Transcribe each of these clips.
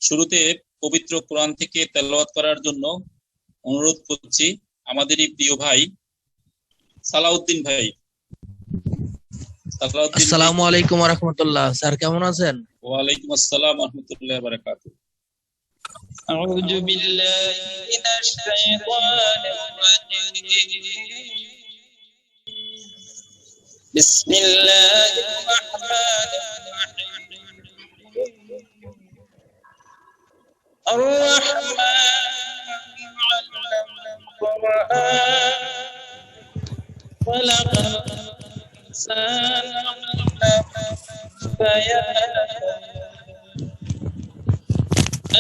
শুরুতে পবিত্র কোরআন থেকে তেলাওয়াত করার জন্য অনুরোধ করছি আমাদের এই প্রিয় ভাই সালাউদ্দিন ভাই। আসসালামু আলাইকুম ওয়া রাহমাতুল্লাহ। স্যার কেমন আছেন? ওয়ালাইকুম আসসালাম ওয়া রাহমাতুল্লাহি ওয়া বারাকাতুহু। আউযু বিল্লাহি মিনাশ শাইতানির রাজীম। বিসমিল্লাহির রাহমানির রাহিম। আর-রাহমান আল্লামাল কুরআন খালাকাল ইনসানা আল্লামাহু বায়ান।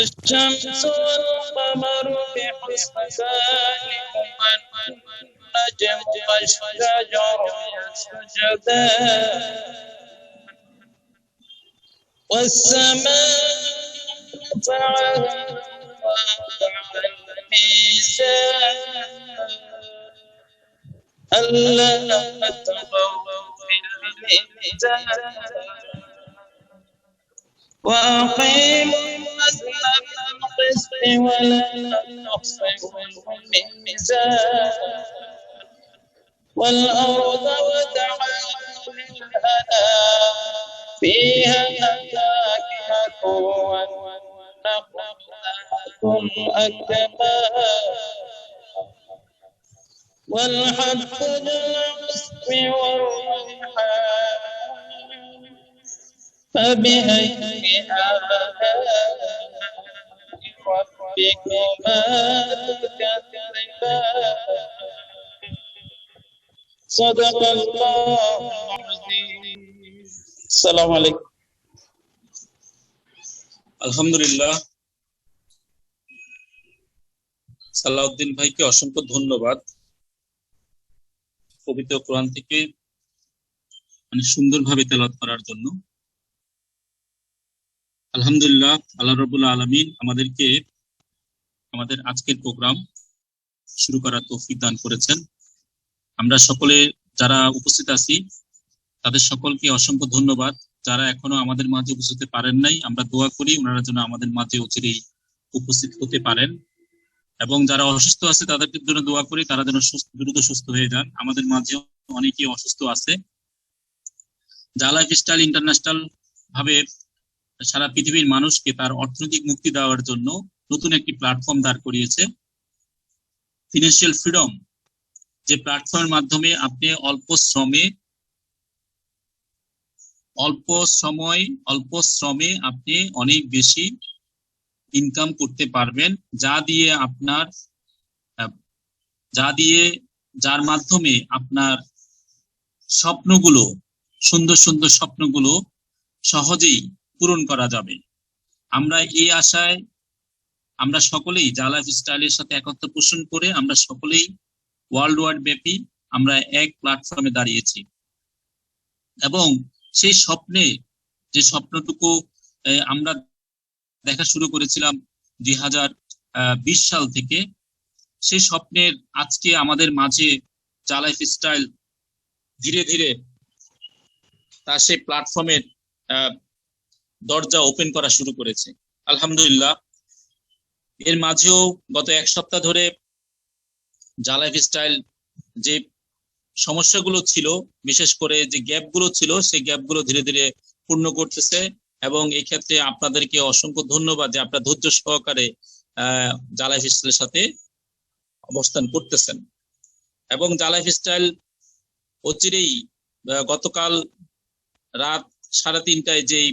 الشمس والقمر بحسبان والنجم والشجر يسجدان والسماء رفعها ووضع الميزان ألا تطغوا في الميزان وأقيموا الوزن بالقسط ولا تخسروا الميزان والأرض وضعها للأنام فيها فاكهة والنخل ذات الأكمام والحب ذو العصف والريحان فبأي آلاء ربكما تكذبان صدق الله العظيم السلام عليكم আলহামদুলিল্লাহ, সালাউদ্দিন ভাইকে অসংখ্য ধন্যবাদ পবিত্র কোরআন থেকে সুন্দরভাবে তেলাওয়াত করার জন্য। আলহামদুলিল্লাহ, আল্লাহ রাব্বুল আলামিন আমাদেরকে আমাদের আজকের প্রোগ্রাম শুরু করার তৌফিক দান করেছেন। আমরা সকলে যারা উপস্থিত আছি তাদের সকলকে অসংখ্য ধন্যবাদ। যারা এখনো আমাদের মাঝে উপস্থিত হতে পারেন নাই, আমরা দোয়া করি ওনারা যেন আমাদের মাঝে অচিরেই উপস্থিত হতে পারেন, এবং যারা অসুস্থ আছে তাদের জন্য দোয়া করি তারা যেন দ্রুত সুস্থ হয়ে যান। আমাদের মাঝে অনেকেই অসুস্থ আছে। যা লাইফস্টাইল ইন্টারন্যাশনাল ভাবে সারা পৃথিবীর মানুষকে তার অর্থনৈতিক মুক্তি দেওয়ার জন্য নতুন একটি প্ল্যাটফর্ম দাঁড় করিয়েছে, ফিনান্সিয়াল ফ্রিডম, যে প্ল্যাটফর্মের মাধ্যমে আপনি অল্প শ্রমে আপনি অনেক বেশি ইনকাম করতে পারবেন, যার মাধ্যমে আপনার স্বপ্নগুলো, সুন্দর সুন্দর স্বপ্নগুলো সহজেই পূরণ করা যাবে। আমরা এই আশায় আমরা সকলেই যা লাইফস্টাইলের সাথে একত্র পোষণ করে আমরা সকলেই ওয়ার্ল্ড ওয়াইড ব্যাপী আমরা এক প্ল্যাটফর্মে দাঁড়িয়েছি, এবং সেই স্বপ্নে যে স্বপ্নটুকু আমরা দেখা শুরু করেছিলাম 2020 সাল থেকে, সেই স্বপ্নের আজকে আমাদের মাঝে যা লাইফস্টাইল ধীরে ধীরে তার সেই প্ল্যাটফর্মের দরজা ওপেন করা শুরু করেছে। আলহামদুলিল্লাহ, এর মাঝেও গত এক সপ্তাহ ধরে যা লাইফস্টাইল যে সমস্যাগুলো ছিল, বিশেষ করে যে গ্যাপগুলো ছিল, সেই গ্যাপগুলো ধীরে ধীরে পূর্ণ করতেছে, এবং এই ক্ষেত্রে আপনাদেরকে অসংখ্য ধন্যবাদ যে আপনারা ধৈর্য সহকারে যা লাইফস্টাইলের সাথে অবস্থান করতেছেন। এবং যা লাইফস্টাইল অচিরেই গতকাল রাত 3:30টায় যেই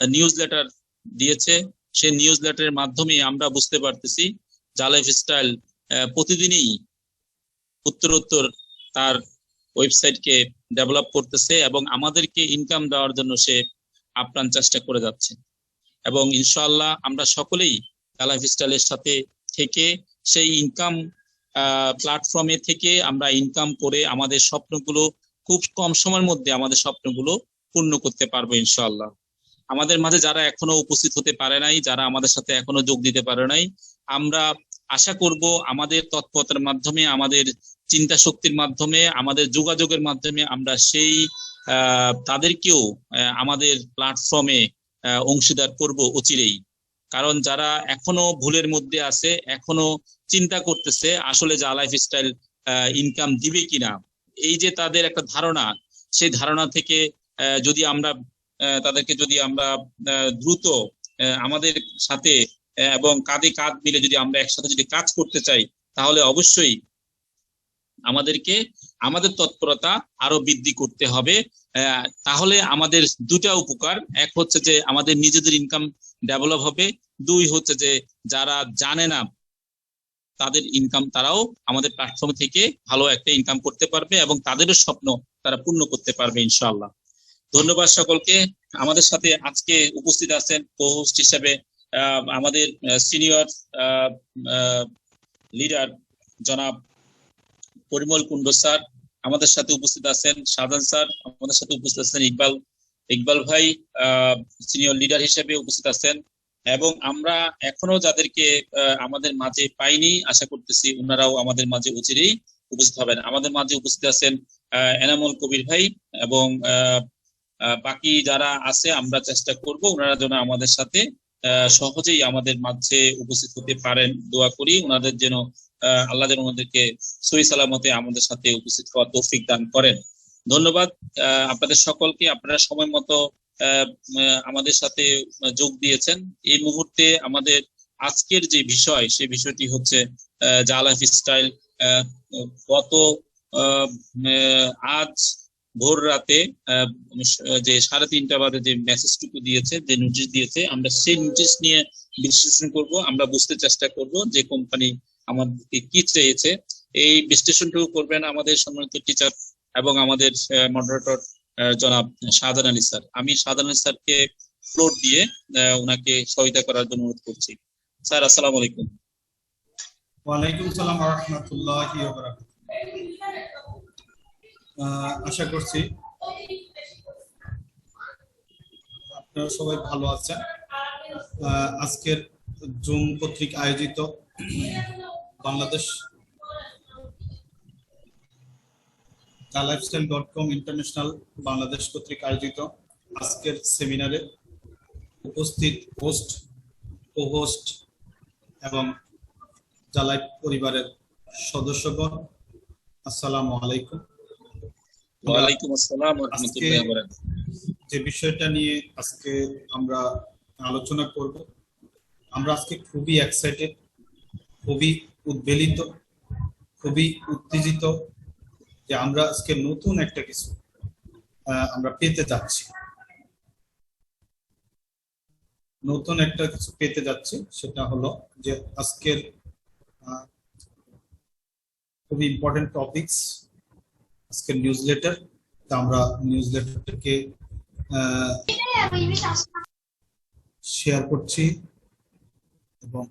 নিউজ লেটার দিয়েছে, সেই নিউজ লেটারের মাধ্যমে আমরা বুঝতে পারতেছি যা লাইফস্টাইল প্রতিদিনই উত্তরোত্তর তার ওয়েবসাইটকে ডেভেলপ করতেছে এবং আমাদেরকে ইনকাম দেওয়ার জন্য সে আপ্রাণ চেষ্টা করে যাচ্ছে। এবং ইনশাআল্লাহ আমরা সকলেই যা লাইফস্টাইলের সাথে থেকে সেই ইনকাম প্ল্যাটফর্মে থেকে আমরা ইনকাম করে আমাদের স্বপ্নগুলো খুব কম সময়ের মধ্যে আমাদের স্বপ্নগুলো পূর্ণ করতে পারবো ইনশাআল্লাহ। আমাদের মাঝে যারা এখনো উপস্থিত হতে পারে নাই, যারা আমাদের সাথে এখনো যোগ দিতে পারে নাই, আমরা আশা করব আমাদের তৎপরতার মাধ্যমে, আমাদের চিন্তা শক্তির মাধ্যমে, আমাদের যোগাযোগের মাধ্যমে আমরা সেই তাদেরকেও আমাদের প্ল্যাটফর্মে অংশীদার করব অচিরেই। কারণ যারা এখনো ভুলের মধ্যে আছে, এখনো চিন্তা করতেছে আসলে যা লাইফস্টাইল ইনকাম দিবে কিনা, এই যে তাদের একটা ধারণা, সেই ধারণা থেকে যদি আমরা তাদেরকে যদি আমরা দ্রুত আমাদের সাথে এবং কাঁধে কাঁধ মিলে যদি আমরা একসাথে যদি কাজ করতে চাই, তাহলে অবশ্যই আমাদেরকে আমাদের তৎপরতা আরো বৃদ্ধি করতে হবে। তাহলে আমাদের দুটা উপকার, এক হচ্ছে যে আমাদের নিজেদের ইনকাম ডেভেলপ হবে, দুই হচ্ছে যে যারা জানে না তাদের ইনকাম, তারাও আমাদের প্ল্যাটফর্ম থেকে ভালো একটা ইনকাম করতে পারবে এবং তাদেরও স্বপ্ন তারা পূর্ণ করতে পারবে ইনশাআল্লাহ। ধন্যবাদ সকলকে। আমাদের সাথে আজকে উপস্থিত আছেন কো-হোস্ট হিসেবে আমাদের সিনিয়র লিডার জনাব পরিমল কুন্ডু স্যার, আমাদের সাথে উপস্থিত আছেন শাহজাহান স্যার, আমাদের সাথে উপস্থিত আছেন ইকবাল ভাই সিনিয়র লিডার হিসেবে উপস্থিত আছেন, এবং আমরা এখনো যাদেরকে আমাদের মাঝে পাইনি, আশা করতেছি ওনারাও আমাদের মাঝে অচিরেই উপস্থিত হবেন। আমাদের মাঝে উপস্থিত আছেন এনামুল কবির ভাই, এবং বাকি যারা আছে আমরা চেষ্টা করব ওনারা যেন আমাদের সাথে সহজেই আমাদের মাঝে উপস্থিত হতে পারেন। দোয়া করি ওনাদের যেন আল্লাহ যেন ওনাদেরকে সহি সালামতে আমাদের সাথে উপস্থিত হওয়ার তৌফিক দান করেন। ধন্যবাদ আপনাদের সকলকে, আপনারা সময় মতো আমাদের সাথে যোগ দিয়েছেন। এই মুহূর্তে আমাদের আজকের যে বিষয়, সেই বিষয়টি হচ্ছে জা লাইফস্টাইল গত আজ ভোর রাতে যে 3:30 বাজে যে মেসেজটুকু দিয়েছে, যে নোটিশ দিয়েছে, আমরা সেই নোটিশ নিয়ে বিশ্লেষণ করব। আমরা বুঝতে চেষ্টা করব যে কোম্পানি আমাদেরকে কি চেয়েছে। এই বিশ্লেষণটুকু করবেন আমাদের সম্মানিত টিচার এবং আমাদের মডারেটর জনাব শাহজাহান আলী স্যার। আমি শাহজাহান আলী স্যারকে ফ্লোর দিয়ে ওনাকে সহায়তা করার জন্য অনুরোধ করছি। স্যার, আসসালামু আলাইকুম। ওয়ালাইকুম সালাম ওয়া রাহমাতুল্লাহি ওয়া বারাকাতুহু। আশা করছি আপনারা সবাই ভালো আছেন। আজকের জুম কর্তৃক আয়োজিত বাংলাদেশ jalifestyle.com ইন্টারন্যাশনাল বাংলাদেশ কর্তৃক আয়োজিত আজকের সেমিনারে উপস্থিত হোস্ট, কো-হোস্ট এবং জালাইফ পরিবারের সদস্যগণ, আসসালামু আলাইকুম। ওয়ালাইকুম আসসালাম ওয়া রাহমাতুল্লাহি ওয়া বারাকাতুহু। যে বিষয়টা নিয়ে আজকে আমরা আলোচনা করব, আমরা আজকে খুবই এক্সাইটেড, খুবই উদ্বেলিত, খুবই উত্তেজিত যে আমরা আজকে নতুন একটা কিছু আমরা পেতে যাচ্ছি, নতুন একটা কিছু পেতে যাচ্ছি। সেটা হলো যে আজকের খুবই ইম্পর্টেন্ট টপিকস, আজকের নিউজলেটার। তা আমরা নিউজলেটারকে শেয়ার করছি এবং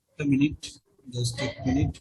একটা মিনিট, জাস্ট এক মিনিট।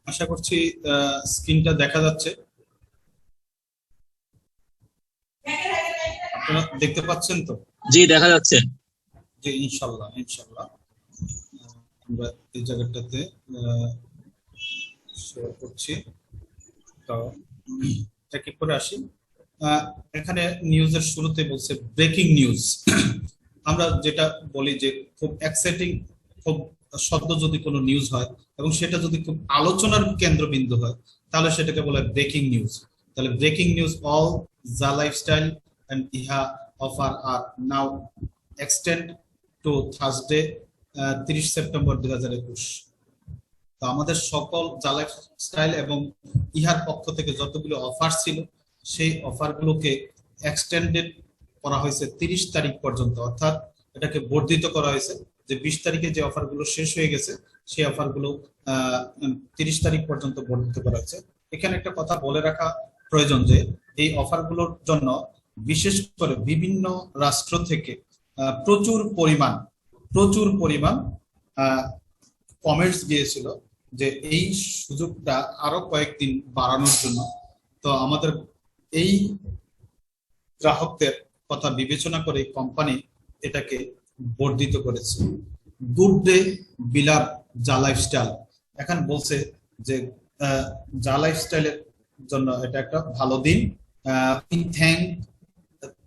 আশা করছি স্ক্রিনটা দেখা যাচ্ছে, আপনারা দেখতে পাচ্ছেন তো? জি, দেখা যাচ্ছে। জি, ইনশাল্লাহ ইনশাল্লাহ আমরা এই জায়গাটাতে শেয়ার করছি। তো এক এক করে আসি। এখানে নিউজের শুরুতে বলছে ব্রেকিং নিউজ। আমরা যেটা বলি যে খুব এক্সাইটিং, খুব সদ্য যদি কোনো নিউজ হয় এবং সেটা যদি খুব আলোচনার কেন্দ্রবিন্দু হয়, তাহলে সেটাকে বলে ব্রেকিং নিউজ। তাহলে breaking news, all the lifestyle and ইহা offer are now extend to Thursday 30 September 2021। তো আমাদের সকল জা লাইফস্টাইল এবং ইহার পক্ষ থেকে যতগুলো অফার ছিল, সেই অফারগুলোকে এক্সটেন্ডেড করা হয়েছে 30 তারিখ পর্যন্ত, অর্থাৎ এটাকে বর্ধিত করা হয়েছে যে 20 তারিখে যে অফারগুলো শেষ হয়ে গেছে সেই অফারগুলো 30 তারিখ পর্যন্ত বর্ধিত করা হয়েছে। এখানে একটা কথা বলে রাখা প্রয়োজন যে এই অফারগুলোর জন্য বিশেষ করে বিভিন্ন রাষ্ট্র থেকে প্রচুর পরিমাণ কমেন্টস দিয়েছিল যে এই সুযোগটা আরো কয়েকদিন বাড়ানোর জন্য। তো আমাদের এই গ্রাহকদের কথা বিবেচনা করে কোম্পানি এটাকে বর্ধিত করেছে। গুড ডে বিলাভ জা লাইফস্টাইল এখন বলছে যে জা লাইফস্টাইলের জন্য এটা একটা ভালো দিন।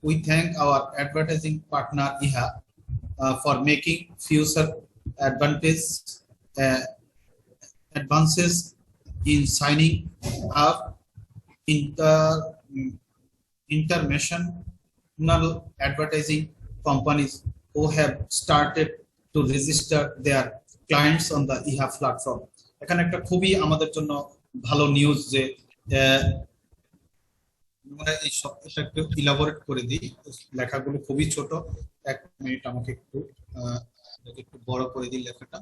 we thank our advertising partner IHA for making future advances in signing up international advertising companies who have started to register their clients on the IHA platform. এখানে একটা খুবই আমাদের জন্য ভালো নিউজ যে আমরা এই সবটা একটু ইলাবোরেট করে দিই, লেখাগুলো খুবই ছোট। 1 মিনিট আমাকে একটু বড় করে দিই লেখাটা,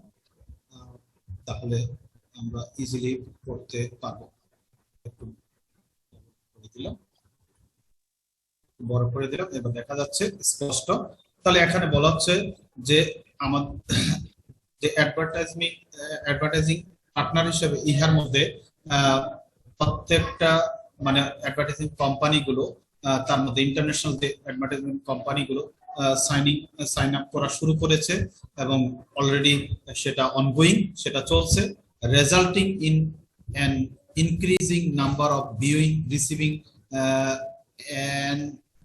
তাহলে আমরা ইজিলি পড়তে পারবো। একটু বড় করে দিলাম, এবার দেখা যাচ্ছে স্পষ্ট। তাহলে এখানে বলা হচ্ছে যে আমাদের যে অ্যাডভার্টাইজিং পার্টনার হিসেবে ইহার মধ্যে প্রত্যেকটা মানে অ্যাডভার্টাইজিং কোম্পানিগুলো, তার মধ্যে ইন্টারন্যাশনাল যে অ্যাডভার্টাইজিং কোম্পানিগুলো সাইন আপ করা শুরু করেছে এবং অলরেডি সেটা অনগোয়িং, সেটা চলছে, resulting in an increasing number of viewing receiving an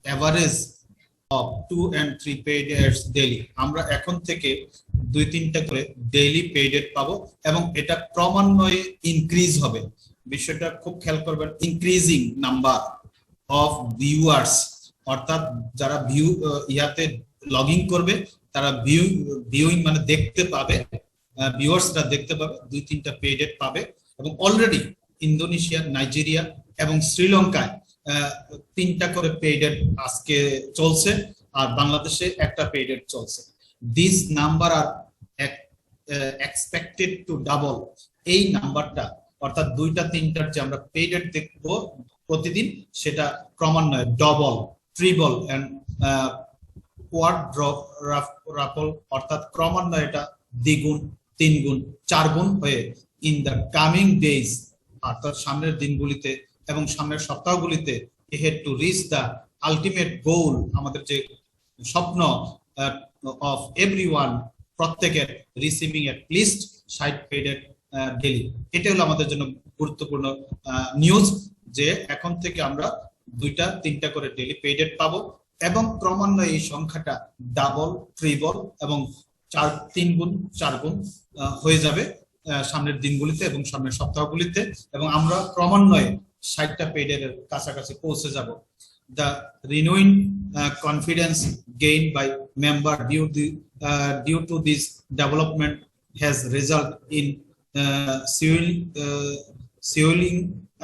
average of 2 and 3 paid ads daily. আমরা এখন থেকে 2-3টা করে ডেইলি পেইড অ্যাড পাবো এবং এটা ক্রমান্বয়ে ইনক্রিজ হবে। বিষয়টা খুব খেয়াল করবেন, ইনক্রিজিং নাম্বার অফ ভিউয়ার্স, অর্থাৎ যারা ইয়াতে লগ ইন করবে তারা ভিউইং মানে দেখতে পাবে, ভিউয়ার্সরা দেখতে পাবে, 2-3টা পেইড অ্যাড পাবে। এবং অলরেডি ইন্দোনেশিয়া, নাইজেরিয়া এবং শ্রীলঙ্কায় 3টা করে পেইড অ্যাড আজকে চলছে, আর বাংলাদেশে একটা পেইড অ্যাড চলছে। This number are expected to double. এই নাম্বারটা অর্থাৎ 2-3টার যে আমরা পেইড অ্যাড দেখবো প্রতিদিন, সেটা ক্রমান্বয়ে ডবল, ট্রিপল এন্ড কোয়াড্রাপল, অর্থাৎ ক্রমান্বয়ে এটা দ্বিগুণ, 3 গুণ, 4 গুণ হয়ে ইন দ্য কামিং ডেজ, অর্থাৎ সামনের দিনগুলিতে এবং সামনের সপ্তাহগুলিতে ahead to reach the ultimate goal, আমাদের যে স্বপ্ন of everyone, প্রত্যেকের receiving at least 60 paid add daily. এটা হলো আমাদের জন্য গুরুত্বপূর্ণ নিউজ যে এখন থেকে আমরা 2-3টা করে ডেইলি পেইড অ্যাড পাবো এবং ক্রমান্বয়ে এই সংখ্যাটা ডাবল, ট্রিপল এবং 3 গুণ, 4 গুণ হয়ে যাবে সামনের দিনগুলিতে এবং সামনের সপ্তাহগুলিতে, এবং আমরা ক্রমান্বয়ে 60টা পেইড অ্যাডের কাছাকাছি পৌঁছে যাব। The renewed confidence gained by member due to this development has resulted in fueling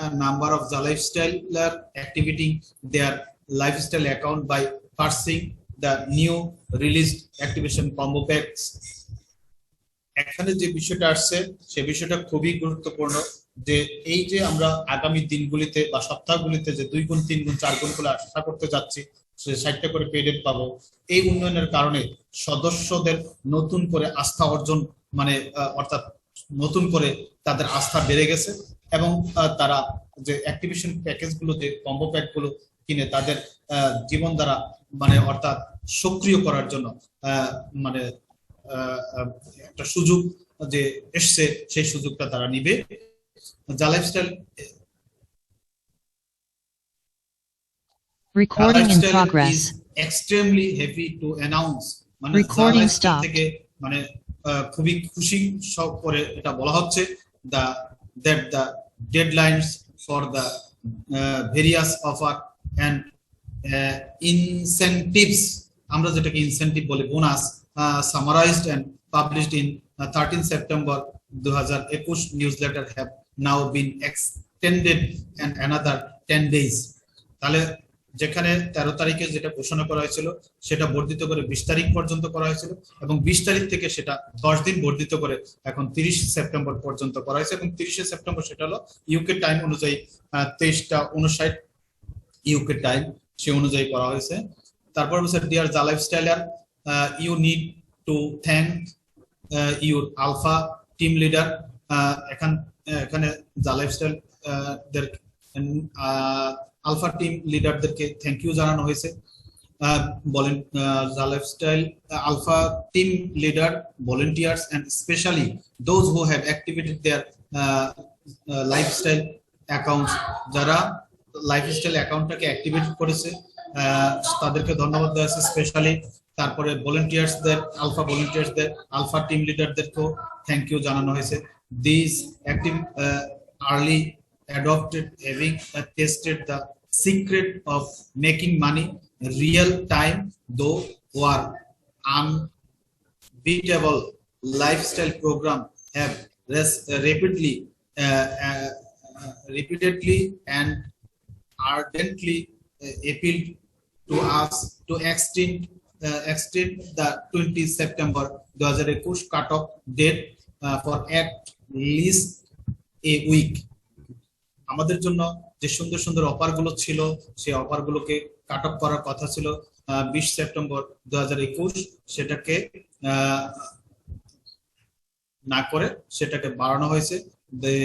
a number of the lifestyler activating their lifestyle account by purchasing the new released activation combo packs. এখানে যে বিষয়টা আসছে সে বিষয়টা খুবই গুরুত্বপূর্ণ যে এই যে আমরা আগামী দিনগুলিতে বা সপ্তাহগুলিতে যে 2 গুণ, 3 গুণ, 4 গুণ করে আশা করতে যাচ্ছি, 60টা করে পেইড অ্যাড পাবো, এই উন্নয়নের কারণে সদস্যদের নতুন করে আস্থা অর্জন, মানে অর্থাৎ নতুন করে তাদের আস্থা বেড়ে গেছে এবং তারা যে অ্যাক্টিভেশন প্যাকেজগুলো, যে কম্বো প্যাকগুলো কিনে তাদের জীবন দ্বারা মানে অর্থাৎ সক্রিয় করার জন্য মানে একটা সুযোগ যে এসছে, সেই সুযোগটা তারা নিবে। জা lifestyle Recording in progress. Extremely happy to announce, মানে Recording stopped. থেকে মানে খুবই খুশি সব করে এটা বলা হচ্ছে that the deadlines for the various offer and incentives, আমরা যেটাকে ইনসেন্টিভ বলি, bonus, summarized and published in 13 September 2021 newsletter have now been extended and another 10 days. তাহলে যেখানে 13 তারিখে যেটা ঘোষণা করা হয়েছিল সেটা বর্ধিত করে 20 তারিখ পর্যন্ত করা হয়েছিল এবং 20 তারিখ থেকে সেটা 10 দিন বর্ধিত করে এখন 30 সেপ্টেম্বর পর্যন্ত করা হয়েছে এবং 30 সেপ্টেম্বর সেটা হলো ইউকে টাইম অনুযায়ী 23:59 ইউকে টাইম সে অনুযায়ী করা হয়েছে। তারপর বলছে ডিয়ার জা lifestyler, you need to thank your alpha team leader. এখানে জা লাইফস্টাইল দের আলফা টিম লিডারদেরকে থ্যাংক ইউ জানানো হয়েছে। বলেন জা lifestyle alpha team leader, volunteers and especially those who have activated their lifestyle accounts, যারা লাইফস্টাইল অ্যাকাউন্টটাকে অ্যাক্টিভেট করেছে তাদেরকে ধন্যবাদ দেওয়া হয়েছে স্পেশালি। তারপরে ভলেন্টিয়ার্সদের, আলফা ভলেন্টিয়ার্সদের, আলফা টিম লিডারদেরকেও থ্যাংক ইউ জানানো হয়েছে। This active early adopted having tested the secret of making money real time though were unbeatable lifestyle program have repeatedly and ardently appealed to us to extend the 20 September 2021 cutoff date for at least a week. আমাদের জন্য যে সুন্দর সুন্দর offer গুলো ছিল সেই offer গুলোকে cut off করার কথা ছিল 20 সেপ্টেম্বর 2021, সেটাকে না করে সেটাকে বাড়ানো হয়েছে। The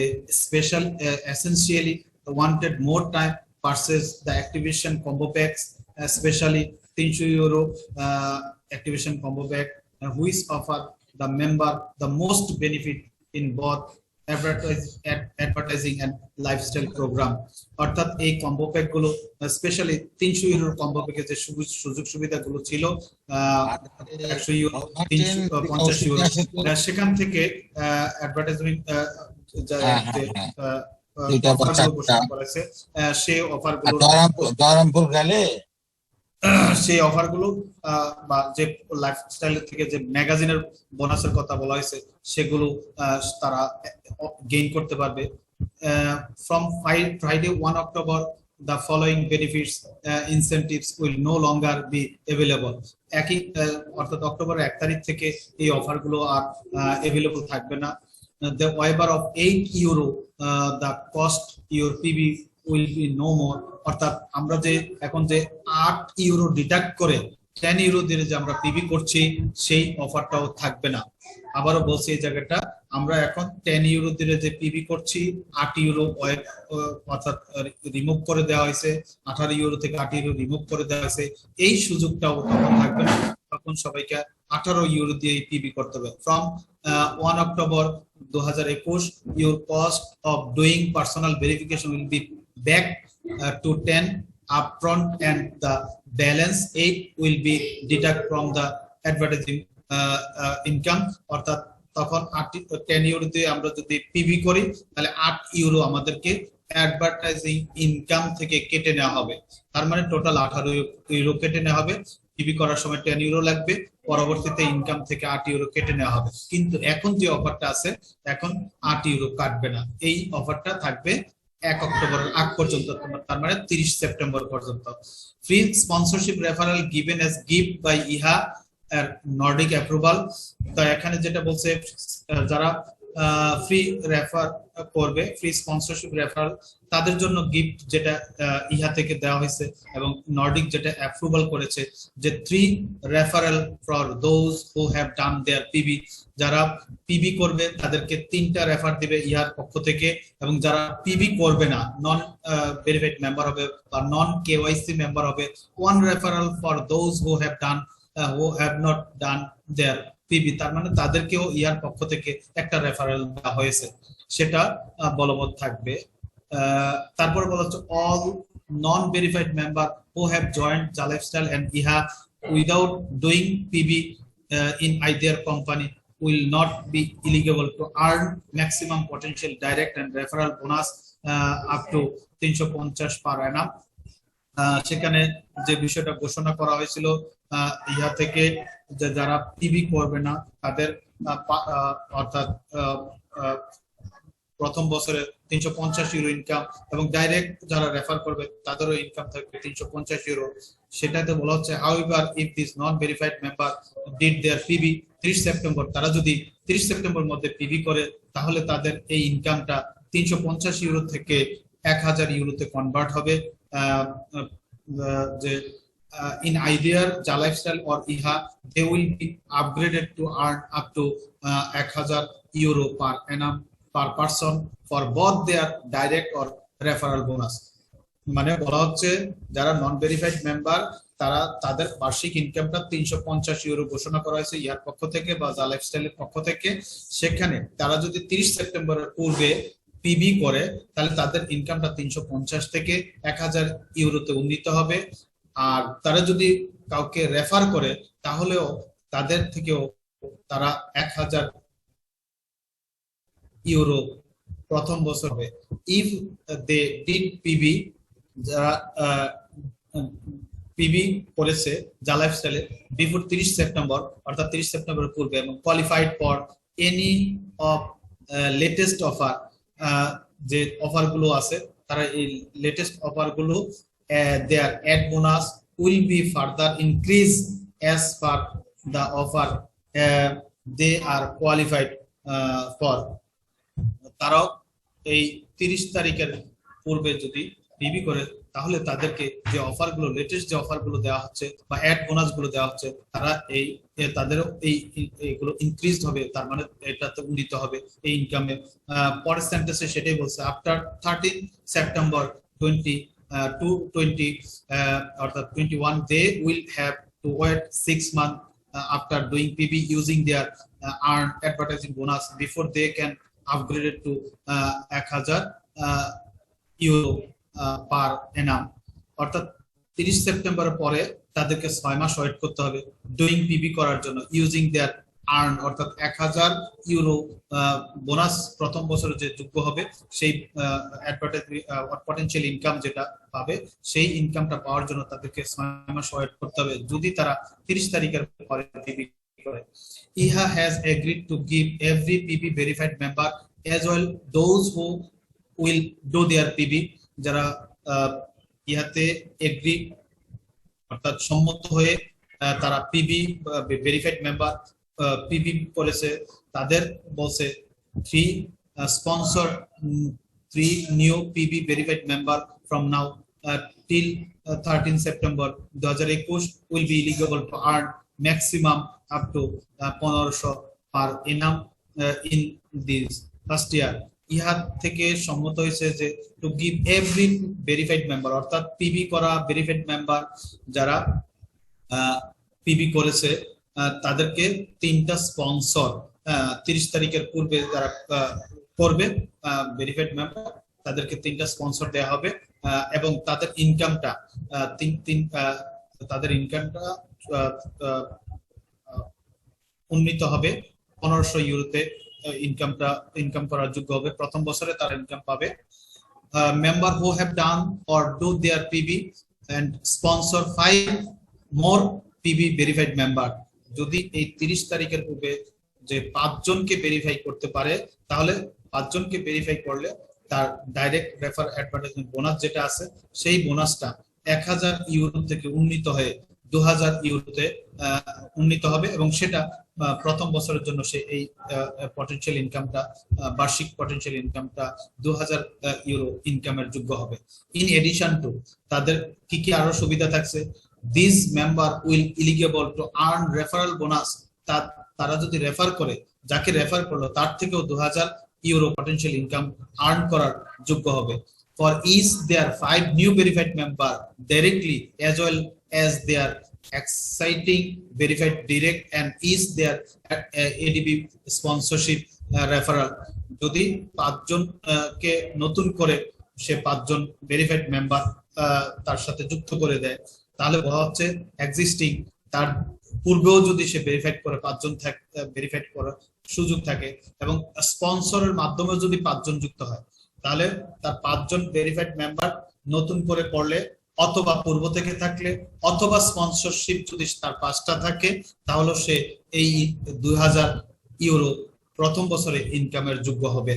special essentially wanted more time versus the activation combo packs, especially €300 activation combo pack, which offer the member the most benefit in both advertising and lifestyle program। অর্থাৎ এই কম্বো প্যাক গুলো specially €300 combo প্যাকে যে সুযোগ সুবিধাগুলো ছিল €100, €350, সেখান থেকে advertisement সেই অফারগুলো সেই অফারগুলো বা যে লাইফস্টাইল থেকে যে ম্যাগাজিনের বোনাসের কথা বলা হয়েছে সেগুলো তারা গেইন করতে পারবে। From Friday 1 October the following benefits incentives will no longer be available। একই অর্থাৎ অক্টোবর 1 তারিখ থেকে এই অফারগুলো আর অ্যাভেলেবল থাকবে না। The waiver of €8 the cost your PB will be no more। অর্থাৎ আমরা যে এখন যে €8 ডিডাক্ট করে €10 দিয়ে যে আমরা পিবি করছি সেই অফারটাও থাকবে না। আবারও বলছি এই জায়গাটা, আমরা এখন €10 দিয়ে যে পিবি করছি €8 অর্থাৎ রিমুভ করে দেওয়া হয়েছে, €18 থেকে €8 রিমুভ করে দেওয়া হয়েছে। এই সুযোগটাও তখন থাকবে না, তখন সবাইকে €18 দিয়ে পিবি করতে হবে। From 1 October 2021 your cost of doing personal verification will be back to 10 upfront and the balance 8 will be deduct from the advertising income। অর্থাৎ তখন €10 দিয়ে আমরা যদি পিবি করি তাহলে €8 আমাদেরকে অ্যাডভার্টাইজিং ইনকাম থেকে কেটে নেওয়া হবে। তার মানে টোটাল €18 কেটে নেওয়া হবে। পিবি করার সময় €10 লাগবে, পরবর্তীতে ইনকাম থেকে €8 কেটে নেওয়া হবে। কিন্তু এখন যে অফারটা আছে এখন €8 কাটবে না, এই অফারটা থাকবে 1 অক্টোবরের আগ পর্যন্ত, তার মানে 30 সেপ্টেম্বর পর্যন্ত। Free sponsorship referral given as gift by ইহা নর্ডিক অ্যাপ্রুভাল। তো এখানে যেটা বলছে যারা ফ্রি রেফার করবে, ফ্রি স্পন্সরশিপ রেফারেল তাদের জন্য গিফট যেটা ইহা থেকে দেওয়া হয়েছে এবং নর্ডিক যেটা অ্যাপ্রুভাল করেছে যে 3 referral for those who have done their PB. যারা পিবি করবে তাদেরকে 3টা রেফার দিবে ইহার পক্ষ থেকে, এবং যারা পিবি করবে না, নন ভেরিফাইড মেম্বার হবে বা নন কেওয়াইসি মেম্বার হবে 1 referral for those who have done who have not done their PB। তার মানে তাদেরকেও ইয়ার পক্ষ থেকে একটা রেফারেল দেওয়া হয়েছে, সেটা বলবৎ থাকবে। তারপরে বলা হচ্ছে all non verified member who have joined Jha Lifestyle and IHA without doing PB in either company will not be eligible to earn maximum potential direct and referral bonus up to 350 per annum। সেখানে যে বিষয়টা ঘোষণা করা হয়েছিল ইহা থেকে যে যারা পিবি করবে না তাদের অর্থাৎ প্রথম বছরে 350 ইউরো ইনকাম, এবং ডাইরেক্ট যারা রেফার করবে তাদেরও ইনকাম থাকবে 350 ইউরো। সেটাতে বলা হচ্ছে however if this non verified member did there PB 30 September, তারা যদি 30 সেপ্টেম্বর মধ্যে পিবি করে তাহলে তাদের এই ইনকামটা 350 ইউরো থেকে 1000 ইউরোতে কনভার্ট হবে। যে in either Ja Lifestyle or IHA, they will be upgraded to earn up to 1000 euro per annum per person for both their direct or referral bonus. মানে বলা হচ্ছে যারা নন ভেরিফাইড মেম্বার তারা তাদের বার্ষিক ইনকামটা 350 ইউরো ঘোষণা করা হয়েছে ইয়ার পক্ষ থেকে বা জা লাইফস্টাইলের পক্ষ থেকে। সেখানে তারা যদি 30 সেপ্টেম্বরের পূর্বে পিবি করে তাহলে তাদের ইনকামটা 350 থেকে 1000 ইউরোতে উন্নীত হবে। আর তারা যদি কাউকে রেফার করে তাহলেও তাদের থেকেও তারা 1000 ইউরো প্রথম বছর হবে। ইফ দে ডিড পিবি, যারা পিবি করেছে জা লাইফস্টাইলে বিফোর 30 সেপ্টেম্বর অর্থাৎ 30 সেপ্টেম্বরের পূর্বে এবং qualified for any of latest offer, যে অফার গুলো আছে তারা এই লেটেস্ট অফার গুলো their ad bonus will be further increased as per the offer they are qualified for. তারাও এই 30 তারিখের পূর্বে যদি পিবি করে তাহলে তাদেরকে যে অফারগুলো লেটেস্ট যে অফারগুলো দেওয়া হচ্ছে বা অ্যাড বোনাস গুলো দেওয়া হচ্ছে তারা এই তাদেরও এইগুলো ইনক্রিজড হবে, তার মানে এটাতে উন্নীত হবে এই ইনকামে। পরের সেন্টেন্সে সেটাই বলছে আফটার 13 সেপ্টেম্বর 2020 অর্থাৎ 21 they will have to wait 6 months after doing PB using their earned advertising bonus before they can upgrade it to 1000 euro per annum। অর্থাৎ 30 সেপ্টেম্বরের পরে তাদেরকে 6 মাস ওয়েট করতে হবে ডুইং পিবি করার জন্য ইউজিং দেয়ার আর্ন, অর্থাৎ 1000 ইউরো বোনাস প্রথম বছরে যে যোগ্য হবে সেই পটেনশিয়াল ইনকাম যেটা পাবে সেই ইনকামটা পাওয়ার জন্য তাদেরকে 6 মাস ওয়েট করতে হবে যদি তারা 30 তারিখের পরে পিবি করে। ইহা has agreed to give every PB verified member as well those who will do their PB, যারা ইহাতে এগ্রি অর্থাৎ সম্মত হয়ে তারা পিবি ভেরিফাইড মেম্বার পিবি করেছে তাদের বলছে 3 new PB verified member from now till 13 September 2021 will be eligible to earn maximum up to 1500 per annum in this first year. ইহা থেকে সম্মত হয়েছে যে to give every verified member অর্থাৎ PB করা ভেরিফাইড মেম্বার যারা পিবি করেছে তাদেরকে 3টা স্পন্সর 30 তারিখের পূর্বে যারা করবে ভেরিফাইড মেম্বার তাদেরকে 3টা স্পন্সর দেওয়া হবে এবং তাদের ইনকামটা উন্নীত হবে 1500 ইউরোতে ইনকাম করার যোগ্য হবে প্রথম বছরে তারা ইনকাম পাবে। Member who have done or do their PB and sponsor 5 more PB verified member, যদি এই 30 তারিখের পূর্বে যে 5 জনকে ভেরিফাই করতে পারে তাহলে 5 জনকে ভেরিফাই করলে তার ডাইরেক্ট রেফার অ্যাডভার্টাইজমেন্ট বোনাস যেটা আছে সেই বোনাসটা 1000 ইউরো থেকে উন্নীত হয়ে 2000 ইউরোতে উন্নীত হবে এবং সেটা প্রথম বছরের জন্য সে এই পটেনশিয়াল ইনকামটা বার্ষিক পটেনশিয়াল ইনকামটা 2000 ইউরো ইনকামের যোগ্য হবে। ইন এডিশন টু তাদের কি কি আরো সুবিধা থাকছে, this member will eligible to earn referral bonus, তারা যদি রেফার করে যাকে রেফার করলো তার থেকেও 2000 ইউরো পটেনশিয়াল ইনকাম আর্ন করার যোগ্য হবে। For each their 5 new verified member directly as well as their exciting verified direct and is their ADB sponsorship referral, যদি 5 জন কে নতুন করে সে 5 জন ভেরিফাইড মেম্বার তার সাথে যুক্ত করে দেয় তাহলে বলা হচ্ছে এক্সিস্টিং তার পূর্বেও যদি সে ভেরিফাইড করে 5 জন ভেরিফাইড করার সুযোগ থাকে এবং স্পন্সরের মাধ্যমে যদি 5 জন যুক্ত হয় তাহলে তার 5 জন ভেরিফাইড মেম্বার নতুন করে করলে অথবা পূর্ব থেকে থাকলে অথবা স্পন্সরশিপ যদি তার 5টা থাকে তাহলে সে এই 2000 ইউরো প্রথম বছরে ইনকামের যোগ্য হবে।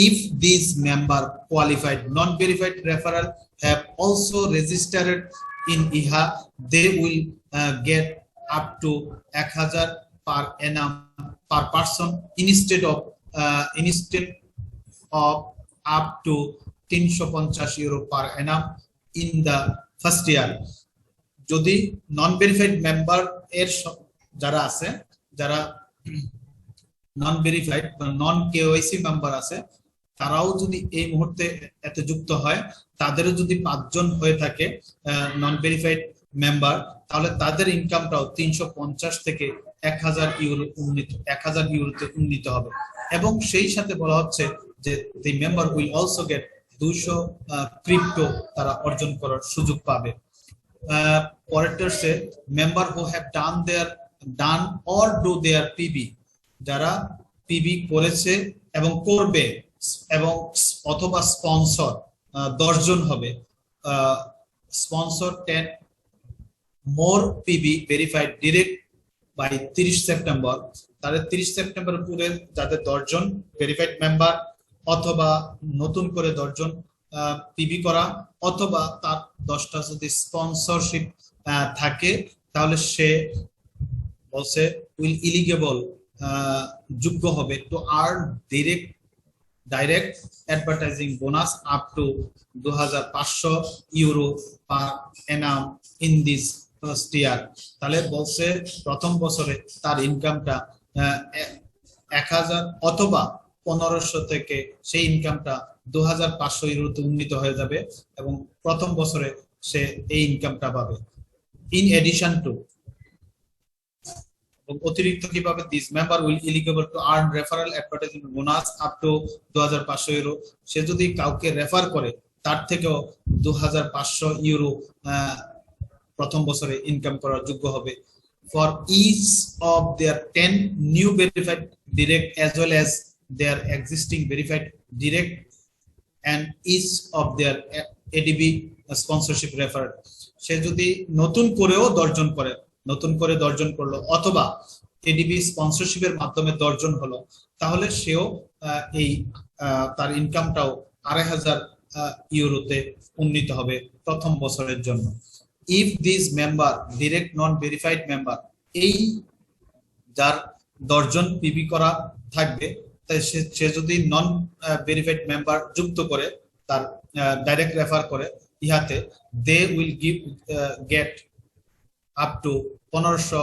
if these member qualified non-verified referral have also registered in IHA, they will get up to 1000 per annum per person instead of up to 350 euro per annum in the first year. যদি নন verified member এর যারা আছে, যারা নন verified বা নন KYC member আছে, তারাও যদি এই মুহূর্তে এতে যুক্ত হয়, তাদেরও যদি 5 জন হয়ে থাকে নন ভেরিফাইড মেম্বার, তাহলে তাদের ইনকামটাও 350 থেকে 1000 ইউরোতে উন্নীত হবে। এবং সেই সাথে বলা হচ্ছে যে the member will also get 200 crypto তারা অর্জন করার সুযোগ পাবে। পরেরটাতে member who have done or do their PB, যারা পিবি করেছে এবং করবে এবং অথবা স্পন্সর 10 জন হবে। Sponsor 10 more PB verified direct by 30 September, তাহলে 30 সেপ্টেম্বর পুরে যাদের 10 জন ভেরিফাইড মেম্বার অথবা নতুন করে 10 জন পিবি করা অথবা তার 10টা যদি স্পন্সরশিপ থাকে, তাহলে সে বলছে উইল এলিজিবল যোগ্য হবে to earn direct advertising bonus up to 2500 euro per annum in this first ইয়ার। তাহলে বলছে প্রথম বছরে তার ইনকামটা 1000 অথবা 1500 থেকে সেই ইনকামটা 2500 ইউরোতে উন্নীত হয়ে যাবে এবং প্রথম বছরে সে এই ইনকামটা পাবে। ইন এডিশন টু, অতিরিক্ত কিভাবে this member will eligible to earn referral advertising bonus up to 2500 euro. সে যদি কাউকে রেফার করে তার থেকেও 2500 ইউরো প্রথম বছরে ইনকাম করার যোগ্য হবে। For each of their 10 new verified direct as well as their existing verified direct and each of their ADB sponsorship referred, সে যদি নতুন করেও 10 জন করে, নতুন করে 10 জন করলো অথবা ADB স্পন্সরশিপের মাধ্যমে 10 জন হলো, তাহলে সেও এই তার ইনকামটাও 2500 ইউরোতে উন্নীত হবে প্রথম বছরের জন্য। If this member direct non verified member, এই যার 10 জন পিবি করা থাকবে, তাই সে যদি নন ভেরিফাইড মেম্বার যুক্ত করে তার ডাইরেক্ট রেফার করে ইহাতে, they will get up to 1500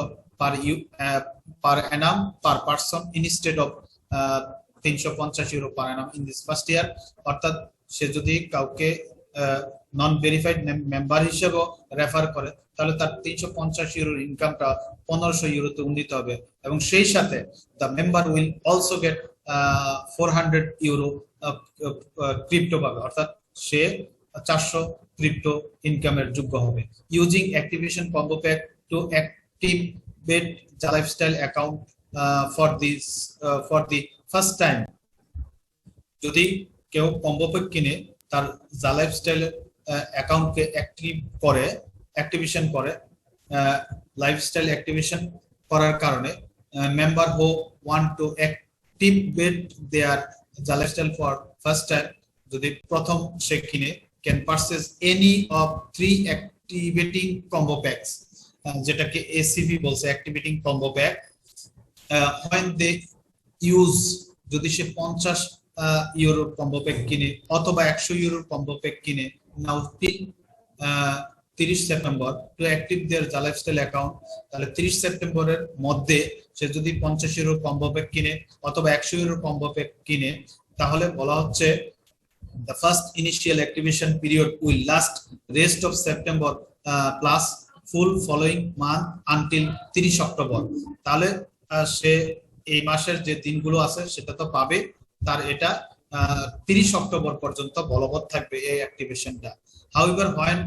per annum per person instead of 350 euro per annum in this first year. অর্থাৎ সে যদি কাউকে নন ভেরিফাইড মেম্বার হিসেবে রেফার করে, তাহলে তার 350 ইউরোর ইনকামটা 1500 ইউরোতে উন্নীত হবে এবং সেই সাথে the member will also get 400 euro crypto পাবে, অর্থাৎ সে 400 ক্রিপ্টো ইনকামের যোগ্য হবে। Using activation combo pack two activate the lifestyle account for the first time, যদি কেউ কম্বো প্যাক কিনে তার যা লাইফস্টাইল অ্যাকাউন্টকে অ্যাক্টিভেশন করে, লাইফস্টাইল অ্যাক্টিভেশন করার কারণে member who want to activate their lifestyle for first time, যদি প্রথম সে কিনে, can purchase any of 3 activating combo packs, যেটাকে ACP বলছে, activating combo pack, when they use, যদি সে 50 ইউরো কম্বো প্যাক কিনে অথবা 100 ইউরো কম্বো প্যাক কিনে, নাও till 30 September two active their lifestyle account, তাহলে 30 সেপ্টেম্বরের মধ্যে সে যদি 50 ইউরো কম্বো প্যাক কিনে অথবা 100 ইউরো কম্বো প্যাক কিনে, তাহলে বলা হচ্ছে the first initial activation period will last rest of September plus full following month until 30 October. তাহলে সে এই মাসের যে দিনগুলো আছে সেটা তো পাবে, তার এটা 30 অক্টোবর পর্যন্ত বলবৎ থাকবে এই অ্যাক্টিভেশনটা। However, when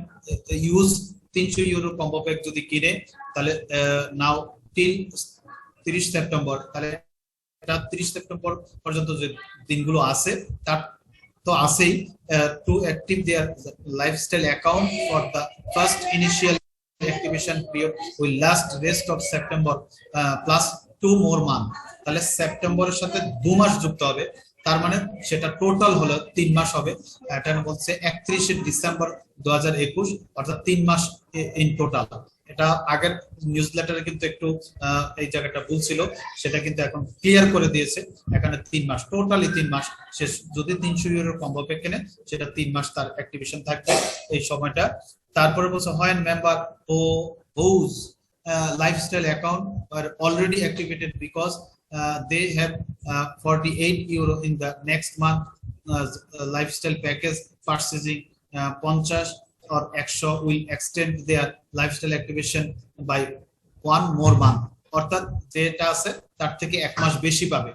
use 300 euro combo pack যদি কিনে, তাহলে নাও টিল 30 সেপ্টেম্বর, তাহলে এটা 30 সেপ্টেম্বর পর্যন্ত যে দিনগুলো আছে তার তো আছেই। To active their lifestyle account for the first initial activation period will last rest of September plus 2 more month, তাহলে সেপ্টেম্বরের সাথে 2 মাস যুক্ত হবে, তার মানে সেটা টোটাল হলো 3 মাস হবে। এটা বলছে 31শে ডিসেম্বর 2021, অর্থাৎ 3 মাস ইন টোটাল। এটা আগের নিউজ লেটারে কিন্তু একটু এই জায়গাটা ভুল ছিল, সেটা কিন্তু এখন ক্লিয়ার করে দিয়েছে। এখানে 3 মাস, টোটালি 3 মাস। সে যদি 300 ইউরো কম্বো প্যাক কেনে সেটা 3 মাস তার অ্যাক্টিভেশন থাকবে এই সময়টা। তারপরে বলছে when member whose lifestyle account are already activated because they have 48 euro in the next month lifestyle package purchasing 50 or 100 will extend their lifestyle activation by 1 more month। অর্থাৎ যেটা আছে তার থেকে 1 মাস বেশি পাবে।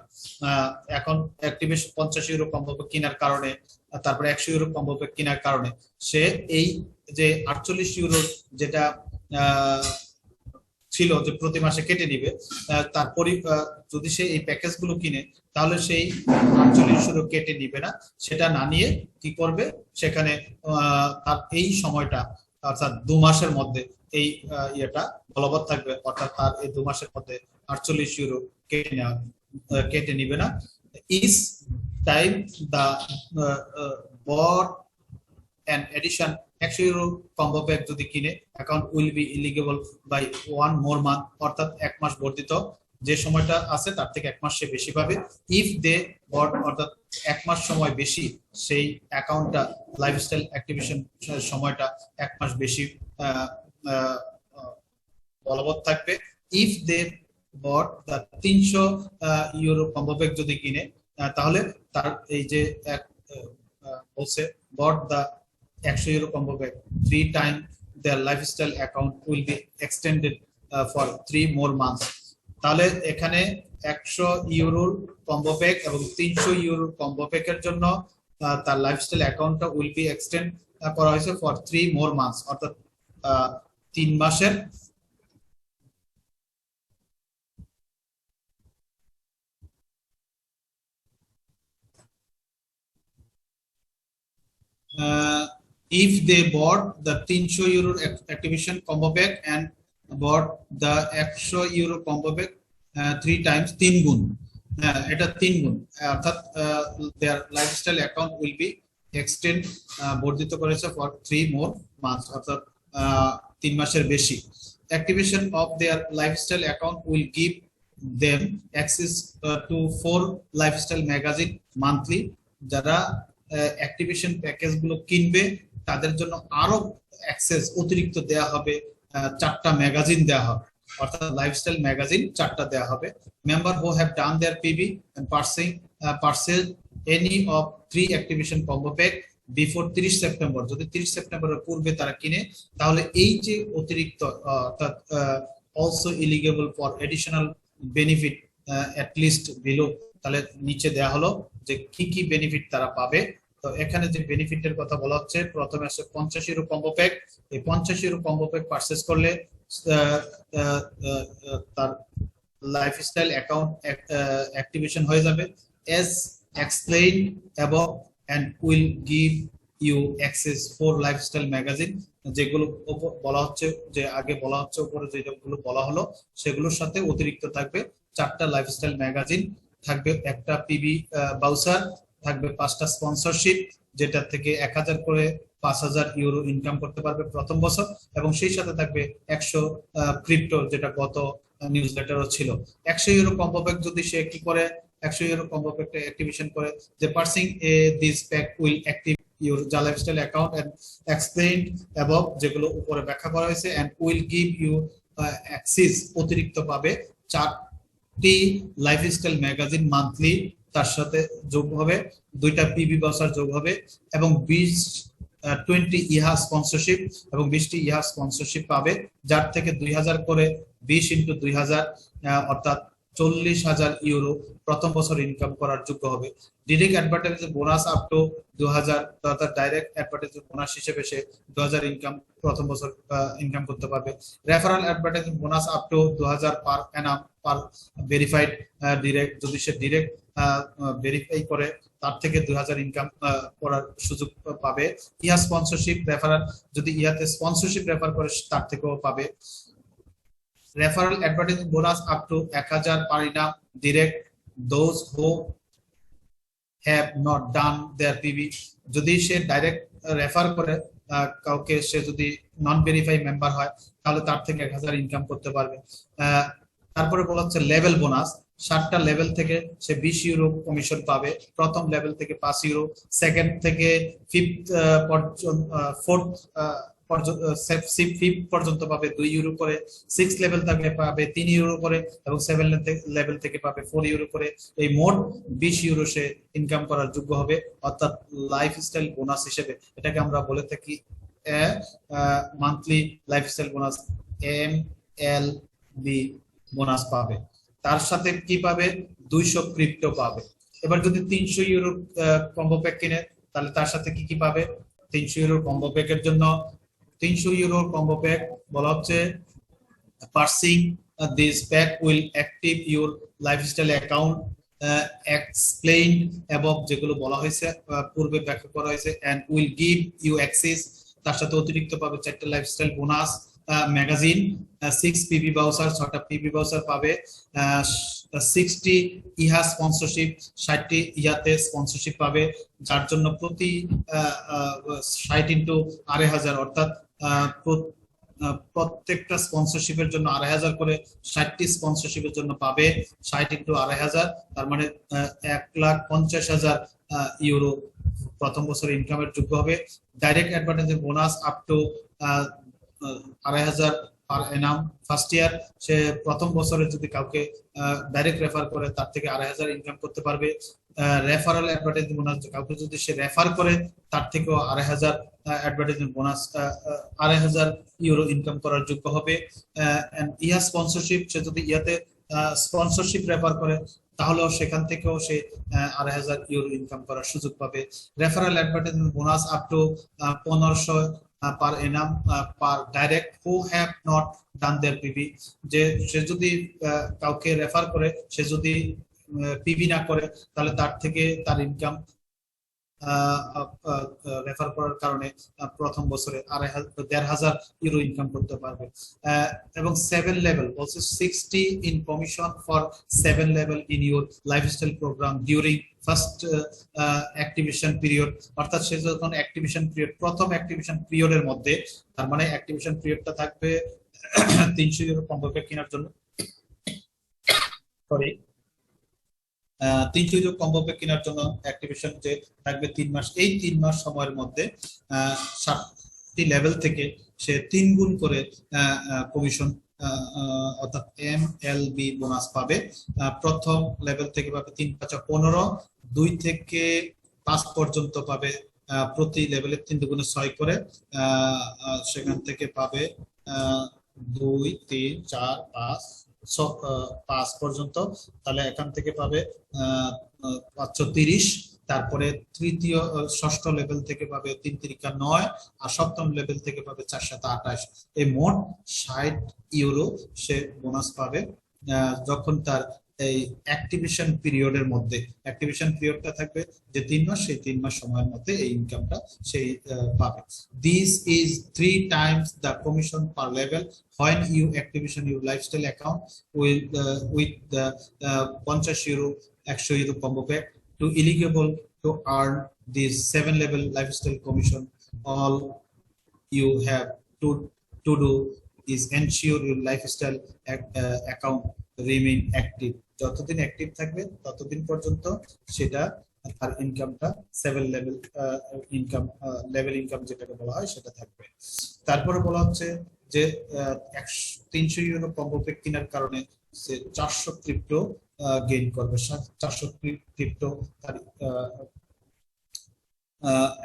এখন অ্যাক্টিভেশন 50 ইউরো কম্বো প্যাক কেনার কারণে, তারপরে 100 ইউরো কম্বো প্যাক কেনার কারণে সে এই যে 48 ইউরো যেটা ছিল যে প্রতি মাসে কেটে নিবে, তারপরে যদি সে এই প্যাকেজ গুলো কিনে তাহলে সেই 48 ইউরো কেটে নিবে না। সেটা না নিয়ে কি করবে, সেখানে তার এই সময়টা অর্থাৎ 2 মাসের মধ্যে এই ইয়েটা বলবৎ থাকবে, অর্থাৎ তার এই 2 মাসের মধ্যে 48 ইউরো কেটে নিবে না। Is time the bot and addition 100 euro combo pack যদি কিনে account will be eligible by 1 more month, অর্থাৎ 1 মাস বর্ধিত যে সময়টা আছে তার থেকে 1 মাস সে বেশি পাবে। ইফ দে বট, অর্থাৎ 1 মাস সময় বেশি, সেই অ্যাকাউন্টটা লাইফস্টাইল অ্যাক্টিভেশন সময়টা 1 মাস বেশি বলবৎ থাকবে। If they bought the 300 euro combo pack যদি কিনে তাহলে তার এই যে বলছে bought the 100 euro combo pack 3 time their lifestyle account will be extended for 3 more months। তাহলে এখানে 100 ইউরোর কম্বো প্যাক এবং 300 ইউরোর কম্বো প্যাকের জন্য তার লাইফস্টাইল অ্যাকাউন্টটা উইল বি এক্সটেন্ড করা হয়েছে ফর 3 মোর মান্থস, অর্থাৎ 3 মাসের। If they bought the 300 euro activation combo pack and bought the 100 euro combo pack 3 times 3 গুণ, এটা 3 গুণ, অর্থাৎ their lifestyle account will be extend বর্ধিত করেছে for 3 more months, অর্থাৎ 3 মাসের বেশি। Activation of their lifestyle account will give them access to 4 lifestyle magazine monthly। যারা অ্যাক্টিভেশন প্যাকেজ গুলো কিনবে তাদের জন্য আরো অ্যাক্সেস অতিরিক্ত দেয়া হবে, 4টা ম্যাগাজিন দেয়া হবে, অর্থাৎ লাইফস্টাইল ম্যাগাজিন 4টা দেয়া হবে। Member who have done their PB and purchase any of 3 activation combo pack before 30 September, যদি 30 সেপ্টেম্বরের পূর্বে তারা কিনে তাহলে এই যে অতিরিক্ত অর্থাৎ also eligible for additional benefit at least below, তাহলে নিচে দেয়া হলো যে কি কি বেনিফিট তারা পাবে। তো এখানে যে বেনিফিটের কথা বলা হচ্ছে, প্রথমে আছে 50 ইউরো কম্বো প্যাক। এই 50 ইউরো কম্বো প্যাক পারচেজ করলে তার লাইফস্টাইল অ্যাকাউন্ট অ্যাক্টিভেশন হয়ে যাবে as explained above and will give you access for lifestyle magazine। যেগুলো বলা হচ্ছে, যে আগে বলা হচ্ছে উপরে যেগুলো বলা হলো সেগুলোর সাথে অতিরিক্ত থাকবে 4টা লাইফস্টাইল ম্যাগাজিন, থাকবে একটা পিবি বাউচার, থাকবে 5টা স্পন্সরশিপ যেটা থেকে 1000 করে 5000 ইউরো ইনকাম করতে পারবে প্রথম বছর, এবং সেই সাথে থাকবে 100 ক্রিপ্টো, যেটা গত নিউজ লেটারও ছিল। 100 ইউরো কম্বো প্যাক যদি সে কি করে, 100 ইউরো কম্বো প্যাকটা অ্যাক্টিভেশন করে, যে purchasing this pack will active your যা lifestyle account and explained above, যেগুলো উপরে ব্যাখ্যা করা হয়েছে, and will give you access, অতিরিক্ত পাবে 4টি লাইফস্টাইল ম্যাগাজিন মান্থলি, তার সাথে যোগ হবে 2টা পিবি বাউচার যোগ হবে, এবং 20 ইহা স্পন্সরশিপ এবং 20টি ইহা স্পন্সরশিপ পাবে, যার থেকে 2000 করে 20 ইনটু 2000 অর্থাৎ 40,000 ইউরো প্রথম বছর ইনকাম করার যোগ্য হবে। Direct advertising bonus up two 2000, অর্থাৎ ডাইরেক্ট অ্যাডভার্টাইজিং বোনাস হিসেবে সে 2000 ইনকাম প্রথম বছর ইনকাম করতে পারবে। Referral advertising bonus up two 2000 পার অ্যানাম পার ভেরিফাইড ডিরেক্ট, যদি সে ডিরেক্ট ভেরিফাই করে তার থেকে 2000 ইনকাম করার সুযোগ পাবে। ইহা স্পন্সরশিপ রেফারেল, যদি ইহাতে স্পন্সরশিপ রেফার করে তার থেকেও পাবে। Referral advertising bonus up to 1000 per annum direct, those who have not done their PB, যদি সে ডাইরেক্ট রেফার করে কাউকে, সে যদি নন ভেরিফাই মেম্বার হয় তাহলে তার থেকে 1000 ইনকাম করতে পারবে। তারপরে বলা হচ্ছে লেভেল বোনাস, 7টা লেভেল থেকে সে 20 ইউরো কমিশন পাবে। প্রথম লেভেল থেকে 5 ইউরো, সেকেন্ড থেকে ফিফথ পর্যন্ত পাবে 2 ইউরো করে, 6 লেভেল থেকে পাবে 3 ইউরো করে, এবং 7 লেভেল থেকে পাবে 4 ইউরো করে। এই মোট 20 ইউরো সে ইনকাম করার যোগ্য হবে, অর্থাৎ লাইফস্টাইল বোনাস হিসেবে। এটাকে আমরা বলে থাকি monthly lifestyle bonus, MLB bonus পাবে। তার সাথে কি পাবে? 200 ক্রিপ্টো পাবে। এবার যদি 300 ইউরো কম্বো প্যাক কিনে তাহলে তার সাথে কি কি পাবে? 300 ইউরো কম্বো প্যাকের জন্য 300 ইউরো কম্বো প্যাক বলা হচ্ছে purchasing this pack will active your lifestyle account explain, এবং যেগুলো বলা হয়েছে পূর্বে ব্যাখ্যা করা হয়েছে, and will give you access. তার সাথে অতিরিক্ত পাবে 4টা lifestyle bonus magazine, 6 PB voucher, 6টা পিবি বাউচার পাবে, 60 ইহা স্পন্সরশিপ, 60টি ইয়াতে স্পন্সরশিপ পাবে, যার জন্য প্রতি 60 ইন্টু 2500, অর্থাৎ প্রত্যেকটা স্পন্সরশিপের জন্য 2500 করে, 60টি স্পন্সরশিপের জন্য পাবে 60 ইন্টু 2500, তার মানে 1,50,000 ইউরো প্রথম বছরে ইনকামের যোগ্য হবে। Direct advertising bonus up to 2,500 per annum first year. সে প্রথম বছরে যদি কাউকে ডাইরেক্ট রেফার করে তার থেকে 2,500 ইনকাম করতে পারবে। রেফারাল অ্যাডভার্টাইজিং বোনাস, কাউকে যদি সে রেফার করে তার থেকেও 2,500 অ্যাডভার্টাইজিং বোনাস, 2,500 ইউরো ইনকাম করার যোগ্য হবে। ইহা স্পন্সরশিপ, সে যদি ইয়াতে স্পন্সরশিপ রেফার করে তাহলেও সেখান থেকেও সে 2,500 ইউরো ইনকাম করার সুযোগ পাবে। Referral advertising bonus up to 1,500 per annum per direct who have not done their PB, যে সে যদি কাউকে রেফার করে, সে যদি পিবি না করে তাহলে তার থেকে তার ইনকাম রেফার করার কারণে প্রথম বছরে 1,500 ইউরো ইনকাম করতে পারবে। এবং 7 লেভেল বলছে 60 in commission for 7 level in your lifestyle program during first activation period, অর্থাৎ সে যখন অ্যাক্টিভেশন পিরিয়ড, প্রথম অ্যাক্টিভেশন পিরিয়ডের মধ্যে, তার মানে অ্যাক্টিভেশন পিরিয়ডটা থাকবে 300 ইউরো কম্বো প্যাক কেনার জন্য, সরি 300 ইউরো কম্বো প্যাক কেনার জন্য অ্যাক্টিভেশন যে থাকবে 3 মাস। এই 3 মাস সময়ের মধ্যে 7টি লেভেল থেকে সে 3 গুণ করে কমিশন অর্থাৎ MLB বোনাস পাবে। প্রথম লেভেল থেকে পাবে 3-5-15, 2 থেকে 5 পর্যন্ত পাবে প্রতি লেভেলে 3 দুগুণে 6 করে, সেখান থেকে পাবে 2, 3, 4, 5 পর্যন্ত, তাহলে এখান থেকে পাবে 530। তারপরে ষষ্ঠ লেভেল থেকে পাবে 3-3-9, আর সপ্তম লেভেল থেকে পাবে 4-7-28। এই মোট 60 ইউরো সে বোনাস পাবে যখন তার এই অ্যাক্টিভেশন পিরিয়ডের মধ্যে, অ্যাক্টিভেশন পিরিয়ডটা থাকবে যে 3 মাস, সেই 3 মাস সময়ের মধ্যে এই ইনকামটা সেই পাবে। This is 3 times the commission per level when you activation your lifestyle account with the 50 euro 100 euro combo pack. To eligible to earn this 7 level lifestyle commission, all you have to do is ensure your lifestyle account remain active. যতদিন active থাকবে ততদিন পর্যন্ত সেটা তার ইনকামটা 7 level income যেটাকে বলা হয় সেটা থাকবে। তারপরে বলা হচ্ছে যে 300 ইউরো কম্বো প্যাক কেনার কারণে সে 400 ক্রিপ্টো গেইন করবে। 400 ক্রিপ্টো তার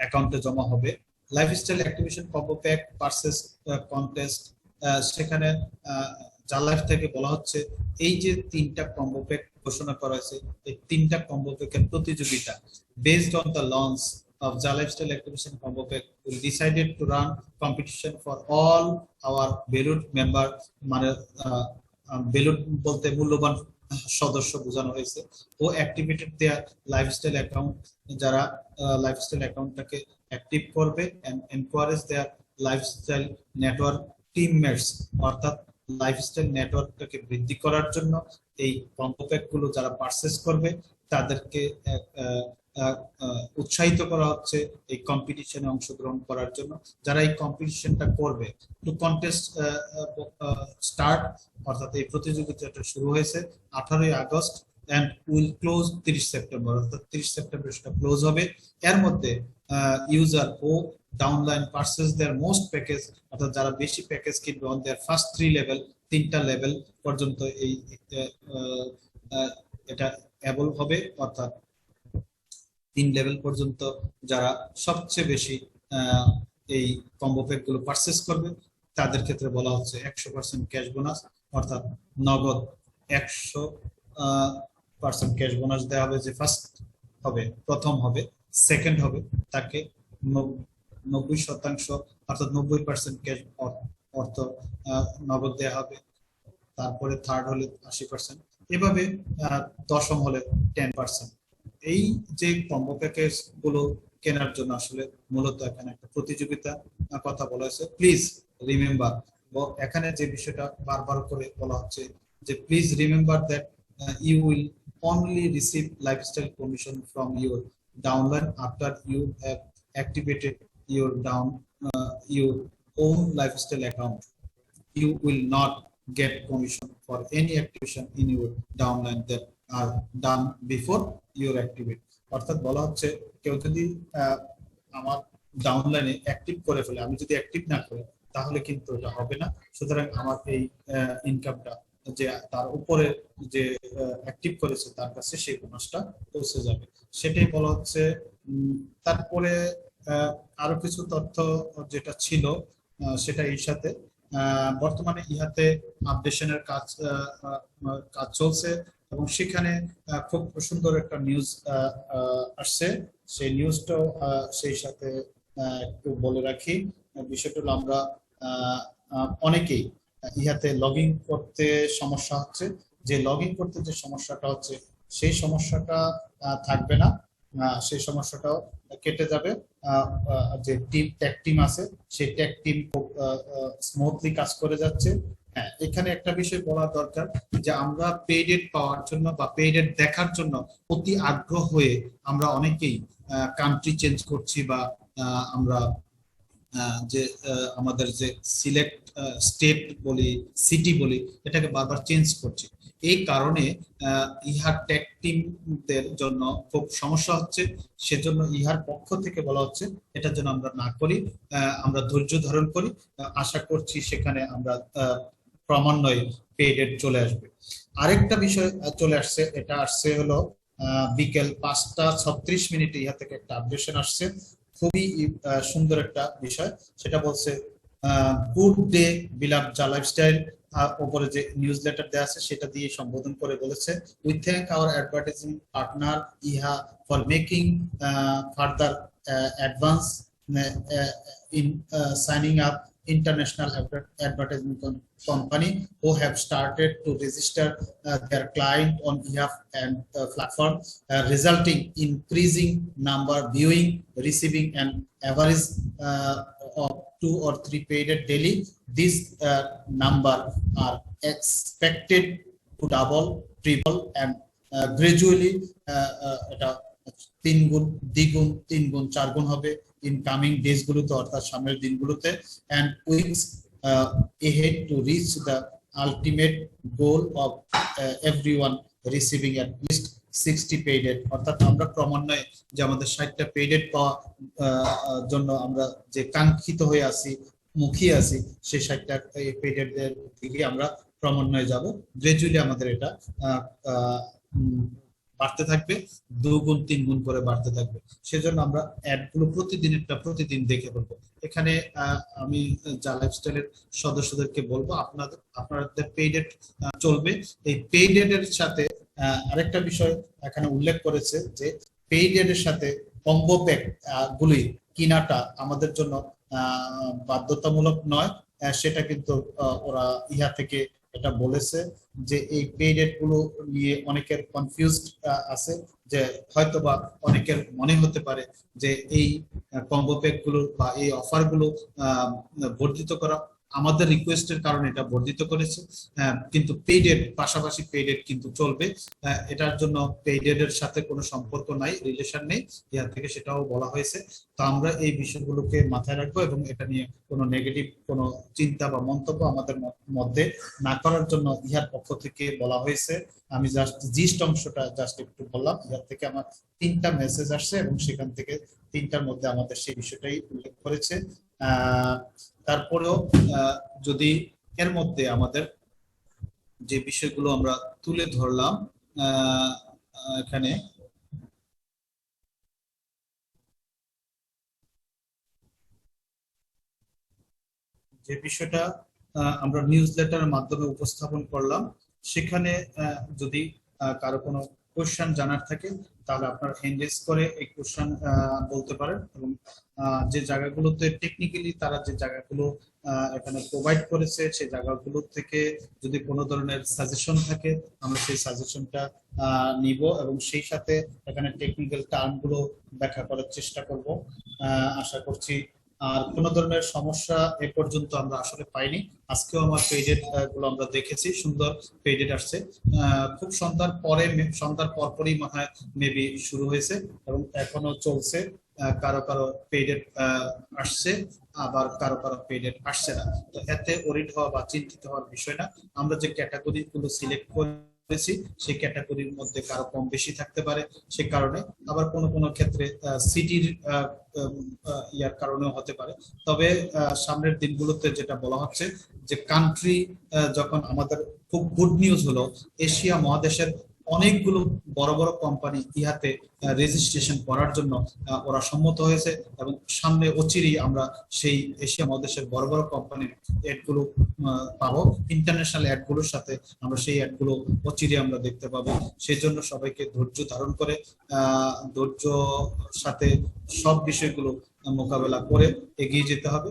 অ্যাকাউন্টে জমা হবে। Lifestyle activation combo pack purchase contest, সেখানে জালাইফ থেকে বলা হচ্ছে এই যে 3টা কম্বো প্যাক ঘোষণা করা হয়েছে, এই 3টা কম্বো প্যাকের প্রতিযোগিতা based on the launch of the lifestyle activation combo pack will decided to run competition for all our valued member, মানে valued বলতে মূল্যবান সদস্য বোঝানো হয়েছে, ও অ্যাক্টিভেটেড দেয়ার লাইফস্টাইল অ্যাকাউন্ট, যারা লাইফস্টাইল অ্যাকাউন্টটাকে অ্যাক্টিভ করবে, and encourage their lifestyle network teammates, অর্থাৎ লাইফস্টাইল নেটওয়ার্কটাকে বৃদ্ধি করার জন্য এই কম্বো প্যাক গুলো যারা পারচেজ করবে তাদেরকে উৎসাহিত করা হচ্ছে এই কম্পিটিশনে অংশগ্রহণ করার জন্য। যারা এই কম্পিটিশনটা করবে, টু কন্টেস্ট স্টার্ট, অর্থাৎ এই প্রতিযোগিতাটা শুরু হয়েছে 18ই August and will close 30 September, অর্থাৎ 30 সেপ্টেম্বর সেটা ক্লোজ হবে। এর মধ্যে ইউজার ও downline purchase their most package, অর্থাৎ যারা বেশি প্যাকেজ কিনবে অন দেয়ার ফার্স্ট 3 লেভেল, 3টা লেভেল পর্যন্ত এই এটা অ্যাবল হবে, অর্থাৎ 3 লেভেল পর্যন্ত যারা সবচেয়ে বেশি এই কম্বো প্যাক গুলো পারচেজ করবে তাদের ক্ষেত্রে বলা হচ্ছে 100% ক্যাশ বোনাস, অর্থাৎ নগদ 100% ক্যাশ বোনাস দেওয়া হবে। যে ফার্স্ট হবে, প্রথম হবে, সেকেন্ড হবে, তাকে 90% অর্থাৎ 90% ক্যাশ অর্থ নগদ দেওয়া হবে। তারপরে থার্ড হলে 80%, এভাবে দশম হলে 10%। এই যে কম্বো প্যাকেজ গুলো কেনার জন্য আসলে মূলত এখানে একটা প্রতিযোগিতা কথা বলা হয়েছে। প্লিজ রিমেম্বার, এখানে যে বিষয়টা বারবার করে বলা হচ্ছে যে please remember that you will only receive lifestyle commission from your downline after you have activated your own lifestyle account. You will not get commission for any activation in your downline that are done before your activate. অর্থাৎ বলা হচ্ছে কেউ যদি আমার ডাউনলাইনে active করে ফেলে, আমি যদি অ্যাক্টিভ না করি তাহলে কিন্তু এটা হবে না। সুতরাং আমার এই ইনকামটা যে তার উপরে যে অ্যাক্টিভ করেছে তার কাছে সেই বোনাসটা পৌঁছে যাবে, সেটাই বলা হচ্ছে। তারপরে আরো কিছু তথ্য যেটা ছিল সেটা এর সাথে বর্তমানে ইহাতে আপডেশনের কাজ চলছে এবং সেখানে খুব সুন্দর একটা নিউজ আসছে। সেই নিউজটাও সেই সাথে একটু বলে রাখি। বিষয়টা হলো আমরা অনেকেই ইহাতে লগ ইন করতে সমস্যা হচ্ছে। যে লগ ইন করতে যে সমস্যাটা হচ্ছে সেই সমস্যাটা থাকবে না, সেই সমস্যাটাও কেটে যাবে। যে ট্যাগ টিম আছে সেই ট্যাগ টিম খুব স্মুথলি কাজ করে যাচ্ছে। হ্যাঁ, এখানে একটা বিষয় বলা দরকার যে আমরা পেইড এড পাওয়ার জন্য বা পেইড এড দেখার জন্য অতি আগ্রহ হয়ে আমরা অনেকেই কান্ট্রি চেঞ্জ করছি বা আমরা যে আমাদের যে সিলেক্ট স্টেট বলি, সিটি বলি, এটাকে বারবার চেঞ্জ করছি। এই কারণে ইহার ট্যাগ টিমদের জন্য খুব সমস্যা হচ্ছে। সেজন্য ইহার পক্ষ থেকে বলা হচ্ছে এটার জন্য আমরা না করি, আমরা ধৈর্য ধারণ করি। আশা করছি সেখানে আমরা ক্রমান্বয়ে পেইড এড চলে আসবে। আরেকটা বিষয় চলে আসছে, এটা আসছে হলো বিকেল 5:36 ইহা থেকে একটা আপডেশন আসছে। খুবই সুন্দর একটা বিষয়, সেটা বলছে গুড ডে বিলাভ জা লাইফস্টাইল। উপরে যে নিউজ লেটার দেওয়া আছে সেটা দিয়ে সম্বোধন করে বলেছে, we thank our advertising partner ইহা for making further advance in signing up international advertising company who have started to register their client on behalf and platform, resulting increasing number viewing, receiving an average of 2 or 3 paid daily. This number are expected to double, triple, and gradually এটা 3 গুণ, দ্বিগুণ, 3 গুণ, 4 গুণ হবে in coming days গুলোতে, অর্থাৎ সামনের দিনগুলোতে, and weeks ahead to reach the ultimate goal of everyone receiving at least 60 paid aid। অর্থাৎ আমরা ক্রমান্বয়ে যে আমাদের 60টা পেইড এড পাওয়ার জন্য আমরা যে কাঙ্ক্ষিত হয়ে আছি, মুখিয়ে আছি, সেই 60টা পেইড এর দিকে আমরা ক্রমান্বয়ে যাব। গ্রাজুয়ালি আমাদের এটা বাড়তে থাকবে, 2 গুণ 3 গুণ করে বাড়তে থাকবে। সেজন্য আমরা অ্যাড গুলো প্রতিদিন দেখে বলবো। এখানে আমি জা লাইফস্টাইলের সদস্যদেরকে বলবো আপনাদের পেইড এড চলবে। এই পেইড এর সাথে আরেকটা বিষয় এখানে উল্লেখ করেছে যে পেইড এর সাথে কম্বো প্যাক গুলি কিনাটা আমাদের জন্য বাধ্যতামূলক নয়। সেটা কিন্তু ওরা ইহা থেকে এটা বলেছে যে এই পেইড এড গুলো নিয়ে অনেকের কনফিউজড আছে, যে হয়তোবা অনেকের মনে হতে পারে যে এই কম্বো প্যাক গুলো বা এই অফার গুলো বর্ধিত করা আমাদের রিকোয়েস্টের কারণে এটা বর্ধিত করেছে। কিন্তু পেইডেড পাশাপাশি পেইডেড কিন্তু চলবে। এটার জন্য পেইডেড এর সাথে কোনো সম্পর্ক নাই, রিলেশন নেই, ইয়ার থেকে সেটাও বলা হয়েছে। তো আমরা এই বিষয়গুলোকে মাথায় রাখবো এবং এটা নিয়ে কোনো নেগেটিভ কোনো চিন্তা বা মন্তব্য আমাদের মধ্যে না করার জন্য ইহার পক্ষ থেকে বলা হয়েছে। আমি জাস্ট জিস্ট অংশটা জাস্ট একটু বললাম। ইহার থেকে আমার 3টা মেসেজ আসছে এবং সেখান থেকে 3টার মধ্যে আমাদের সেই বিষয়টাই উল্লেখ করেছে। তারপরেও যদি এর মধ্যে আমাদের যে বিষয়গুলো আমরা তুলে ধরলাম এখানে, যে বিষয়টা আমরা নিউজ লেটারের মাধ্যমে উপস্থাপন করলাম, সেখানে যদি কারো কোনো কোশ্চেন জানার থাকে তাহলে আপনারা হ্যান্ড রেজ করে এই কোশ্চেন বলতে পারেন। এবং যে জায়গাগুলোতে টেকনিক্যালি তারা যে জায়গাগুলো এখানে প্রোভাইড করেছে সেই জায়গাগুলো থেকে যদি কোনো ধরনের সাজেশন থাকে আমরা সেই সাজেশনটা নিব এবং সেই সাথে এখানে টেকনিক্যাল টার্মগুলো ব্যাখ্যা করার চেষ্টা করব। আশা করছি আর কোনো ধরনের সমস্যা এ পর্যন্ত আমরা আসলে পাইনি। আজকেও আমার পেজেড গুলো আমরা দেখেছি, সুন্দর পেজেড আসছে। খুব সন্ধ্যার পরপরই মনে হয় মেবি শুরু হয়েছে এবং এখনো চলছে। কারো কারো পেজেড আসছে, আবার কারো কারো পেজেড আসছে না। তো এতে ওরিড হওয়া বা চিন্তিত হওয়ার বিষয় না। আমরা যে ক্যাটাগরি গুলো সিলেক্ট করেছি সেই ক্যাটাগরির মধ্যে কারো কম বেশি থাকতে পারে, সে কারণে আবার কোনো কোনো ক্ষেত্রে সিটির ইয়ার কারণেও হতে পারে। তবে সামনের দিনগুলোতে যেটা বলা হচ্ছে যে কান্ট্রি যখন আমাদের খুব গুড নিউজ হলো, এশিয়া মহাদেশের অনেকগুলো বড় বড় কোম্পানি ইহাতে রেজিস্ট্রেশন করার জন্য ওরা সম্মত হয়েছে এবং সামনে অচিরেই আমরা সেই এশিয়া মহাদেশের বড় বড় কোম্পানির অ্যাডগুলো পাবো। ইন্টারন্যাশনাল অ্যাডগুলোর সাথে আমরা সেই অ্যাডগুলো অচিরেই আমরা দেখতে পাবো। সেই জন্য সবাইকে ধৈর্য ধারণ করে ধৈর্য সাথে সব বিষয়গুলো মোকাবেলা করে এগিয়ে যেতে হবে।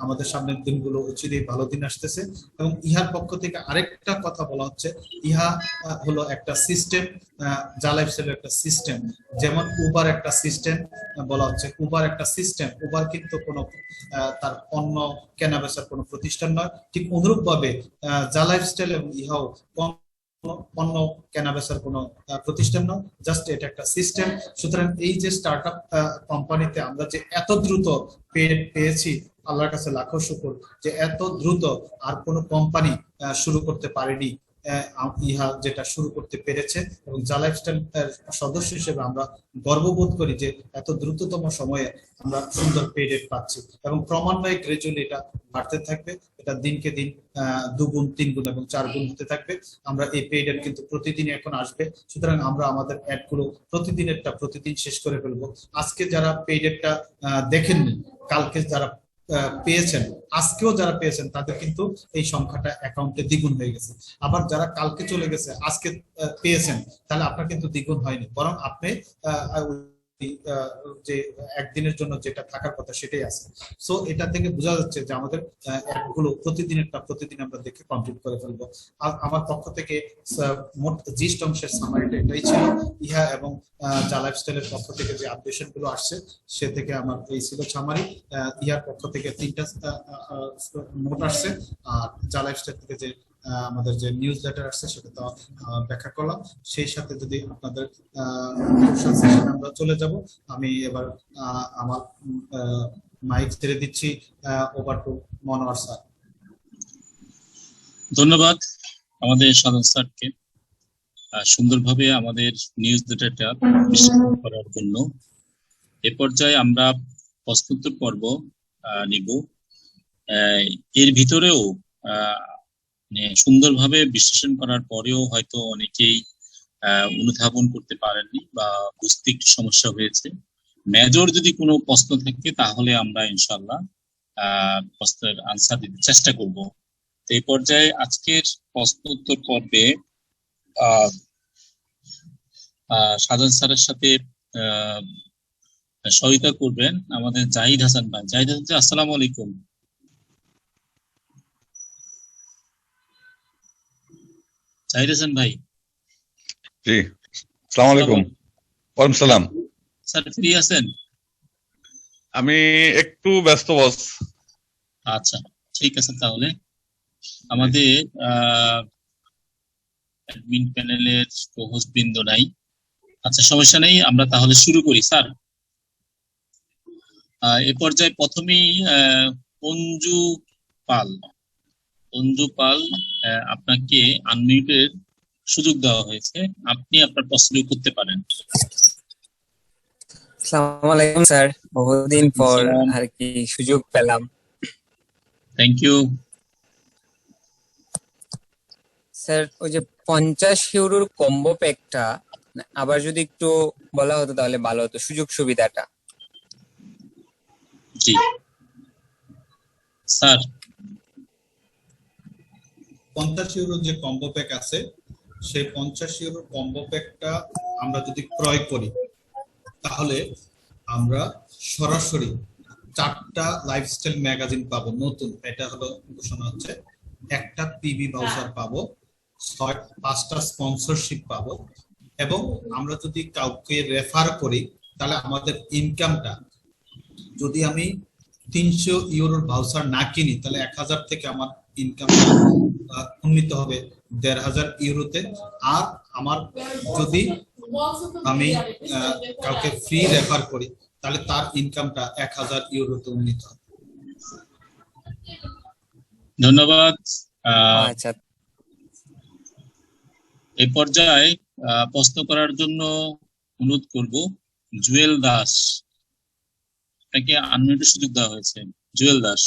আমাদের সামনের দিনগুলো অচিরেই ভালো দিন আসতেছে। এবং ইহার পক্ষ থেকে আরেকটা কথা বলা হচ্ছে, ইহা হলো একটা সিস্টেম, যা লাইফস্টাইলের একটা সিস্টেম। যেমন উবার একটা সিস্টেম বলা হচ্ছে, উবার একটা সিস্টেম। উবার কিন্তু কোনো তার পণ্য কেনা বেচার কোনো প্রতিষ্ঠান নয়। ঠিক অনুরূপ ভাবে যা লাইফস্টাইল এবং ইহাও পণ্য কেনা বেচার কোনো প্রতিষ্ঠান নয়, জাস্ট এটা একটা সিস্টেম। সুতরাং এই যে স্টার্ট আপ কোম্পানিতে আমরা যে এত দ্রুত পেয়েছি, আল্লাহর কাছে লাখো শুকর যে এত দ্রুত আর কোনো কোম্পানি শুরু করতে পারেনি ইহা যেটা শুরু করতে পেরেছে। এবং যা লাইফস্টাইল সদস্য হিসেবে আমরা গর্ববোধ করি যে এত দ্রুততম সময়ে আমরা সুন্দর পে রেট পাচ্ছি এবং ক্রমান্বয়ে গ্রাজুয়ালি এটা বাড়তে থাকবে। এটা দিনকে দিন 2 গুণ 3 গুণ এবং 4 গুণ হতে থাকবে। আমরা এই পে রেট কিন্তু প্রতিদিন এখন আসবে। সুতরাং আমরা আমাদের অ্যাড গুলো প্রতিদিন শেষ করে ফেলবো। আজকে যারা পে রেটটা দেখেননি, কালকে যারা পেয়েছেন, আজকেও যারা পেয়েছেন, তাদের কিন্তু এই সংখ্যাটা অ্যাকাউন্টে দ্বিগুণ হয়ে গেছে। আবার যারা কালকে চলে গেছে আজকে পেয়েছেন, তাহলে আপনার কিন্তু দ্বিগুণ হয়নি, বরং আপনি যে একদিনের জন্য যেটা থাকার কথা সেটাই আছে। সো এটা থেকে বোঝা যাচ্ছে যে আমাদের অ্যাপগুলো প্রতিদিন আমরা দেখে কমপ্লিট করে ফেলবো। আর আমার পক্ষ থেকে মোট জিস্ট অংশের সামারিটা এটাই ছিল। ইহা এবং যা লাইফস্টাইলের পক্ষ থেকে যে আপডেশন গুলো আসছে সে থেকে আমার এই ছিল সামারি। ইহার পক্ষ থেকে 3টা নোট আসছে, আর যা লাইফস্টাইল থেকে যে আমাদের যে নিউজ লেটার আসছে সেটা তো ব্যাখ্যা করলাম। সেই সাথে যদি আপনাদের কোশ্চেন সেশনে আমরা চলে যাব, আমি এবার আমার মাইক ছেড়ে দিচ্ছি ওভার টু মনোয়ার স্যার। ধন্যবাদ আমাদের সাধন স্যারকে সুন্দরভাবে আমাদের নিউজ লেটারটা বিশ্লেষণ করার জন্য। এ পর্যায়ে আমরা প্রশ্নোত্তর পর্ব নিব। এর ভিতরেও সুন্দরভাবে বিশ্লেষণ করার পরেও হয়তো অনেকেই অনুধাবন করতে পারেননি বা বুঝতে একটু সমস্যা হয়েছে। মেজর যদি কোনো প্রশ্ন থাকে তাহলে আমরা ইনশাআল্লাহ প্রশ্নের আনসার দিতে চেষ্টা করব। এই পর্যায়ে আজকের প্রশ্নোত্তর পর্বে সাধন স্যারের সাথে সহায়তা করবেন আমাদের জাহিদ হাসান ভাই। জাহিদ হাসান, আসসালামু আলাইকুম। জাহিদ হাসান ভাই। জি, আসসালামু আলাইকুম। ওয়ালাইকুম সালাম। স্যার ফ্রি আছেন? আমি একটু ব্যস্ত বস। আচ্ছা ঠিক আছে, তাহলে আমাদের অ্যাডমিন প্যানেলের হোস্ট বৃন্দ নাই। আচ্ছা, সমস্যা নেই, আমরা তাহলে শুরু করি স্যার। এ পর্যায়ে প্রথমেই অঞ্জু পাল, আপনাকে আনমিউটের সুযোগ দেওয়া হয়েছে, আপনি আপনার প্রশ্ন করতে পারেন। আসসালামু আলাইকুম স্যার, বহুদিন পর আর কি সুযোগ পেলাম। Thank you. স্যার, ওই যে 50 ইউরোর কম্বো প্যাকটা আবার যদি একটু বলা হতো তাহলে ভালো হতো, সুযোগ সুবিধাটা। জি স্যার। 50 ইউরোর যে কম্বো প্যাক আছে, সেই 50 ইউরোর কম্বো প্যাকটা আমরা যদি ক্রয় করি তাহলে আমরা সরাসরি 4টা লাইফস্টাইল ম্যাগাজিন পাবো নতুন, এটা হলো ঘোষণা হচ্ছে। একটা পিবি ভাউচার পাবো, 5টা স্পন্সরশিপ পাবো, এবং আমরা যদি কাউকে রেফার করি তাহলে আমাদের ইনকামটা, যদি আমি 300 ইউরোর ভাউচার না কিনি তাহলে 1000 থেকে আমার ইনকামটা উন্নীত হবে 1500 ইউরোতে। আর আমার যদি আমি কাউকে ফ্রি রেফার করি তাহলে তার ইনকামটা 1000 ইউরোতে উন্নীত হবে। ধন্যবাদ। আচ্ছা, এই পর্যায়ে প্রশ্ন করার জন্য অনুরোধ করব জুয়েল দাস, তাকে আনমিউটের সুযোগ দেওয়া হয়েছে। জুয়েল দাস।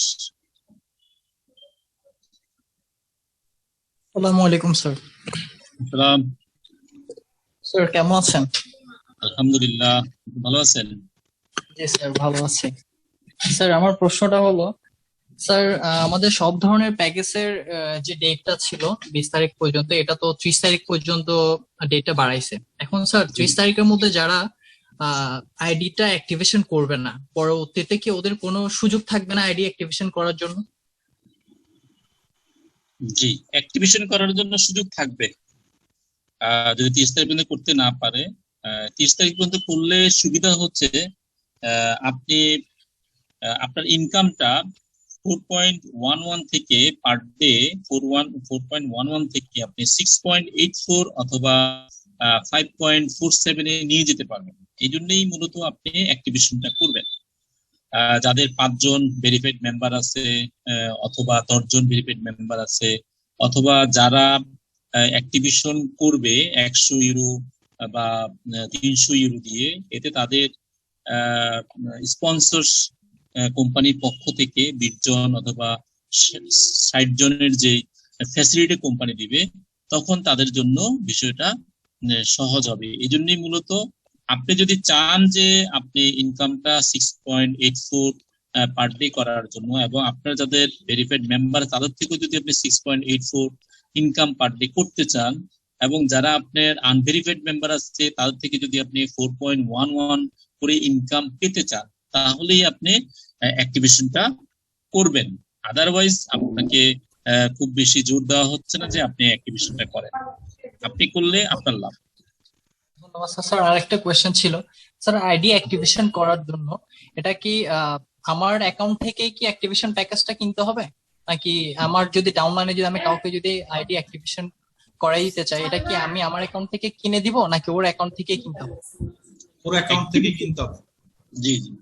আসসালামু আলাইকুম স্যার। সালাম। স্যার কেমন আছেন? আলহামদুলিল্লাহ, ভালো আছেন? জি স্যার, ভালো আছি। স্যার আমার প্রশ্নটা হলো, স্যার আমাদের সব ধরনের প্যাকেজের যে ডেটটা ছিল 20 তারিখ পর্যন্ত, এটা তো 30 তারিখ পর্যন্ত ডেটটা বাড়াইছে। এখন স্যার 30 তারিখের মধ্যে যারা আইডিটা অ্যাক্টিভেশন করবে না, পরবর্তীতে কি ওদের কোনো সুযোগ থাকবে না আইডি অ্যাক্টিভেশন করার জন্য? জি, অ্যাক্টিভেশন করার জন্য সুযোগ থাকবে। যদি 30 তারিখ পর্যন্ত করতে না পারে, 30 তারিখ পর্যন্ত করলে সুবিধা হচ্ছে আপনি আপনার ইনকামটা 4.11 থেকে পার ডে 4.11 থেকে আপনি 6.84 অথবা 5.47 এ নিয়ে যেতে পারবেন। এই জন্যই মূলত আপনি অ্যাক্টিভেশনটা করবেন। যাদের 5 জন ভেরিফাইড মেম্বার আছে, অথবা 10 জন ভেরিফাইড মেম্বার আছে, অথবা যারা অ্যাক্টিভেশন করবে 100 ইউরো বা 300 ইউরো দিয়ে, এতে তাদের স্পন্সর কোম্পানির পক্ষ থেকে 20 জন অথবা 60 জনের যে ফ্যাসিলিটি কোম্পানি দিবে, তখন তাদের জন্য বিষয়টা সহজ হবে। এই জন্যই মূলত আপনি যদি চান যে আপনি ইনকামটা 6.84 পার ডে করার জন্য, এবং আপনার যাদের ভেরিফাইড মেম্বার তাদের থেকেও যদি আপনি 6.84 ইনকাম পার ডে করতে চান, এবং যারা আপনার আনভেরিফাইড মেম্বার আছে তাদের থেকে যদি আপনি 4.11 করে ইনকাম পেতে চান, তাহলেই আপনি অ্যাক্টিভেশনটা করবেন। আদারওয়াইজ আপনাকে খুব বেশি জোর দেওয়া হচ্ছে না যে আপনি অ্যাক্টিভেশনটা করেন, আপনি করলে আপনার লাভ। ধন্যবাদ স্যার। স্যার আরেকটা কোয়েশ্চেন ছিল, স্যার আইডি অ্যাক্টিভেশন করার জন্য এটা কি আমার অ্যাকাউন্ট থেকে কি অ্যাক্টিভেশন প্যাকেজটা কিনতে হবে, নাকি আমার যদি ডাউনলাইনে যদি আমি কাউকে যদি আইডি অ্যাক্টিভেশন করাই দিতে চাই, এটা কি আমি আমার অ্যাকাউন্ট থেকে কিনে দিব নাকি ওর অ্যাকাউন্ট থেকে কিনতে হবে? ওর অ্যাকাউন্ট থেকে কিনতে হবে। জি জি,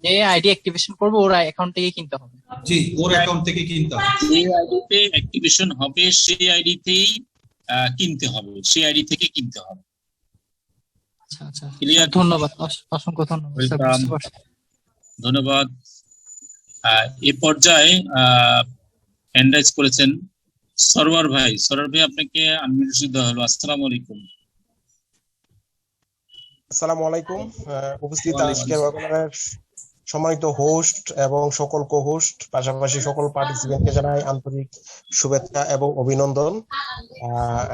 যে আইডি অ্যাক্টিভেশন করবে ওর অ্যাকাউন্ট থেকে কিনতে হবে। জি, ওর অ্যাকাউন্ট থেকে কিনতে হবে। যে আইডিতে অ্যাক্টিভেশন হবে সেই আইডিতেই কিনতে হবে, সেই আইডি থেকে কিনতে হবে। আচ্ছা আচ্ছা, ক্লিয়ার? ধন্যবাদ, অসংখ্য ধন্যবাদ স্যার, বুঝতে পারছি। ধন্যবাদ। এই পর্যায়ে হ্যান্ড রাইজ করেছেন সরওয়ার ভাই। সরওয়ার ভাই, আপনাকে আনমিউট দেওয়া হলো। আসসালামু আলাইকুম। আসসালামু আলাইকুম। উপস্থিত আজকের ওয়েবিনারের সম্মানিত হোস্ট এবং সকল কো-হোস্ট, পাশাপাশি সকল পার্টিসিপেন্টকে জানাই আন্তরিক শুভেচ্ছা এবং অভিনন্দন।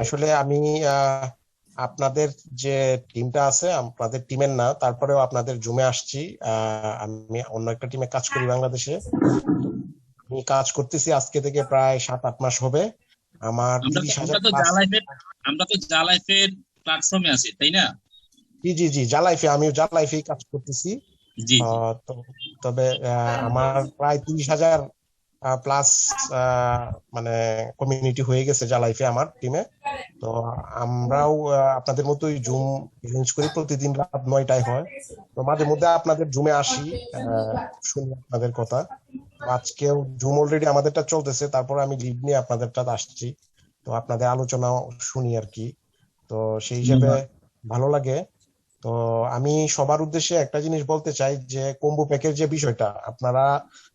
আসলে আমি আপনাদের যে টিমটা আছে, আপনাদের টিমের না, তারপরেও আপনাদের জুমে আসছি। আমি অন্য একটা টিমে কাজ করি বাংলাদেশে। আমি কাজ করতেছি আজকে থেকে প্রায় 7-8 মাস হবে। আমার 30,000 আমরা তো জালাইফের প্ল্যাটফর্মে আছি, তাই না? জি জি জি, জালাইফে, আমিও জালাইফে কাজ করতেছি। জি। তো তবে আমার প্রায় 30,000 প্লাস মানে কমিউনিটি হয়ে গেছে যা লাইফে আমার টিমে। তো আমরাও আপনাদের মতোই জুম ইউজ করি, প্রতিদিন রাত 9টায় হয়। তো মাঝে মধ্যে আপনাদের জুমে আসি, শুনি আপনাদের কথা। আজকেও জুম অলরেডি আমাদেরটা চলতেছে, তারপর আমি লিড নিয়ে আপনাদেরটা আসছি, তো আপনাদের আলোচনা শুনি আর কি। তো সেই হিসেবে ভালো লাগে। তো আমি সবার উদ্দেশ্যে একটা জিনিস বলতে চাই যে কম্বো প্যাকের যে বিষয়টা, আপনারা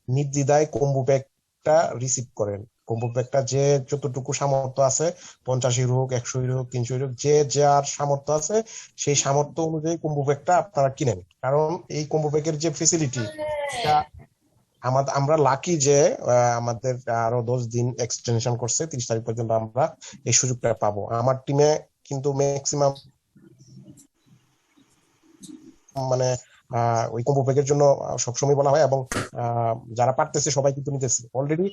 নির্দ্বিধায় কম্বো প্যাকটা রিসিভ করেন। কম্বো প্যাকটা যে যতটুকু সামর্থ্য আছে, 50 ইউরো হোক, 100 ইউরো হোক, 300 ইউরো, যে যার সামর্থ্য আছে সেই সামর্থ্য অনুযায়ী কম্বো প্যাকটা আপনারা কিনেন। কারণ এই কম্বো প্যাকের যে ফেসিলিটি, আমরা লাকি যে আমাদের আরো 10 দিন এক্সটেনশন করছে, 30 তারিখ পর্যন্ত আমরা এই সুযোগটা পাবো। আমার টিমে কিন্তু ম্যাক্সিমাম মানে ওই কম্বো প্যাকের জন্য সবসময় বলা হয়, এবং যারা পারতেছে সবাই কিন্তু নিতেছে। অলরেডি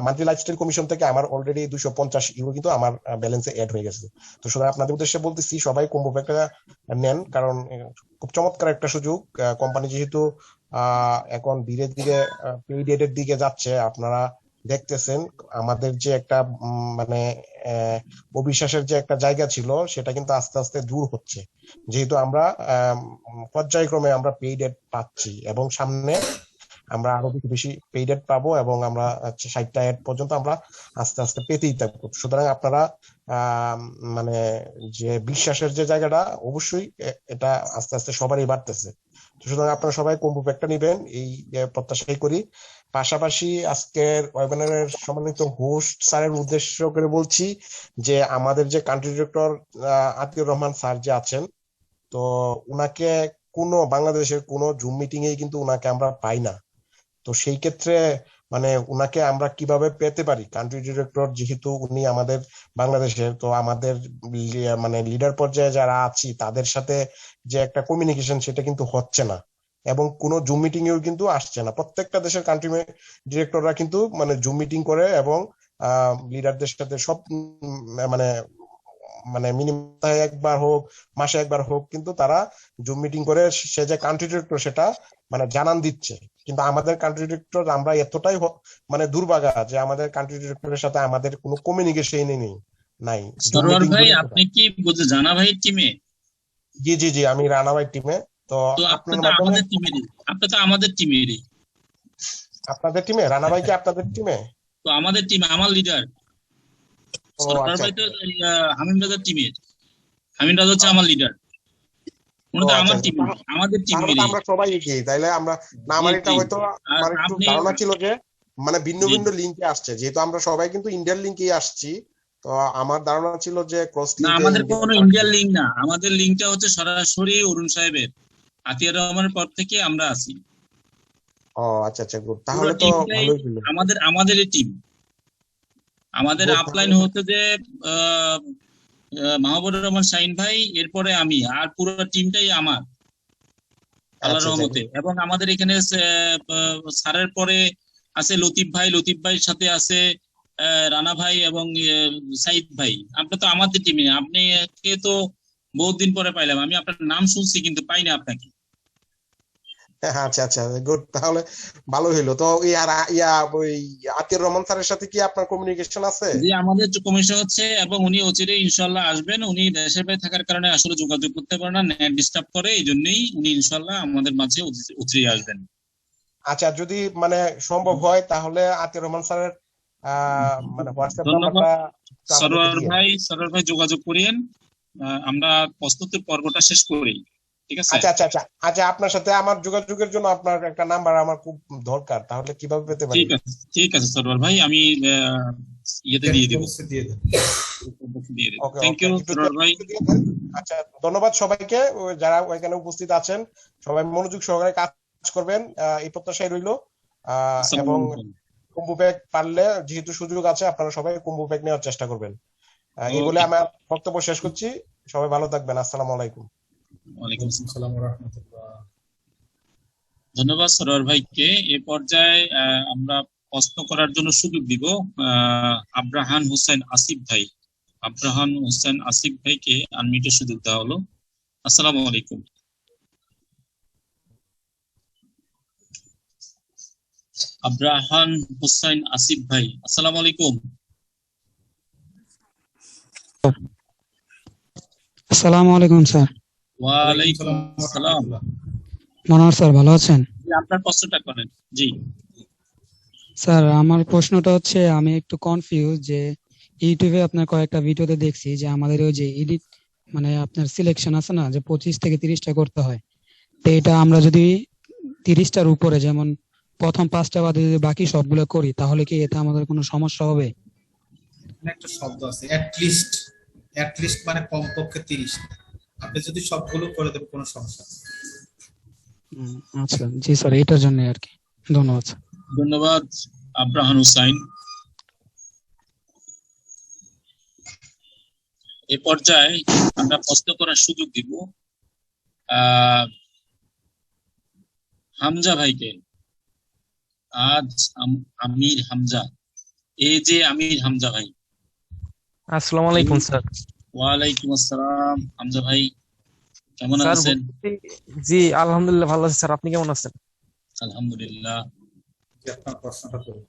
মান্থলি লাইফস্টাইল কমিশন থেকে আমার অলরেডি 250 ইউরো কিন্তু আমার ব্যালেন্সে অ্যাড হয়ে গেছে। তো সুতরাং আপনাদের উদ্দেশ্যে বলতেছি সবাই কম্বো প্যাকটা নেন, কারণ খুব চমৎকার একটা সুযোগ। কোম্পানি যেহেতু এখন ধীরে ধীরে পেইড এডের দিকে যাচ্ছে, আপনারা দেখতেছেন আমাদের যে একটা মানে অবিশ্বাসের যে একটা জায়গা ছিল সেটা কিন্তু আস্তে আস্তে দূর হচ্ছে, যেহেতু আমরা পর্যায়ক্রমে আমরা পেইড এড পাচ্ছি, এবং সামনে আমরা আরো বেশি পেইড এড পাবো, এবং আমরা 60টা এড পর্যন্ত আমরা আস্তে আস্তে পেতেই থাকবো। সুতরাং আপনারা মানে যে বিশ্বাসের যে জায়গাটা, অবশ্যই এটা আস্তে আস্তে সবারই বাড়তেছে। সুতরাং আপনারা সবাই কম্বো প্যাকটা নিবেন এই প্রত্যাশাই করি। পাশাপাশি আজকের ওয়েবিনারের সম্মানিত হোস্ট স্যারের উদ্দেশ্য করে বলছি যে আমাদের যে country director Atiur Rahman sir যে আছেন, তো উনাকে কোনো বাংলাদেশের কোনো জুম মিটিং এ কিন্তু উনাকে আমরা পাই না। তো সেই ক্ষেত্রে মানে উনাকে আমরা কিভাবে পেতে পারি? কান্ট্রি ডিরেক্টর যেহেতু উনি আমাদের বাংলাদেশের, তো আমাদের মানে লিডার পর্যায়ে যারা আছি তাদের সাথে যে একটা কমিউনিকেশন সেটা কিন্তু হচ্ছে না, এবং কোনো জুম মিটিং এও কিন্তু আসছে না। প্রত্যেকটা দেশের কান্ট্রি ডিরেক্টররা কিন্তু মানে জুম মিটিং করে, এবং লিডারদের সাথে সব মানে মানে মিনিমাম একবার হোক, মাসে একবার হোক, কিন্তু তারা জুম মিটিং করে সে যে কান্ট্রি ডিরেক্টর সেটা মানে জানান দিচ্ছে। কিন্তু আমাদের কান্ট্রি ডিরেক্টর আমরা এতটাই মানে দুর্ভাগা যে আমাদের কান্ট্রি ডিরেক্টরের সাথে আমাদের কোনো কমিউনিকেশনই নাই। সরোয়ার ভাই, আপনি কি বুঝে জানা ভাই টিমে? জি জি জি, আমি রানা ভাই টিমে। তো আপনি তো আমাদের টিমেরই, আপনি তো আমাদের টিমেরই। আপনাদের টিমে রানা ভাই কি আপনাদের টিমে? তো আমাদের টিমে আমার লিডার সরোয়ার ভাই তো হামিম রাজার টিমের। হামিম রাজা হচ্ছে আমার লিডার, উনি তো আমার টিম, আমাদের টিমেরই। আমরা সবাই এগিয়ে, তাইলে আমরা না, আমার এটা হয়তো আমার একটু ধারণা ছিল যে মানে ভিন্ন ভিন্ন লিংকে আসছে, যেহেতু আমরা সবাই কিন্তু ইন্ডিয়ান লিংকেই আসছি। তো আমার ধারণা ছিল যে ক্রস লিংক। আমাদের কোনো ইন্ডিয়ান লিংক না, আমাদের লিংকটা হচ্ছে সরাসরি অরুণ সাহেবের, আতিয়ার রহমানের পর থেকে আমরা আছি। ও আচ্ছা আচ্ছা, গুড, তাহলে তো ভালোই হলো। আমাদেরই টিম। আমাদের আপলাইন হচ্ছে যে মাহবুবুর রহমান শাহিন ভাই, এরপরে আমি, আর পুরো টিমটাই আমার আল্লাহর রহমতে। এবং আমাদের এখানে স্যারের পরে আছে লতিফ ভাই, লতিফ ভাইয়ের সাথে আছে রানা ভাই এবং সাইদ ভাই। আপনি তো আমাদের টিমে, আপনি কে তো বহুত দিন পরে পাইলাম, আমি আপনার নাম শুনছি কিন্তু পাই না আপনাকে। আচ্ছা আচ্ছা, গুড, তাহলে ভালো হইলো। তো ওই আতিউর রহমান স্যারের সাথে কি আপনার কমিউনিকেশন আছে? জি, আমাদের কমিশন হচ্ছে, এবং উনি অচিরে ইনশাআল্লাহ আসবেন। উনি দেশের বাইরে থাকার কারণে আসলে যোগাযোগ করতে পারে না, নেট ডিস্টার্ব করে, এই জন্যই উনি ইনশাআল্লাহ আমাদের মাঝে অচিরে আসবেন। আচ্ছা, যদি মানে সম্ভব হয় তাহলে আতিউর রহমান স্যারের মানে হোয়াটসঅ্যাপ নাম্বারটা সরোয়ার ভাই যোগাযোগ করিয়েন, আমরা প্রস্তুতির পর্বটা শেষ করি, ঠিক আছে? আচ্ছা আচ্ছা আচ্ছা আচ্ছা, আপনার সাথে আমার যোগাযোগের জন্য আপনার একটা নাম্বার আমার খুব দরকার, তাহলে কিভাবে পেতে পারি? ঠিক আছে সরোয়ার ভাই, আমি ইয়েতে দিয়ে দেব। থ্যাংক ইউ সরোয়ার ভাই। আচ্ছা, ধন্যবাদ সবাইকে যারা ওইখানে উপস্থিত আছেন। সবাই মনোযোগ সহকারে কাজ করবেন, এই প্রত্যাশাই রইল। এবং কম্বো প্যাক পারলে, যেহেতু সুযোগ আছে, আপনারা সবাই কম্বো প্যাক নেওয়ার চেষ্টা করবেন। এই বলে আমার বক্তব্য শেষ করছি। সবাই ভালো থাকবেন। আসসালামু আলাইকুম। ওয়ালাইকুম আসসালাম ওয়া রাহমাতুল্লাহ। ধন্যবাদ সরোয়ার ভাইকে। এ পর্যায়ে আমরা প্রশ্ন করার জন্য সুযোগ দিব আব্রাহান হোসেন আসিফ ভাই। আব্রাহান হোসেন আসিফ ভাইকে আনমিউটের সুযোগ দেওয়া হলো। আসসালামু আলাইকুম। আব্রাহান হুসাইন আসিফ ভাই, আসসালামু আলাইকুম। আসসালামু আলাইকুম স্যার। ওয়ালাইকুম আসসালাম। মনোহর স্যার ভালো আছেন? জি, আপনার প্রশ্নটা করেন। জি, স্যার আমার প্রশ্নটা হচ্ছে, আমি একটু কনফিউজ যে ইউটিউবে আপনার কয়েকটা ভিডিওতে দেখছি যে আমাদের ওই যে এডিট মানে আপনার সিলেকশন আছে না, যে 25 থেকে 30টা করতে হয়। তো এটা আমরা যদি 30টার উপরে, যেমন প্রথম 5টা বাদে যদি বাকি সবগুলো করি, তাহলে কি এতে আমাদের কোনো সমস্যা হবে? এখানে একটা শব্দ আছে অ্যাটলিস্ট মানে কমপক্ষে 30। আপনি যদি সবগুলো করে দেন কোনো সমস্যা নেই। আচ্ছা, জি স্যার, এটার জন্য আর কি। ধন্যবাদ স্যার। ধন্যবাদ আব্রাহান হুসাইন। এ পর্যায়ে আমরা প্রশ্ন করার সুযোগ দিব হামজা ভাইকে। আজ আমির হামজা, এই যে আমির হামজা ভাই। আসসালামু আলাইকুম স্যার। ওয়ালাইকুম আসসালাম। হামজা ভাই কেমন স্যার আছেন? জি আলহামদুলিল্লাহ ভালো আছি স্যার, আপনি কেমন আছেন? আলহামদুলিল্লাহ। আপনার প্রশ্নটা করুন।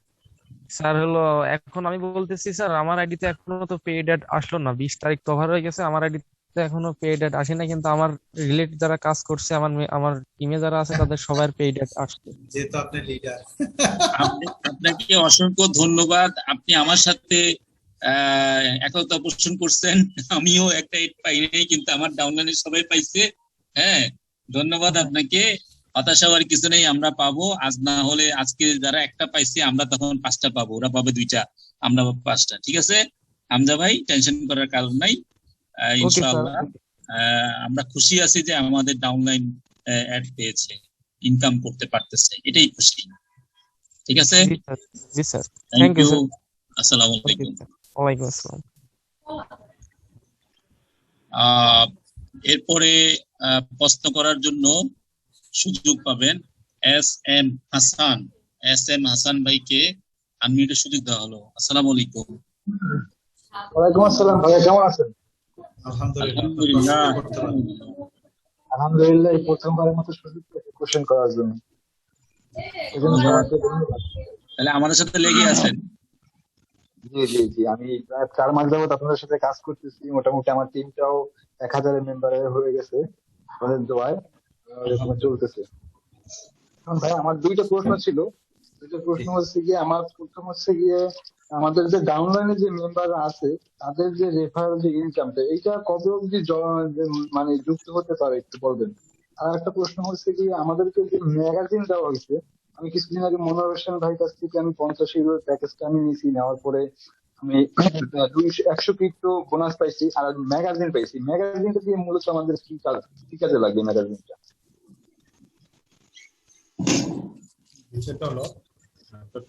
স্যার হলো, এখন আমি বলতেছি স্যার, আমার আইডিতে এখনো তো পেইড অ্যাড আসলো না। 20 তারিখ তো ওভার হয়ে গেছে, আমার আইডিতে এখনো পেইড অ্যাড আসে না, কিন্তু আমার রিলেট যারা কাজ করছে, আমার টিমে যারা আছে তাদের সবার পেইড অ্যাড আসছে। যেহেতু আপনি লিডার, আপনাকে অসংখ্য ধন্যবাদ। আপনি আমার সাথে একতা পোষণ করছেন। আমিও একটা এড পাই নাই, কিন্তু আমার ডাউনলাইনে সবাই পাইছে। হ্যাঁ, ধন্যবাদ আপনাকে। হতাশা হওয়ার কিছু নেই, আমরা পাবো। আজ না হলে আজকে যারা একটা পাইছে, আমরা তখন 5টা পাবো, ওরা পাবে 2টা, আমরা পাবো 5টা। ঠিক আছে হামজা ভাই, টেনশন করার কারণ নাই। ইনশাআল্লাহ আমরা খুশি আছি যে আমাদের ডাউনলাইন অ্যাড পেয়েছে, ইনকাম করতে পারতেছে, এটাই খুশি। ঠিক আছে, জি স্যার, থ্যাংক ইউ। আসসালামু আলাইকুম। ওয়ালাইকুম আসসালাম। এরপরে প্রশ্ন করার জন্য সুযোগ পাবেন এস এম হাসান ভাইকে আনমিউটের সুযোগ দেওয়া হলো। আসসালামু আলাইকুম। ওয়ালাইকুম আসসালাম ভাইয়া, কেমন আছেন? আলহামদুলিল্লাহ। আলহামদুলিল্লাহ, এই প্রথমবারের মতো সুযোগ পেয়েছি কোশ্চেন করার জন্য, এজন্য সবাইকে ধন্যবাদ। তাহলে আমাদের সাথে লেগে আছেন। জি জি জি, আমি প্রায় 4 মাস যাবত আপনাদের সাথে কাজ করতেছি। মোটামুটি আমার টিমটাও 1000 মেম্বারের হয়ে গেছে, আমাদের দোয়ায় এরকম চলতেছে। এখন ভাই আমার দুইটা প্রশ্ন ছিল। হচ্ছে গিয়ে, আমার প্রথম হচ্ছে গিয়ে, আমাদের যে ডাউনলাইনে যে মেম্বার আছে তাদের যে রেফারেল যে ইনকামটা, এটা কবে অবধি মানে যুক্ত হতে পারে একটু বলবেন? আর একটা প্রশ্ন হচ্ছে কি, আমাদেরকে যে ম্যাগাজিন দেওয়া হয়েছে, আমি কিছুদিন আগে মনোহর হোসেন ভাই কাছ থেকে আমি 50 ইউরোর প্যাকেজটা আমি নিয়েছি, নেওয়ার পরে আমি 100 ক্রিপ্টো বোনাস পাইছি আর ম্যাগাজিন পাইছি। ম্যাগাজিনটা দিয়ে মূলত আমাদের কি কাজে লাগবে ম্যাগাজিনটা? বিষয়টা হলো,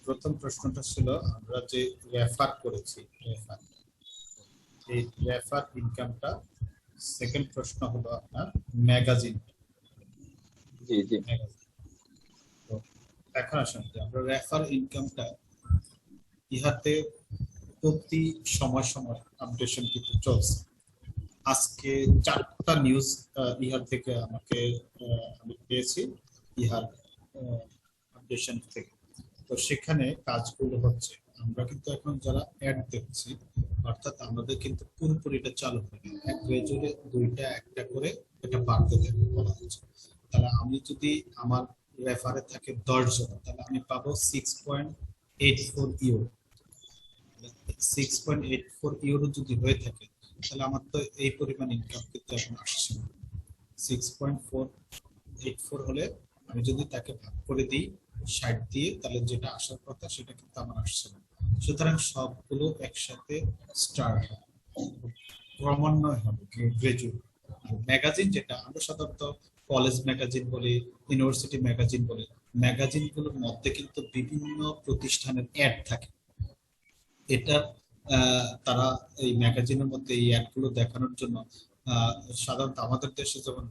প্রথম প্রশ্নটা ছিল আমরা যে রেফার করেছি, এই রেফার ইনকামটা। সেকেন্ড প্রশ্ন হলো আপনার ম্যাগাজিন। জি জি। তো এখন আসুন যে আমরা রেফার ইনকামটা ইহাতে প্রতি সময় আপডেশন কিন্তু চলছে। আজকে 4টা নিউজ ইহার থেকে আমি পেয়েছি, ইহার আপডেশন থেকে। তো সেখানে কাজগুলো হচ্ছে, আমরা কিন্তু এখন যারা অ্যাড দেখছি, অর্থাৎ আমাদের কিন্তু পুরোপুরি এটা চালু হয়নি, গ্রাজুয়ালি 2টা একটা করে এটা বাড়তে থাকবে বলা হচ্ছে। তাহলে আমি যদি আমার রেফারে থাকে 10 জন, তাহলে আমি পাবো 6.84 ইউরো। 6.84 ইউরো যদি হয়ে থাকে, তাহলে আমার তো এই পরিমাণ ইনকাম কিন্তু এখন আসছে না। 6.84 হলে আমি যদি তাকে ভাগ করে দিই 60 দিয়ে, তাহলে যেটা আসার কথা সেটা কিন্তু আমার আসছে না। সুতরাং সবগুলো একসাথে স্টার্ট হবে, ক্রমান্বয়ে হবে, গ্রাজুয়ালি। আর ম্যাগাজিন, যেটা আমরা সাধারণত কলেজ ম্যাগাজিন বলি, ইউনিভার্সিটি ম্যাগাজিন বলি, ম্যাগাজিনগুলোর মধ্যে কিন্তু বিভিন্ন প্রতিষ্ঠানের অ্যাড থাকে। এটা তারা এই ম্যাগাজিনের মধ্যে এই অ্যাডগুলো দেখানোর জন্য সাধারণত আমাদের দেশে যেমন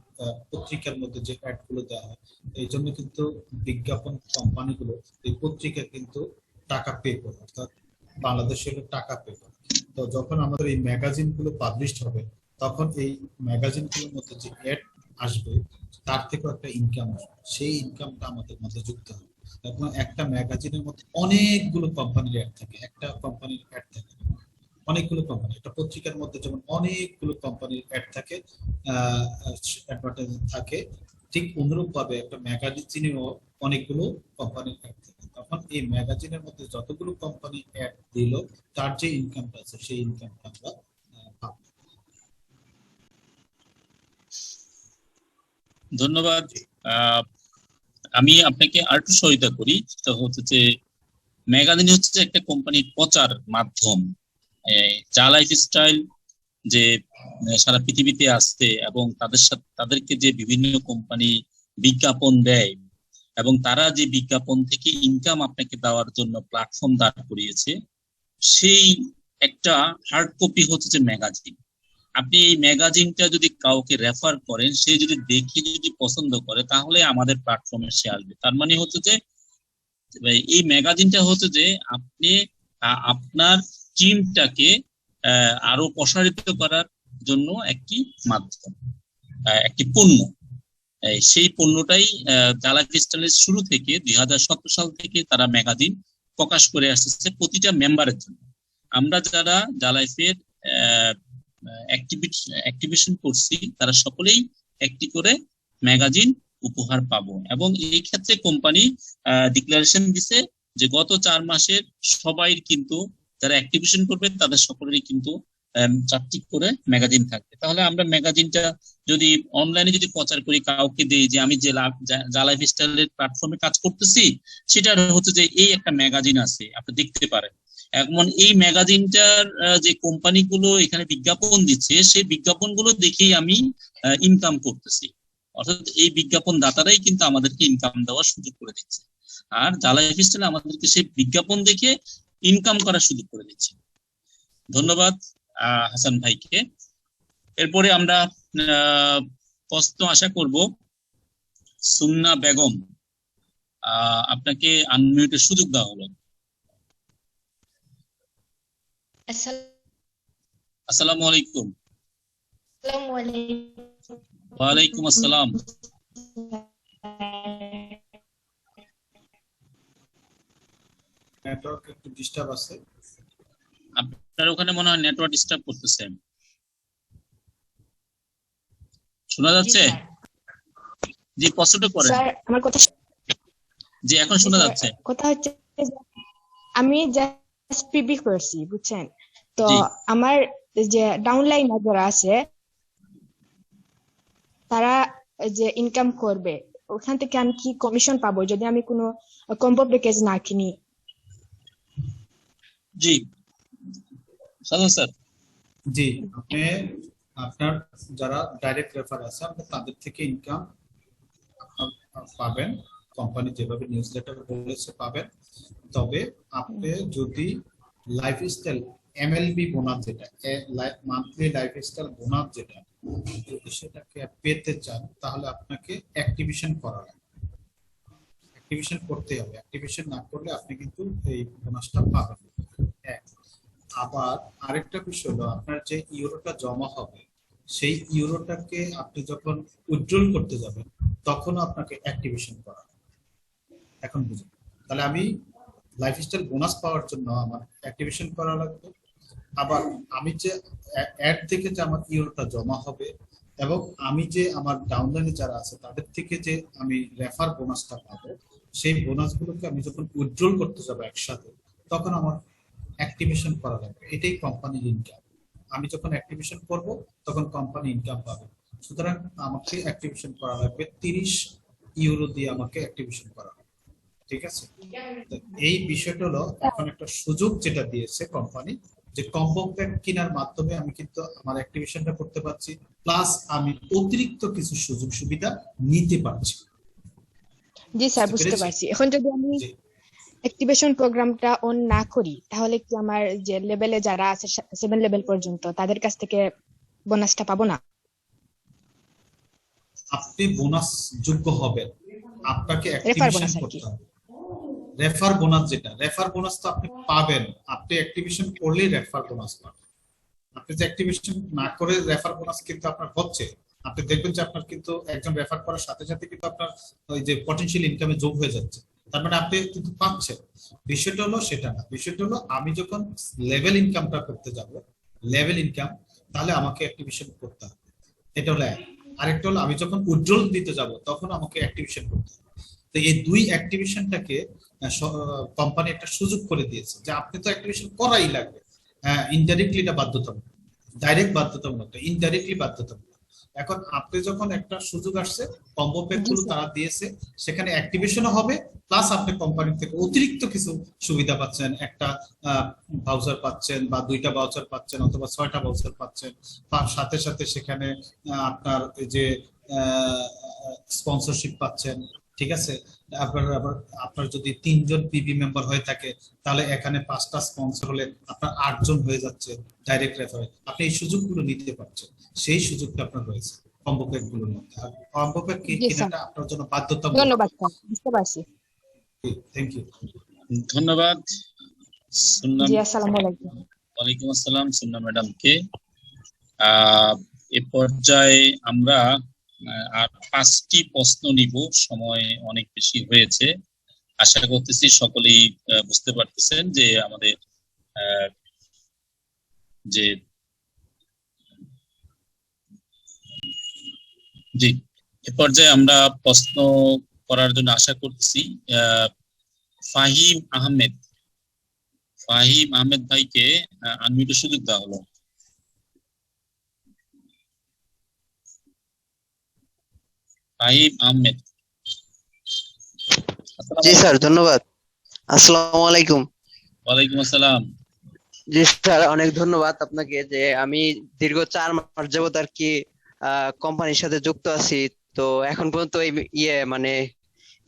পত্রিকার মধ্যে যে অ্যাডগুলো দেওয়া হয়, এই জন্য কিন্তু বিজ্ঞাপন কোম্পানিগুলো এই পত্রিকা কিন্তু টাকা পে করে, অর্থাৎ বাংলাদেশে টাকা পে করে। তো যখন আমাদের এই ম্যাগাজিনগুলো পাবলিশড হবে, তখন এই ম্যাগাজিনগুলোর মধ্যে যে অ্যাড আসবে তার থেকেও একটা ইনকাম আসবে, সেই ইনকামটা আমাদের মধ্যে যুক্ত হবে। এখন একটা ম্যাগাজিনের মধ্যে অনেকগুলো কোম্পানির অ্যাড থাকে, একটা কোম্পানির অ্যাড থাকে না। অনেকগুলো কোম্পানি, একটা পত্রিকার মধ্যে যেমন অনেকগুলো কোম্পানির অ্যাড থাকে, অ্যাডভার্টাইজিং থাকে, ঠিক অনুরূপ ভাবে একটা ম্যাগাজিনেও অনেকগুলো কোম্পানির অ্যাড থাকে। তখন এই ম্যাগাজিনের মধ্যে যতগুলো কোম্পানি অ্যাড দিল তার যে ইনকামটা আছে সেই ইনকামটা আমরা পাবো। ধন্যবাদ। আমি আপনাকে আরেকটু সহায়তা করি। সেটা হচ্ছে যে ম্যাগাজিন হচ্ছে একটা কোম্পানির প্রচার মাধ্যম। যা লাইফস্টাইল যে সারা পৃথিবীতে আসছে এবং তাদের সাথে তাদেরকে যে বিভিন্ন কোম্পানি বিজ্ঞাপন দেয় এবং তারা যে বিজ্ঞাপন থেকে ইনকাম আপনাকে দেওয়ার জন্য প্ল্যাটফর্ম দাঁড় করিয়েছে, সেই একটা হার্ড কপি হচ্ছে যে ম্যাগাজিন। আপনি এই ম্যাগাজিনটা যদি কাউকে রেফার করেন, সে যদি দেখে যদি পছন্দ করে তাহলে আমাদের প্ল্যাটফর্মে সে আসবে। তার মানে হচ্ছে যে এই ম্যাগাজিনটা হচ্ছে যে আপনি আপনার টিমটাকে আরো প্রসারিত করার জন্য একটি মাধ্যম, একটি পণ্য। সেই পণ্যটাই জালা ক্রিস্টালের শুরু থেকে 2017 সাল থেকে তারা ম্যাগাজিন প্রকাশ করে আসছে প্রতিটা মেম্বারের জন্য। আমরা যারা জালাইফের অ্যাক্টিভেশন করছি তারা সকলেই একটি করে ম্যাগাজিন উপহার পাবো। এবং এই ক্ষেত্রে কোম্পানি ডিক্লারেশন দিছে যে গত 4 মাসের সবাই কিন্তু যারা অ্যাক্টিভেশন করবে তাদের সকলেরই কিন্তু 4টি করে ম্যাগাজিন থাকবে। তাহলে আমরা ম্যাগাজিনটা যদি অনলাইনে যদি প্রচার করি, কাউকে দিই যে আমি যে লাইফ স্টাইলের প্ল্যাটফর্মে কাজ করতেছি, সেটা হচ্ছে যে এই একটা ম্যাগাজিন আছে, আপনি দেখতে পারেন। এখন এই ম্যাগাজিনটার যে কোম্পানিগুলো এখানে বিজ্ঞাপন দিচ্ছে, সেই বিজ্ঞাপনগুলো দেখেই আমি ইনকাম করতেছি। অর্থাৎ এই বিজ্ঞাপন দাতারাই কিন্তু আমাদেরকে ইনকাম দেওয়ার সুযোগ করে দিচ্ছে, আর জালা লাইফ স্টাইল আমাদেরকে সেই বিজ্ঞাপন দেখে ইনকাম করার সুযোগ করে দিচ্ছে। ধন্যবাদ হাসান ভাইকে। এরপরে আমরা প্রশ্ন আশা করব সুন্না বেগম, আপনাকে আনমিউটের সুযোগ দেওয়া হলো। আসসালামু আলাইকুম। ওয়ালাইকুম আসসালাম। নেটওয়ার্ক একটু ডিস্টার্ব আছে, আপনার ওখানে মনে হয় নেটওয়ার্ক ডিস্টার্ব করতেছে। শোনা যাচ্ছে? জি, প্রশ্নটা করেন। স্যার আমার কথা, জি এখন শোনা যাচ্ছে। কথা হচ্ছে আমি জাস্ট পিবি করছি, বুঝছেন তো? আমার যে ডাউনলাইন যারা আছে তারা যে ইনকাম করবে, ওখান থেকে আমি কি কমিশন পাবো যদি আমি কোনো কম্বো প্যাকেজ না কিনি? জি স্যার। জি, আপনি আপনার যারা ডাইরেক্ট রেফার আছে আপনি তাদের থেকে ইনকাম পাবেন, কোম্পানি যেভাবে নিউজ লেটার বলেছে পাবেন। তবে আপনি যদি লাইফস্টাইল এমএলবি বোনাস, যেটা মান্থলি লাইফস্টাইল বোনাস, যেটা যদি সেটাকে পেতে চান তাহলে আপনাকে অ্যাক্টিভেশন করা লাগবে। অ্যাক্টিভেশন করতে হবে, অ্যাক্টিভেশন না করলে আপনি কিন্তু এই বোনাসটা পাবেন। আবার আরেকটা বিষয় হলো, আপনার যে ইউরোটা জমা হবে সেই ইউরোটাকে আপনি যখন উইথড্রল করতে যাবেন তখন আপনাকে অ্যাক্টিভেশন করা হবে। এখন বুঝুন, তাহলে আমি লাইফস্টাইল বোনাস পাওয়ার জন্য আমার অ্যাক্টিভেশন করা লাগবে। আবার আমি যে অ্যাড থেকে যে আমার ইউরোটা জমা হবে এবং আমি যে আমার ডাউনলাইনে যারা আছে তাদের থেকে যে আমি রেফার বোনাসটা পাবো, সেই বোনাসগুলোকে আমি যখন উইথড্রল করতে যাবো একসাথে তখন আমার অ্যাক্টিভেশন করা লাগবে। এটাই কোম্পানির ইনকাম। আমি যখন অ্যাক্টিভেশন করব তখন কোম্পানি ইনকাম পাবে। সুতরাং আমাকে অ্যাক্টিভেশন করা লাগবে 30 ইউরো দিয়ে, আমাকে অ্যাক্টিভেশন করা লাগবে। ঠিক আছে? এই বিষয়টা হলো এখন একটা সুযোগ যেটা দিয়েছে কোম্পানি, যে কম্বো প্যাক কেনার মাধ্যমে আমি কিন্তু আমার অ্যাক্টিভেশনটা করতে পারছি, প্লাস আমি অতিরিক্ত কিছু সুযোগ সুবিধা নিতে পারছি। জি স্যার, বুঝতে পারছি। এখন যদি আমি অ্যাক্টিভেশন প্রোগ্রামটা অন না করি তাহলে কি আমার যে লেভেলে যারা আছে 7 লেভেল পর্যন্ত তাদের কাছ থেকে বোনাসটা পাবো না? আপনি বোনাস যোগ্য হবেন, আপনাকে অ্যাক্টিভেশন করতে হবে। রেফার বোনাস, যেটা রেফার বোনাস তো আপনি পাবেন, আপনি অ্যাক্টিভেশন করলেই রেফার বোনাস পাবেন। আপনি যে অ্যাক্টিভেশন না করে রেফার বোনাস কিন্তু আপনার হচ্ছে, আপনি দেখবেন যে আপনার কিন্তু একজন রেফার করার সাথে সাথে কিন্তু আপনার ওই যে পটেনশিয়াল ইনকামে যোগ হয়ে যাচ্ছে। তার মানে আপনি কিন্তু পাচ্ছেন। বিষয়টা হলো সেটা না, বিষয়টা হলো আমি যখন লেভেল ইনকামটা করতে যাব, লেভেল ইনকাম, তাহলে আমাকে অ্যাক্টিভেশন করতে হবে। এটা হলো এক। আরেকটা হলো আমি যখন উইথড্রল দিতে যাব তখন আমাকে অ্যাক্টিভেশন করতে হবে। তো এই দুই অ্যাক্টিভেশনটাকে কোম্পানি একটা সুযোগ করে দিয়েছে যে আপনি তো অ্যাক্টিভেশন করাই লাগবে। ইনডাইরেক্টলি এটা বাধ্যতামূলক, ডাইরেক্ট বাধ্যতামূলক, ইনডাইরেক্টলি বাধ্যতামূলক। এখন আপনি যখন একটা সুযোগ আসছে, কম্বো প্যাক গুলো তারা দিয়েছে, সেখানে অ্যাক্টিভেশনও হবে, প্লাস আপনি কোম্পানি থেকে অতিরিক্ত কিছু সুবিধা পাচ্ছেন, একটা ভাউচার পাচ্ছেন বা 2টা ভাউচার পাচ্ছেন অথবা 6টা ভাউচার পাচ্ছেন, তার সাথে সাথে সেখানে আপনার এই যে স্পন্সরশিপ পাচ্ছেন, ঠিক আছে। আবার আপনার যদি 3 জন পিবি মেম্বার হয়ে থাকে তাহলে এখানে 5টা স্পন্সর হলে আপনার 8 জন হয়ে যাচ্ছে ডাইরেক্ট রেফারেল। আপনি এই সুযোগগুলো নিতে পারছেন, সেই সুযোগটা আপনার রয়েছে কম্বো প্যাক গুলোর মধ্যে। আর কম্বো প্যাক কেনাটা আপনার জন্য বাধ্যতামূলক। ধন্যবাদ স্যার, বুঝতে পারছি। Thank you. ধন্যবাদ সুন্নাম। জি, আসসালামু আলাইকুম। ওয়ালাইকুম আসসালাম সুন্নাম ম্যাডামকে। এ পর্যায়ে আমরা আর 5টি প্রশ্ন নিব, সময় অনেক বেশি হয়েছে। আশা করতেছি সকলেই বুঝতে পারতেছেন যে আমাদের যে জি, এ পর্যায়ে আমরা প্রশ্ন করার জন্য আশা করতেছি ফাহিম আহমেদ ভাইকে আনমিউটের সুযোগ দেওয়া হলো। ফাহিম আহমেদ। জি স্যার, ধন্যবাদ। আসসালামু আলাইকুম। ওয়ালাইকুম আসসালাম। জি স্যার, অনেক ধন্যবাদ আপনাকে। যে আমি দীর্ঘ 4 মাস যাবত আর কি কোম্পানির সাথে যুক্ত আছি, তো এখন পর্যন্ত মানে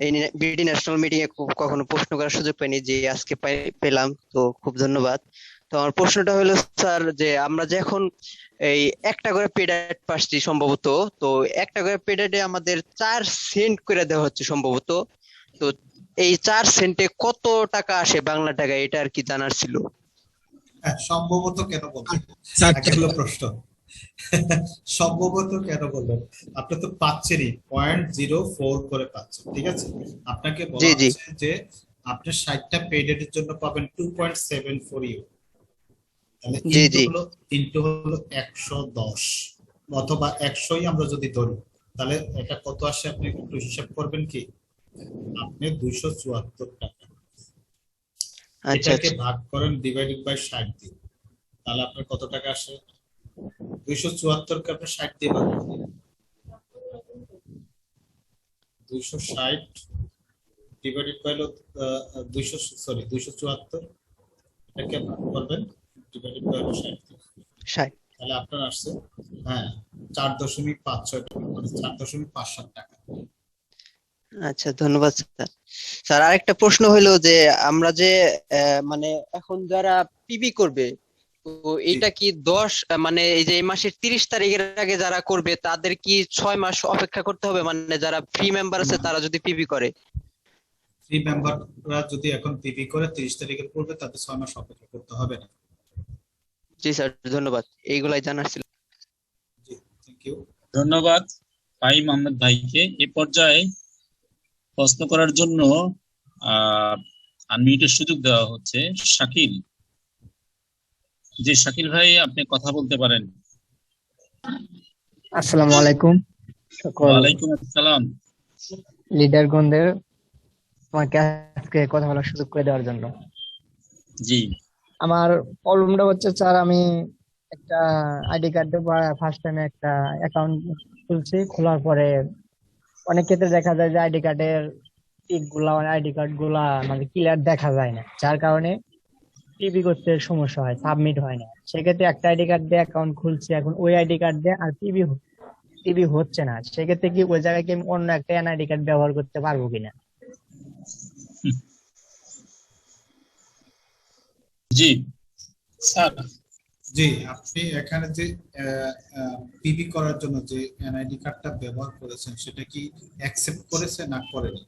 এই বিডি ন্যাশনাল মিটিং এ কখনো প্রশ্ন করার সুযোগ পাইনি, যে আজকে পেলাম, তো খুব ধন্যবাদ। তো আমার প্রশ্নটা হলো স্যার, যে আমরা যে এখন এই একটা করে পেড অ্যাড পাচ্ছি সম্ভবত, তো একটা করে পেড অ্যাডে আমাদের 4 সেন্ট করে দেওয়া হচ্ছে সম্ভবত। তো এই 4 সেন্টে কত টাকা আসে বাংলা টাকা, এটা আর কি জানার ছিল। সম্ভবত কেন বলবেন, হলো প্রশ্ন। সম্ভবত কেন বলবেন, আপনি তো পাচ্ছেনই 0.04 করে পাচ্ছেন, ঠিক আছে। আপনাকে বলা হচ্ছে যে আপনি 60টা পেডের জন্য পাবেন 2.74 ইউরো। তাহলে ইনটু হলো 110 অথবা 100ই আমরা যদি ধরি, তাহলে এটা কত আসে আপনি একটু হিসাব করবেন কি? আপনি 274 টাকা, এটাকে ভাগ করেন ডিভাইডেড বাই 60 দিন, তাহলে আপনার কত টাকা আসে? 274 কে আপনি 60 দিয়ে ভাগ করুন, 260 ডিভাইডেড বাই 274, এটাকে ভাগ করবেন ডিভাইডেড বাই 60, তাহলে আপনার আসছে 4.56 টাকা, মানে 4.57 টাকা। আচ্ছা, ধন্যবাদ স্যার। স্যার আরেকটা প্রশ্ন হলো যে আমরা যে মানে এখন যারা পিবি করবে, তো এটা কি 10 মানে এই যে এই মাসের 30 তারিখের আগে যারা করবে তাদের কি 6 মাস অপেক্ষা করতে হবে? মানে যারা ফ্রি মেম্বার আছে তারা যদি পিবি করে, ফ্রি মেম্বাররা যদি এখন পিবি করে 30 তারিখের পূর্বে, তাদের 6 মাস অপেক্ষা করতে হবে না। জি স্যার, ধন্যবাদ, এইগুলাই জানার ছিল। জি, থ্যাংক ইউ। ধন্যবাদ ফাহিম আহমেদ ভাইকে। এ পর্যায়ে প্রশ্ন করার জন্য আনমিউটের সুযোগ দেওয়া হচ্ছে শাকিল। জি শাকিল ভাই, আপনি কথা বলতে পারেন। আসসালামু আলাইকুম। ওয়ালাইকুম আসসালাম। লিডারগণদের আমাকে আজকে কথা বলার সুযোগ করে দেওয়ার জন্য। জি, আমার প্রবলেমটা হচ্ছে স্যার, আমি একটা আইডি কার্ড ফার্স্ট টাইমে একটা অ্যাকাউন্ট খুলছি, খোলার পরে অনেক ক্ষেত্রে দেখা যায় যে আইডি কার্ডের টিক গুলা, আইডি কার্ড গুলা মানে ক্লিয়ার দেখা যায় না, যার কারণে পিবি করতে সমস্যা হয়, সাবমিট হয় না। সেক্ষেত্রে একটা আইডি কার্ড দিয়ে অ্যাকাউন্ট খুলছি, এখন ওই আইডি কার্ড দিয়ে আর পিবি হচ্ছে না। সেক্ষেত্রে কি ওই জায়গায় কি আমি অন্য একটা এনআইডি কার্ড ব্যবহার করতে পারবো কিনা? জি স্যার। জি, আপনি এখানে যে পিবি করার জন্য যে এনআইডি কার্ডটা ব্যবহার করেছেন, সেটা কি অ্যাকসেপ্ট করেছে না করেনি?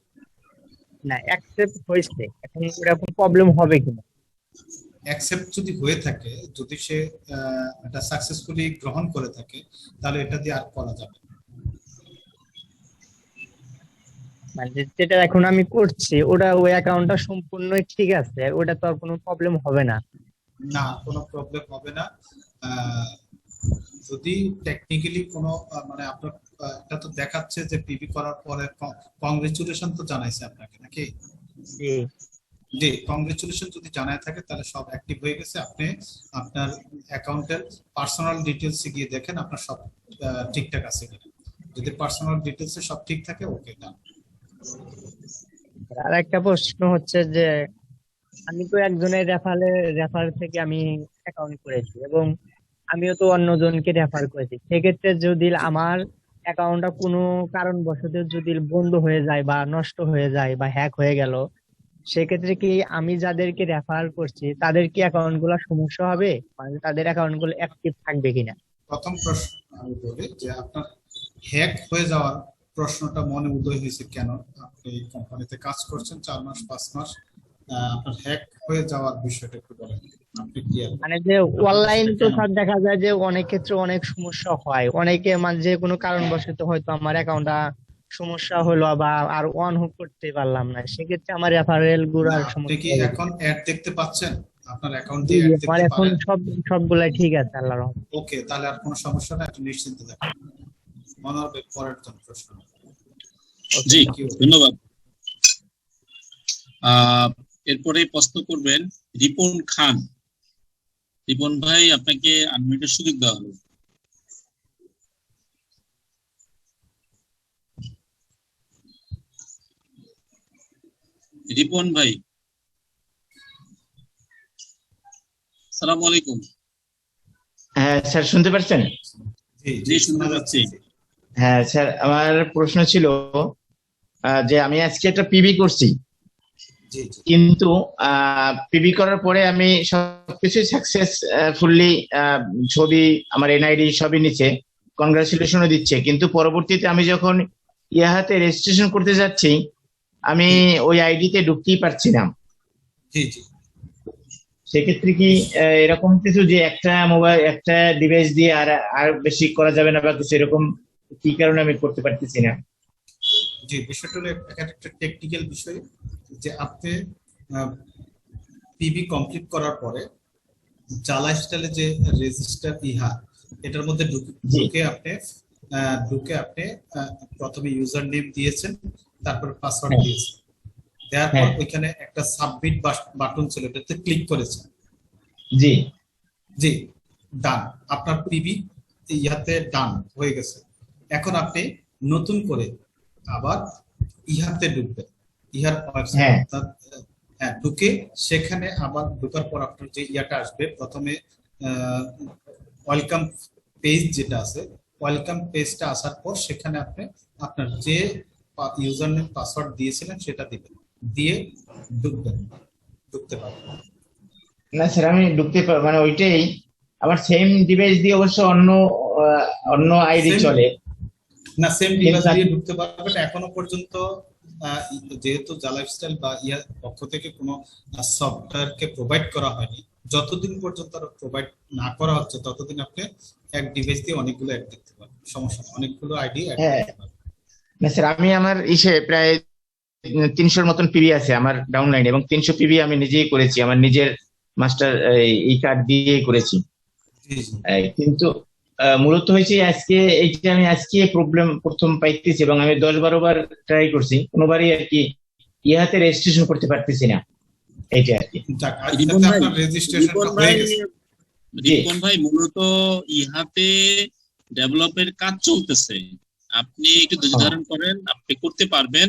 না, অ্যাকসেপ্ট হয়েছে, এখন এরকম প্রবলেম হবে কিনা? অ্যাকসেপ্ট যদি হয়ে থাকে, যদি সে এটা সাকসেসফুলি গ্রহণ করে থাকে, তাহলে এটা দিয়ে আর করা যাবে। মানে যেটা এখন আমি করছি ওটা ওই অ্যাকাউন্টটা সম্পূর্ণ ঠিক আছে, ওটা তো আর কোনো প্রবলেম হবে না? না, কোনো প্রবলেম হবে না। যদি টেকনিক্যালি কোনো মানে আপনার এটা তো দেখাচ্ছে যে পিবি করার পরে কংগ্রেচুলেশন তো জানাইছে আপনাকে নাকি? জি জি, কংগ্রেচুলেশন যদি জানায় থাকে তাহলে সব অ্যাক্টিভ হয়ে গেছে। আপনি আপনার অ্যাকাউন্টের পার্সোনাল ডিটেলস গিয়ে দেখেন আপনার সব ঠিকঠাক আছে কিনা। যদি পার্সোনাল ডিটেলসে সব ঠিক থাকে ওকে ডান। আর একটা প্রশ্ন হচ্ছে যে আমি তো একজনের রেফার থেকে আমি অ্যাকাউন্ট করেছি এবং আমিও তো অন্যজনকে রেফার করেছি। সেক্ষেত্রে যদি আমার অ্যাকাউন্টটা কোনো কারণবশত যদি বন্ধ হয়ে যায় বা নষ্ট হয়ে যায় বা হ্যাক হয়ে গেল, সেক্ষেত্রে কি আমি যাদেরকে রেফার করছি তাদের কি অ্যাকাউন্ট গুলো সমস্যা হবে, মানে তাদের অ্যাকাউন্ট গুলো অ্যাক্টিভ থাকবে কিনা? প্রথম প্রশ্ন আমি বলি যে আপনার হ্যাক হয়ে যাওয়ার প্রশ্নটা মনে উদয় হয়েছে কেন? আপনি কোম্পানিতে কাজ করছেন 4 মাস 5 মাস, আপনার হ্যাক হয়ে যাওয়ার বিষয়টা একটু বলেন। আপনি কি মানে যে অনলাইন তো স্যার দেখা যায় যে অনেক ক্ষেত্রে অনেক সমস্যা হয়, অনেকে মানে যে কোনো কারণবশত হয়তো আমার অ্যাকাউন্টটা সমস্যা হলো বা আর অন করতে পারলাম না, সেক্ষেত্রে আমার রেফারেল গুলার আপনি সমস্যা কি হবে। এখন অ্যাড দেখতে পাচ্ছেন? আপনার অ্যাকাউন্ট জি, দিয়ে অ্যাড আমার দেখতে এখন পারেন? সবগুলাই ঠিক আছে আল্লাহর রহমতে। ওকে, তাহলে আর কোনো সমস্যা না, একটু নিশ্চিন্তে থাকুন। মনোর পরের জন্য প্রশ্ন। জি, ধন্যবাদ। এরপরে প্রশ্ন করবেন রিপন খান। রিপন ভাই, আপনাকে আনমিউটের সুযোগ দেওয়া হলো। রিপন ভাই, আসসালামু আলাইকুম। হ্যাঁ স্যার, শুনতে পাচ্ছেন? জি, শুনতে পাচ্ছি। হ্যাঁ স্যার, আমার প্রশ্ন ছিল যে আমি আজকে একটা পিবি করছি, কিন্তু পিবি করার পরে আমি সবকিছু সাকসেসফুলি ছবি আমার এনআইডি সবই নিচে, কনগ্রাচুলেশনও দিচ্ছে, কিন্তু পরবর্তীতে আমি যখন ইয়াহাতে রেজিস্ট্রেশন করতে যাচ্ছি আমি ওই আইডিতে ঢুকতেই পারছি না। সেক্ষেত্রে কি এরকম কিছু যে একটা মোবাইল একটা ডিভাইস দিয়ে আর বেশি করা যাবে না বা কিছু এরকম, কি কারণে আমি করতে পারতেছি না? জি, বিষয়টা হলো একটা টেকনিক্যাল বিষয় যে আপনি পিবি কমপ্লিট করার পরে জালা স্টাইলে যে রেজিস্টার ইহা এটার মধ্যে ঢুকে আপনি প্রথমে ইউজার নেম দিয়েছেন, তারপর পাসওয়ার্ড দিয়েছেন, দেওয়ার পর ওইখানে একটা সাবমিট বাটন ছিল, এটাতে ক্লিক করেছেন। জি জি, ডান, আপনার পিবি ইহাতে ডান হয়ে গেছে। এখন আপনি নতুন করে আবার ইহাতে ঢুকবেন, ইহার ঢুকে সেখানে আবার ঢোকার পর আপনার যে ইয়াটা আসবে, প্রথমে ওয়েলকাম পেজ যেটা আছে, ওয়েলকাম পেজটা আসার পর সেখানে আপনি আপনার যে ইউজার নেম পাসওয়ার্ড দিয়েছিলেন সেটা দিবেন, দিয়ে ঢুকতে পারবেন। না স্যার, আমি ঢুকতে মানে ওইটাই আমার সেম ডিভাইস দিয়ে, অবশ্য অন্য আইডি চলে না, সেম ডিভাইস দিয়ে ঢুকতে পারবেন। এখনো পর্যন্ত যেহেতু জালা লাইফস্টাইল বা ইয়ার পক্ষ থেকে কোনো সফটওয়্যারকে প্রোভাইড করা হয়নি, যতদিন পর্যন্ত প্রোভাইড না করা হচ্ছে ততদিন আপনি এক ডিভাইস দিয়ে অনেকগুলো অ্যাড দেখতে পারবেন, সমস্যা নেই, অনেকগুলো আইডি অ্যাড করতে পারবেন। না স্যার, আমি আমার প্রায় 300-র মতন পিবি আছে আমার ডাউনলাইন, এবং 300 পিবি আমি নিজেই করেছি, আমার নিজের মাস্টার এই কার্ড দিয়ে করেছি। কিন্তু মূলত হয়েছে এইটা আমি আজকে প্রবলেম প্রথম পাইতেছি, এবং আমি 10-12 বার ট্রাই করছি, কোনোবারই আর কি ইহাতে রেজিস্ট্রেশন করতে পারতেছি না। এইটা আর কি। রিপন ভাই, মূলত ইহাতে ডেভেলপের কাজ চলতেছে, আপনি একটু ধৈর্য ধারণ করেন, আপনি করতে পারবেন।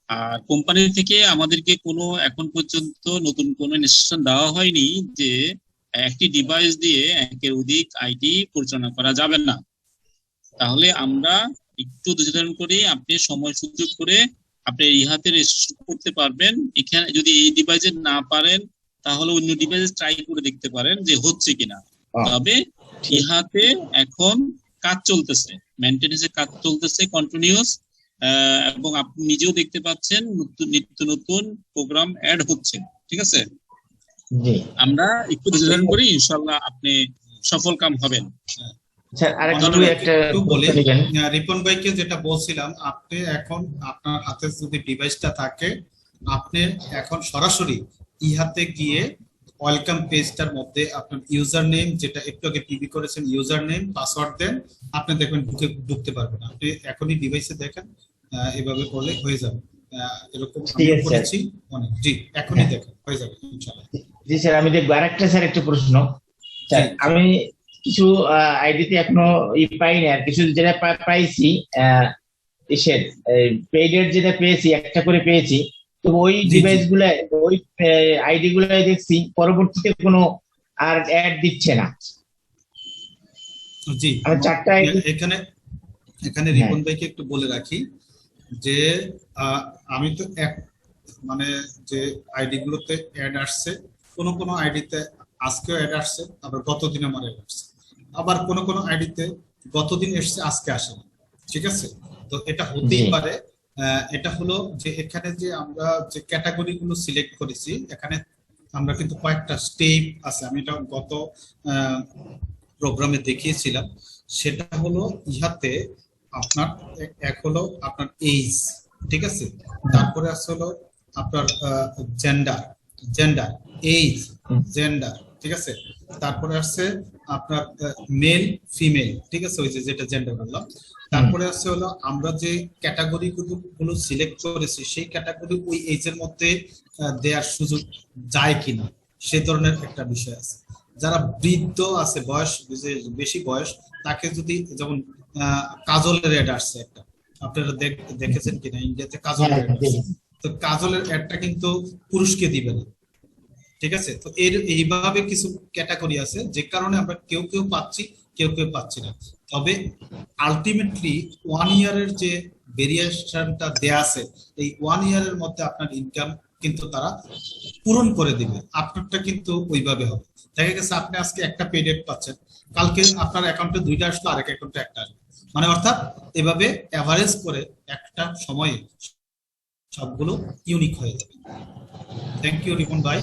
আর কোম্পানি থেকে আমাদেরকে কোনো এখন পর্যন্ত নতুন কোনো ইনস্ট্রাকশন দেওয়া হয়নি যে একটি ডিভাইস দিয়ে একের অধিক আইডি পরিচালনা করা যাবে না। তাহলে আমরা একটু ধৈর্য ধারণ করি, আপনি সময় সুযোগ করে আপনি ইহাতে রেজিস্ট্রেশন করতে পারবেন। এখানে যদি এই ডিভাইসে না পারেন তাহলে অন্য ডিভাইসে ট্রাই করে দেখতে পারেন যে হচ্ছে কিনা। তবে ইহাতে এখন কাজ চলতেছে, মেইনটেনেন্সের কাজ চলতেছে কন্টিনিউয়াস, এবং আপনি নিজেও দেখতে পাচ্ছেন নিত্য নতুন প্রোগ্রাম অ্যাড হচ্ছে। ঠিক আছে, আমরা একটু ধৈর্য ধারণ করি, ইনশাআল্লাহ আপনি সফল কাম হবেন। স্যার আরেকটু একটা একটু বলি, প্রশ্ন দিবেন। রিপন ভাইকে যেটা বলছিলাম, আপনি এখন আপনার হাতে যদি ডিভাইসটা থাকে, আপনি এখন সরাসরি ইহাতে গিয়ে ওয়েলকাম পেজটার মধ্যে আপনার ইউজার নেম, যেটা একটু আগে পিবি করেছেন, ইউজার নেম পাসওয়ার্ড দেন, আপনি দেখবেন ঢুকতে পারবেন। আপনি এখনই ডিভাইসে দেখেন, এভাবে করলে হয়ে যাবে। এরকম ঠিক আমি আছে, করেছি অনেক। জি, এখনই দেখেন, হয়ে যাবে ইনশাআল্লাহ। জি স্যার, আমি দেখবো। আরেকটা স্যার একটু প্রশ্ন স্যার, আমি কিছু আইডিতে এখনো পাইনি, আর কিছু যেটা পাইছি ইসের পেইডের যেটা পেয়েছি, একটা করে পেয়েছি, তো ওই ডিভাইস গুলা, ওই আইডি গুলাই দেখছি পরবর্তীতে কোনো আর অ্যাড দিচ্ছে না। জি, আমি চারটা আইডি এখানে রিপন ভাইকে একটু বলে রাখি যে আমি তো মানে যে আইডি গুলোতে অ্যাড আসছে, কোন আইডিতে আজকেও অ্যাড আসছে, আবার গতদিন আমার অ্যাড আসছে, আবার কোন আইডিতে গতদিন এসছে আজকে আসে না। ঠিক আছে, তো এটা হতেই পারে। এটা হলো যে এখানে যে আমরা যে ক্যাটাগরি গুলো সিলেক্ট করেছি, এখানে আমরা কিন্তু কয়েকটা স্টেপ আছে, আমি এটা গত প্রোগ্রামে দেখিয়েছিলাম। সেটা হলো ইহাতে আপনার এক হলো আপনার এইজ, ঠিক আছে, তারপরে আছে হলো আপনার জেন্ডার, এইজ, জেন্ডার, ঠিক আছে, তারপরে আছে আপনার মেল ফিমেল, ঠিক আছে, ওই যে যেটা জেন্ডার বললাম। তারপরে আছে হলো আমরা যে ক্যাটাগরি গুলো সিলেক্ট করেছি, সেই ক্যাটাগরি ওই এজের মধ্যে দেওয়ার সুযোগ যায় কিনা, সে ধরনের একটা বিষয় আছে। যারা বৃদ্ধ আছে, বয়স বেশি বয়স, তাকে যদি, যেমন কাজলের অ্যাড আসছে একটা, আপনারা দেখেছেন কিনা, ইন্ডিয়াতে কাজলের অ্যাড আসছে, তো কাজলের অ্যাডটা কিন্তু পুরুষকে দিবে না। ঠিক আছে, তো এইভাবে কিছু ক্যাটাগরি আছে, যে কারণে আমরা কেউ পাচ্ছি, কেউ পাচ্ছি না। তবে আলটিমেটলি 1 ইয়ারের যে ভেরিয়েশনটা দেয়া আছে, এই 1 ইয়ারের মধ্যে আপনার ইনকাম কিন্তু তারা পূরণ করে দিবে, আপনারটা কিন্তু ওইভাবে হবে। দেখা গেছে আপনি আজকে একটা পেডেট পাচ্ছেন, কালকে আপনার অ্যাকাউন্টে 2টা আসলো, আরেক অ্যাকাউন্টে একটা আসবে, মানে অর্থাৎ এভাবে এভারেজ করে একটা সময়ে সবগুলো ইউনিক হয়ে যাবে। থ্যাংক ইউ রিপন ভাই।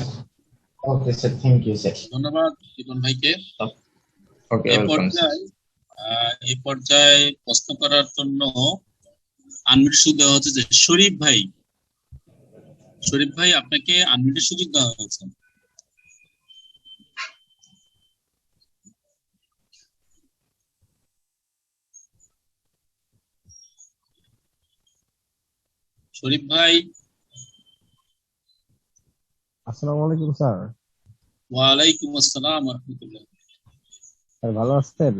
Okay sir, thank you sir. ধন্যবাদ রিপন ভাইকে। ওকে, এই পর্যায়ে প্রশ্ন করার জন্য আনমিউট সুযোগ দেওয়া হচ্ছে যে শরীফ ভাই, আপনাকে আনমিউটের সুযোগ দেওয়া হচ্ছে। শরীফ ভাই। আসসালামু আলাইকুম স্যার। ওয়ালাইকুম আসসালাম ওয়া রাহমাতুল্লাহ। স্যার ভালো আছেন?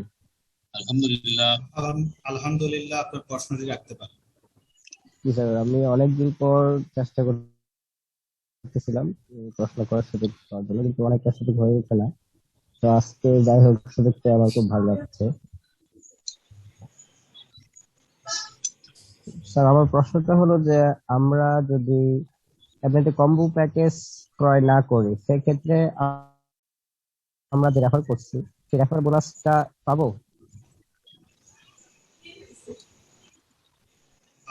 আলহামদুলিল্লাহ। আলহামদুলিল্লাহ, আপনার প্রশ্নটি রাখতে পারেন। জি স্যার, আমি অনেকদিন পর চেষ্টা করতেছিলাম প্রশ্ন করার সুযোগ পাওয়ার জন্য, কিন্তু অনেকটা সুযোগ হয়ে গেছে না। তো আজকে যাই হোক, সুযোগটা আমার খুব ভালো লাগছে। স্যার, আমার প্রশ্নটা হলো যে আমরা যদি এমনিতে কম্বো প্যাকেজ ক্রয় না করি, সেক্ষেত্রে আমরা যে রেফার করছি, সেই রেফার বোনাসটা পাবো?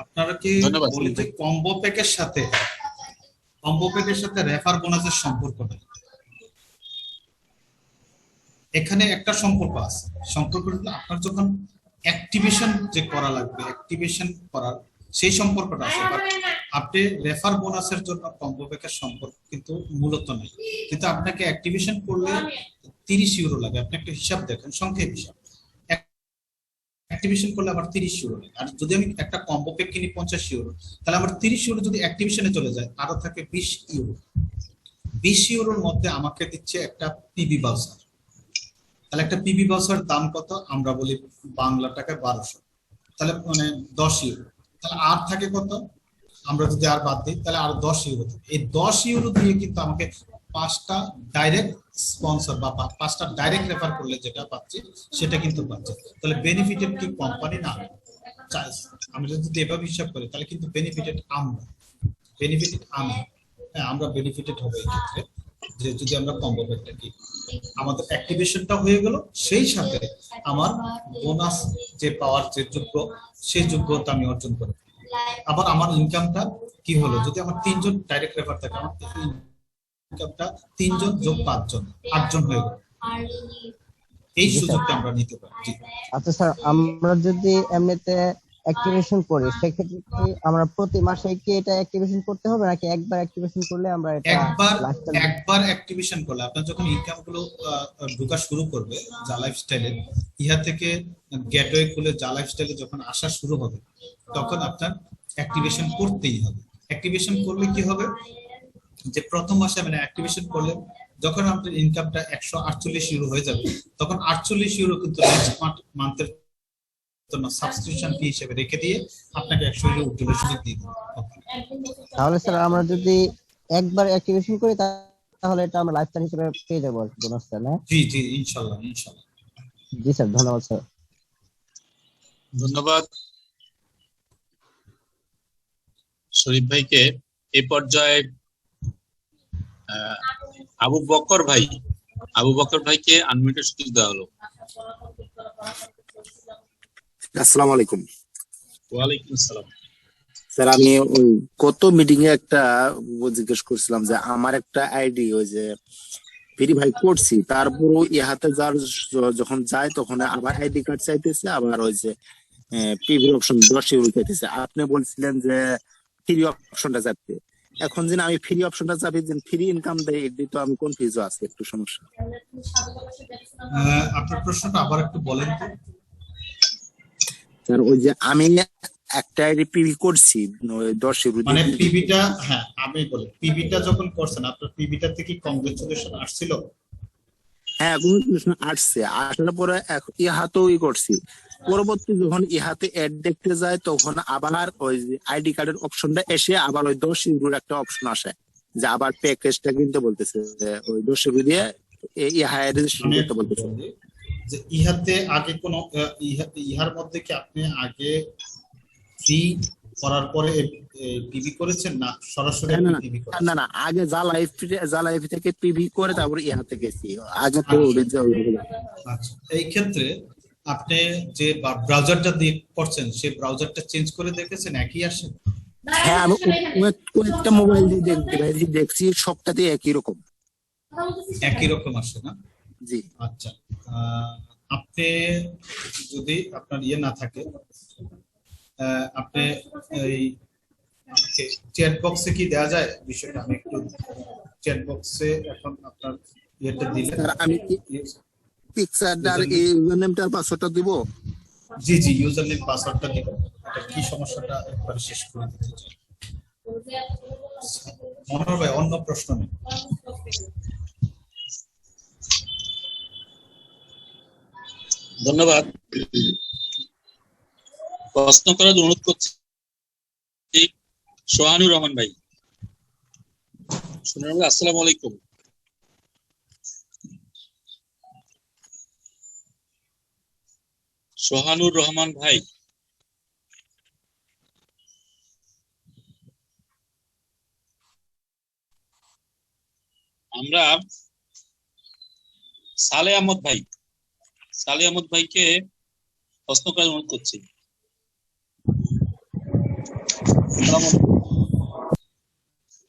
আপনারা কি বলি যে কম্বো প্যাকের সাথে রেফার বোনাসের সম্পর্ক নেই। এখানে একটা সম্পর্ক আছে, সম্পর্কটা আপনার যখন অ্যাক্টিভেশন যে করা লাগবে, অ্যাক্টিভেশন করার সেই সম্পর্কটা আছে। বাট আপনি রেফার বোনাসের জন্য কম্বো প্যাকের সম্পর্ক কিন্তু মূলত নেই, কিন্তু আপনাকে অ্যাক্টিভেশন করলে 30 ইউরো লাগে। আপনি একটা হিসাব দেখেন, সংক্ষেপ হিসাব, অ্যাক্টিভেশন করলে আমার 30 ইউরো লাগে। আর যদি আমি একটা কম্বো প্যাক কিনি 50 ইউরো, তাহলে আমার 30 ইউরো যদি অ্যাক্টিভেশনে চলে যায়, আরো থাকে 20 ইউরো। 20 ইউরোর মধ্যে আমাকে দিচ্ছে একটা পিবি বাউচার। তাহলে একটা পিবি বাউচার দাম কত? আমরা বলি বাংলা টাকায় 1200, তাহলে মানে 10 ইউরো। তাহলে আর থাকে কত? আমরা যদি আর বাদ দিই, তাহলে আর 10 ইউরো থাকে। এই 10 ইউরো দিয়ে কিন্তু আমাকে 5টা ডাইরেক্ট স্পন্সর বা 5টা ডাইরেক্ট রেফার করলে যেটা পাচ্ছি, সেটা কিন্তু পাচ্ছি। তাহলে বেনিফিটেড কি কোম্পানি না? আমি যদি এভাবে হিসাব করি, তাহলে কিন্তু বেনিফিটেড আমরা, হ্যাঁ, আমরা বেনিফিটেড হবে এই ক্ষেত্রে, যে যদি আমরা কম্বো প্যাকটা কিনি। আমাদের অ্যাক্টিভেশনটা হয়ে গেল, সেই সাথে আমার বোনাস যে পাওয়ার যে যোগ্য, সেই যোগ্যতা আমি অর্জন করব। আবার আমার ইনকামটা কি হলো, যদি আমার 3জন ডাইরেক্ট রেফার থাকে, আমার ইনকামটা 3জন যোগ 5জন, 8জন হয়ে গেল। এই জি স্যার। সুযোগটা আমরা নিতে পারি। জি আচ্ছা স্যার, আমরা যদি এমনিতে অ্যাক্টিভেশন করি সেক্ষেত্রে কি আমরা প্রতি মাসে কি এটা অ্যাক্টিভেশন করতে হবে, নাকি একবার অ্যাক্টিভেশন করলে আমরা এটা লাইফস্টাইল? একবার অ্যাক্টিভেশন করলে আপনার যখন ইনকাম গুলো ঢোকা শুরু করবে যা লাইফস্টাইলে, ইহা থেকে গেটওয়ে খুলে যা লাইফস্টাইলে যখন আসা শুরু হবে, তখন আপনার অ্যাক্টিভেশন করতেই হবে। অ্যাক্টিভেশন করলে কি হবে যে প্রথম মাসে মানে অ্যাক্টিভেশন করলে যখন আপনার ইনকামটা 148 ইউরো হয়ে যাবে, তখন 48 ইউরো কিন্তু নেক্সট মান্থের জন্য সাবস্ক্রিপশন ফি হিসেবে রেখে দিয়ে আপনাকে 100 ইউরো উইথড্রলের সুযোগ দিয়ে দেবে। তাহলে স্যার আমরা যদি একবার অ্যাক্টিভেশন করি তাহলে এটা আমরা লাইফস্টাইল হিসেবে পেয়ে যাবো আর কি বোনাসটা, না? জি জি, ইনশাআল্লাহ ইনশাআল্লাহ। জি স্যার, ধন্যবাদ স্যার। ধন্যবাদ শরীফ ভাইকে। এই পর্যায়ে আবু বকর ভাইকে আনমিউটের সুযোগ দেওয়া হলো। আসসালামু আলাইকুম। ওয়ালাইকুম আসসালাম। স্যার আমি ওই কত মিটিং এ একটা জিজ্ঞেস করছিলাম যে আমার একটা আইডি ওই যে ভেরিফাই করছি, তারপরও ইহাতে যার যখন যায় তখন আবার আইডি কার্ড চাইতেছে, আবার ওই যে পিভি অপশন 10 ইউরো চাইতেছে। আপনি বলছিলেন যে ফ্রি অপশনটা যাবে, এখন যে আমি ফ্রি অপশনটা যাবে যে ফ্রি ইনকাম দেয়, এটি তো আমি কনফিউজ আছি, একটু সমস্যা। আপনার প্রশ্নটা আবার একটু বলেন তো। স্যার ওই যে আমি একটা আইডি পিভি করছি 10 ইউরো, মানে পিভিটা, হ্যাঁ আমি বলি পিভিটা যখন করছেন আপনার পিভিটা থেকে কংগ্রেচুলেশন আসছিল? হ্যাঁ কংগ্রেচুলেশন আসছে, আসার পরে ইহাতেও করছি, পরবর্তী যখন ইহাতে অ্যাড দেখতে যায় তখন আবার ওই আইডি কার্ডের অপশনটা এসে আবার ওই 10 ইউরোর একটা অপশন আসে যে আবার প্যাকেজটা কিনতে বলতেছে, ওই 10 ইউরো দিয়ে ইহা রেজিস্ট্রেশন করতে বলতেছে। যে ইহাতে আগে কোন ইহার মধ্যে কি আপনি আগে ফ্রি করার পরে পিভি করেছেন, না সরাসরি পিভি করেছেন? না আগে জালাইফ থেকে পিভি করে তারপরে ইহাতে গেছি, আগে তো আচ্ছা। এই ক্ষেত্রে আপনি যে ব্রাউজারটা দিয়ে করছেন সেই ব্রাউজারটা চেঞ্জ করে দেখেছেন একই আসে? হ্যাঁ আমি কয়েকটা মোবাইল দিয়ে দেখছি, সবটাতে একই রকম আসে না? জি আচ্ছা। আপনি যদি আপনার ইয়ে না থাকে, আপনি এই আমাকে চ্যাট বক্সে কি দেওয়া যায় বিষয়টা? আমি একটু চ্যাট বক্সে এখন আপনার ইয়েটা দিলে আমি পিকচারটার ইউজার নেমটা আর পাসওয়ার্ডটা দিব। জি জি, ইউজার নেম পাসওয়ার্ডটা দিব। এটা কি সমস্যাটা একবার শেষ করে দিতে চাই। মনোহর ভাই অন্য প্রশ্ন নেই? ধন্যবাদ। প্রশ্ন করার অনুরোধ করছি সোহানুর রহমান ভাই। আসসালামু আলাইকুম। সোহানুর রহমান ভাই, আমরা সালে আহমদ ভাইকে প্রশ্ন করার অনুরোধ করছি।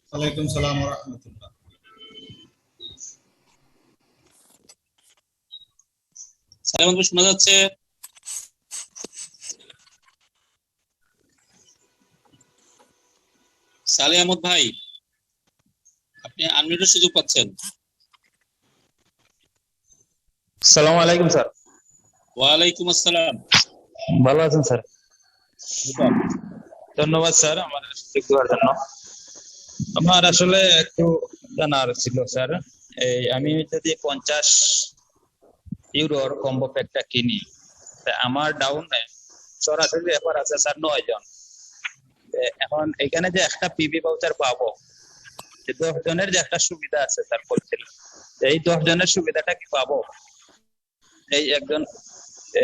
ওয়ালাইকুম সালাম ওয়া রাহমাতুল্লাহ। সালে আহমদ ভাই শোনা যাচ্ছে? সালে আহমদ ভাই আপনি আনমিউটের সুযোগ পাচ্ছেন। আসসালামু আলাইকুম স্যার। ওয়ালাইকুম আসসালাম। ভালো আছেন স্যার? ধন্যবাদ স্যার আমার সুযোগ দেওয়ার জন্য। আমার আসলে একটু জানার ছিল স্যার, এই আমি যদি 50 ইউরোর কম্বো প্যাকটা কিনি, আমার ডাউনে সরাসরি রেফার আছে স্যার 9 জন। এখন এখানে যে একটা পিবি ভাউচার পাবো, 10 জনের যে একটা সুবিধা আছে স্যার বলছিলেন, এই 10 জনের সুবিধাটা কি পাবো? এই একজন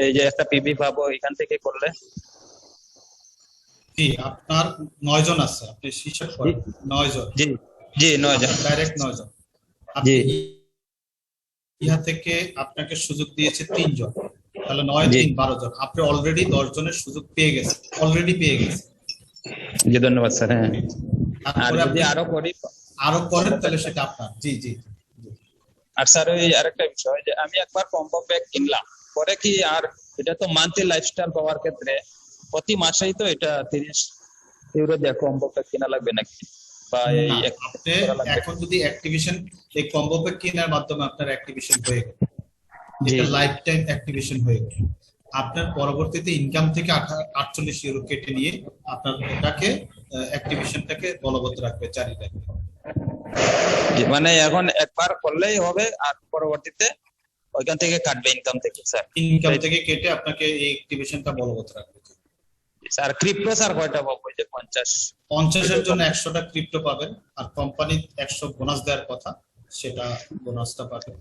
এই যে একটা পিবি পাবো এখান থেকে করলে? জি, আপনার 9 জন আছে, আপনি হিসাব করেন 9 জন। জি জি 9 জন, ডাইরেক্ট 9 জন। আপনি ইহা থেকে আপনাকে সুযোগ দিয়েছে 3 জন, তাহলে 9 3 12 জন। আপনি অলরেডি 10 জনের সুযোগ পেয়ে গেছেন, জি ধন্যবাদ স্যার। হ্যাঁ, আর যদি আরো করেন তাহলে সেটা আপনার। জি জি। আর স্যার ওই আরেকটা বিষয় যে আমি একবার কম্বো প্যাক কিনলাম, পরে কি আর এটা তো মান্থলি লাইফস্টাইল পাওয়ার ক্ষেত্রে প্রতি মাসেই তো এটা 30 ইউরো দিয়ে কম্বো প্যাক কিনা লাগবে নাকি, বা এই না, আপনি এখন যদি অ্যাক্টিভেশন এই কম্বো প্যাক কেনার মাধ্যমে আপনার অ্যাক্টিভেশন হয়ে গেল, এটা লাইফ টাইম অ্যাক্টিভেশন হয়ে গেল, আপনার পরবর্তীতে ইনকাম থেকে 48 ইউরো কেটে নিয়ে আপনার ওটাকে অ্যাক্টিভেশনটাকে বলবৎ রাখবে, জারি রাখবে। মানে এখন একবার করলেই হবে আর পরবর্তীতে ওইখান থেকে কাটবে ইনকাম থেকে? স্যার ইনকাম থেকে কেটে আপনাকে এই অ্যাক্টিভেশনটা বলবৎ রাখবে। স্যার ক্রিপ্টো স্যার কয়টা পাবো? ওই যে 50 এর জন্য 100টা ক্রিপ্টো পাবেন, আর কোম্পানি 100 বোনাস দেওয়ার কথা, সেটা বোনাসটা পাবেন।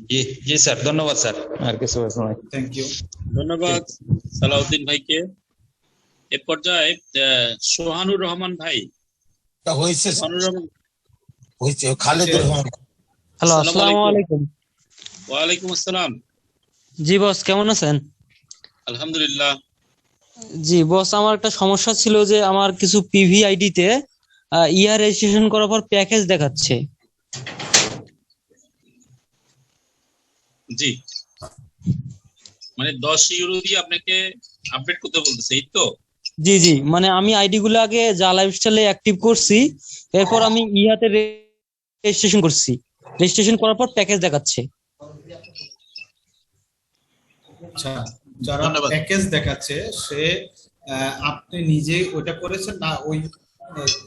জি জি স্যার, ধন্যবাদ স্যার। আর কিছু সময় থ্যাংক ইউ, ধন্যবাদ সালাউদ্দিন ভাইকে। এ পর্যায়ে সোহানুর রহমান ভাই। হয়েছে সোহানুর রহমান, হয়েছে খালেদুর রহমান। হ্যালো, আসসালামু আলাইকুম। ওয়ালাইকুম আসসালাম। জি বস, কেমন আছেন? আলহামদুলিল্লাহ। জি বস, আমার একটা সমস্যা ছিল যে আমার কিছু পিভি আইডিতে ইয়ার রেজিস্ট্রেশন করার পর প্যাকেজ দেখাচ্ছে। জি, মানে 10 ইউরো দিয়ে আপনাকে আপডেট করতে বলতেছে, এই তো? জি জি, মানে আমি আইডি গুলো আগে যা লাইফস্টাইলে অ্যাক্টিভ করছি, এরপর আমি ইয়াতে রেজিস্ট্রেশন করছি, রেজিস্ট্রেশন করার পর প্যাকেজ দেখাচ্ছে। আচ্ছা, যারা প্যাকেজ দেখাচ্ছে সে আপনি নিজে ওটা করেছেন না, ওই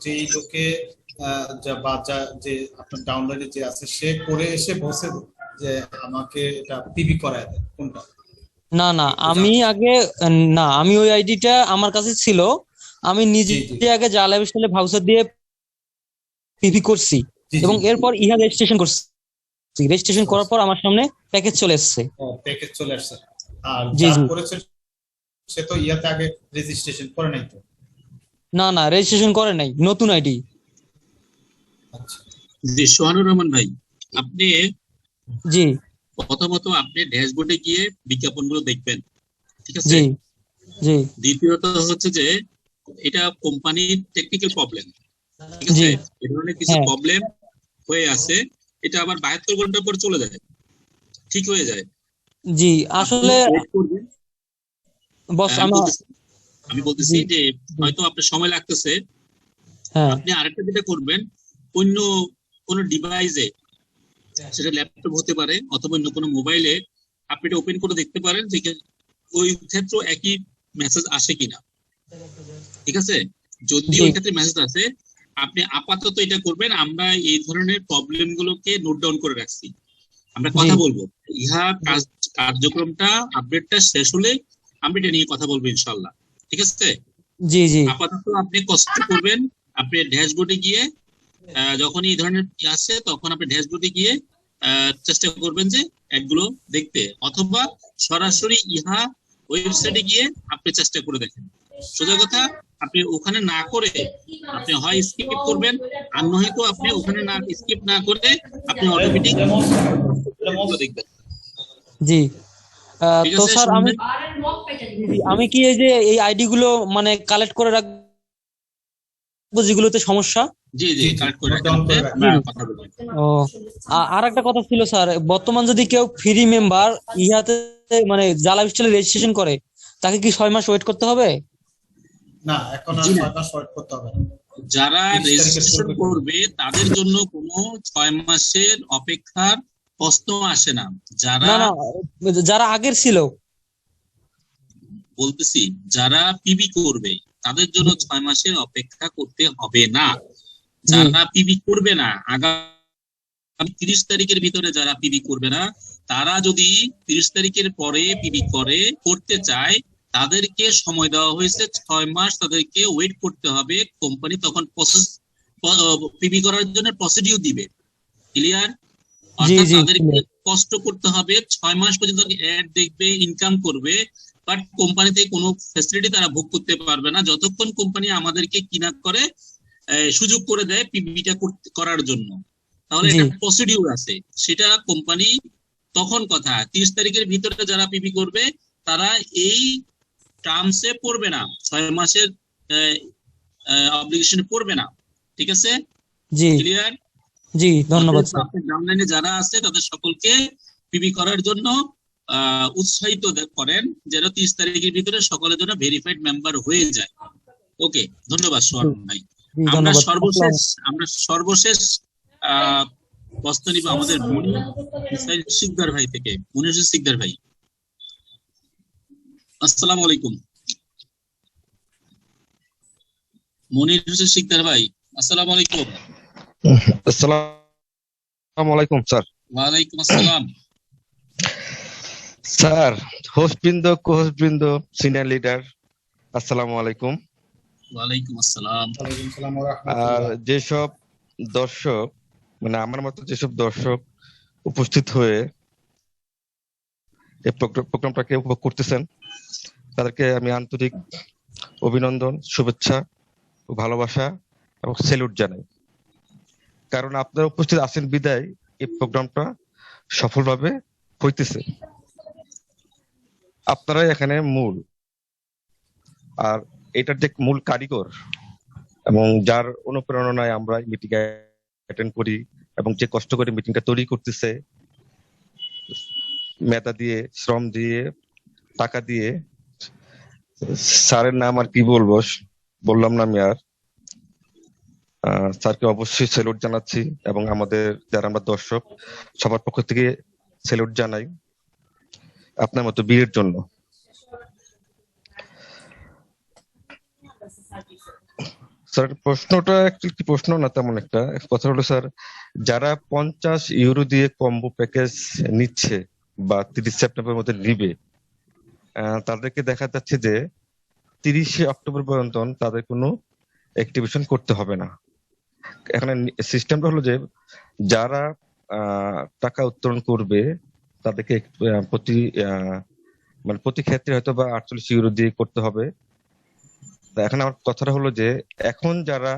যেই লোকে যে আপনার ডাউনলোডে যে আছে সে করে এসে বসে যে আমাকে এটা পিবি করায় দেয়, কোনটা? না না, আমি ওই আইডিটা আমার কাছে ছিল, আমি নিজে আগে যা লাইফস্টাইলে ভাউচার দিয়ে পিভি করছি এবং এরপর ইহা রেজিস্ট্রেশন করছি। রেজিস্ট্রেশন করার পর আমার সামনে প্যাকেজ চলে এসেছে। প্যাকেজ চলে আসছে। আর যারা করেছে সে তো ইয়াতে আগে রেজিস্ট্রেশন করে নাই তো? না না, রেজিস্ট্রেশন করে নাই, নতুন আইডি। জি সোহানুর রহমান ভাই, আপনি জি প্রথমত আপনি ড্যাশবোর্ডে গিয়ে বিজ্ঞাপনগুলো দেখবেন, ঠিক আছে? জি জি। দ্বিতীয়ত হচ্ছে যে এটা কোম্পানির টেকনিক্যাল প্রবলেম, ঠিক আছে? এই ধরনের কিছু প্রবলেম হয়ে আছে, এটা আবার 72 ঘন্টা পর চলে যায়, ঠিক হয়ে যায়। জি আসলে বস আমি বলতেছি যে হয়তো আপনার সময় লাগতেছে, আপনি আরেকটা যেটা করবেন, অন্য কোন ডিভাইসে, সেটা ল্যাপটপ হতে পারে অথবা অন্য কোনো মোবাইলে, আপনি এটা ওপেন করে দেখতে পারেন যে ওই ক্ষেত্রে একই মেসেজ আসে কিনা, ঠিক আছে? যদি ওই ক্ষেত্রে মেসেজ আসে, আপনি আপাতত এটা করবেন, আমরা এই ধরনের প্রবলেম গুলোকে নোট ডাউন করে রাখছি, আমরা কথা বলবো। ইহা কার্যক্রমটা আপডেটটা শেষ হলে আমরা এটা নিয়ে কথা বলবো ইনশাআল্লাহ, ঠিক আছে? জি জি। আপাতত আপনি কষ্ট করবেন, আপনি ড্যাশবোর্ডে গিয়ে যখন এই ধরনের আসে তখন আপনি ড্যাশবোর্ডে গিয়ে চেষ্টা করবেন যে অ্যাডগুলো দেখতে, অথবা সরাসরি ইহা ওয়েবসাইটে গিয়ে আপনি চেষ্টা করে দেখেন। সোজা কথা, আপনি ওখানে না করে আপনি হয় স্কিপ করবেন, আর নয়তো আপনি ওখানে না স্কিপ না করে আপনি অটোমেটিক দেখবেন। জি। তো স্যার আমি কি এই যে এই আইডি গুলো মানে কালেক্ট করে রাখবো যেগুলোতে সমস্যা? জি জি, কালেক্ট করে রাখবেন। ও, আর একটা কথা ছিল স্যার, বর্তমান যদি কেউ ফ্রি মেম্বার ইহাতে মানে যা লাইফস্টাইলে রেজিস্ট্রেশন করে, তাকে কি 6 মাস ওয়েট করতে হবে? না, এখন আর 6 মাস ওয়েট করতে হবে না। যারা রেজিস্ট্রেশন করবে তাদের জন্য কোনো 6 মাসের অপেক্ষার প্রশ্ন আসে না। যারা আগের ছিল বলতেছি, যারা পিবি করবে তাদের জন্য 6 মাসের অপেক্ষা করতে হবে না। যারা পিবি করবে না, আগামী 30 তারিখের ভিতরে যারা পিবি করবে না, তারা যদি 30 তারিখের পরে পিবি করতে চায়, তাদেরকে সময় দেওয়া হয়েছে 6 মাস, তাদেরকে ওয়েট করতে হবে। কোম্পানি তখন প্রসেস পিবি করার জন্য প্রসিডিউর দিবে। ক্লিয়ার? অর্থাৎ তাদেরকে কষ্ট করতে হবে, 6 মাস পর্যন্ত অ্যাড দেখবে, ইনকাম করবে, বাট কোম্পানি থেকে কোনো ফ্যাসিলিটি তারা ভোগ করতে পারবে না যতক্ষণ কোম্পানি আমাদেরকে কিনা করে সুযোগ করে দেয় পিবিটা করার জন্য। তাহলে একটা প্রসিডিউর আছে, সেটা কোম্পানি তখন কথা 30 তারিখের ভিতরে যারা পিবি করবে তারা এই টার্মসে পড়বে না, 6 মাসের অব্লিগেশনে পড়বে না, ঠিক আছে? জি ক্লিয়ার? জি ধন্যবাদ অতএব স্যার। আপনার ডাউনলাইনে যারা আছে তাদের সকলকে পিবি করার জন্য উৎসাহিত করেন, যেন 30 তারিখের ভিতরে সকলের জন্য ভেরিফাইড মেম্বার হয়ে যায়। ওকে, ধন্যবাদ সোহান ভাই। জি আমরা ধন্যবাদ। সর্বশেষ প্রশ্ন নিব আমাদের মনির হুসাইন সিকদার ভাই থেকে। মনির হুসাইন সিকদার ভাই, আসসালামু আলাইকুম। মনির হুসাইন সিকদার ভাই, আসসালামু আলাইকুম। আসসালামু আলাইকুম স্যার। ওয়ালাইকুম আসসালাম। স্যার, হোস্ট বৃন্দ, কো-হোস্ট বৃন্দ, সিনিয়র লিডার, আসসালামু আলাইকুম। ওয়ালাইকুম আসসালাম। আর যেসব দর্শক, মানে আমার মতো যেসব দর্শক উপস্থিত হয়ে এই প্রোগ্রামটাকে উপভোগ করতেছেন, তাদেরকে আমি আন্তরিক অভিনন্দন, শুভেচ্ছা ও ভালোবাসা এবং স্যালুট জানাই। কারণ আপনারা উপস্থিত আছেন বিদায় এই প্রোগ্রামটা সফলভাবে হইতেছে। আপনারাই এখানে মূল, আর এটার যে মূল কারিগর এবং যার অনুপ্রেরণায় আমরা মিটিং অ্যাটেন্ড করি এবং যে কষ্ট করে মিটিংটা তৈরি করতেছে, মেধা দিয়ে, শ্রম দিয়ে, টাকা দিয়ে, স্যারের নাম আর কি বলবো, বললাম না আমি আর। স্যারকে অবশ্যই স্যালুট জানাচ্ছি এবং আমাদের যারা আমরা দর্শক সবার পক্ষ থেকে স্যালুট জানাই আপনার মতো বীরের জন্য। স্যার, প্রশ্নটা একটি প্রশ্ন না, তেমন একটা কথা হলো স্যার, যারা 50 ইউরো দিয়ে কম্বো প্যাকেজ নিচ্ছে বা 30 সেপ্টেম্বরের মধ্যে নিবে, তাদেরকে দেখা যাচ্ছে যে 30 অক্টোবর পর্যন্ত তাদের কোনো অ্যাক্টিভেশন করতে হবে না। এখানে সিস্টেমটা হলো যে যারা টাকা উত্তোলন করবে তাদেরকে প্রতি ক্ষেত্রে হয়তো বা 48 ইউরো দিয়ে করতে হবে। এখন আমার কথাটা হলো যে এখন যারা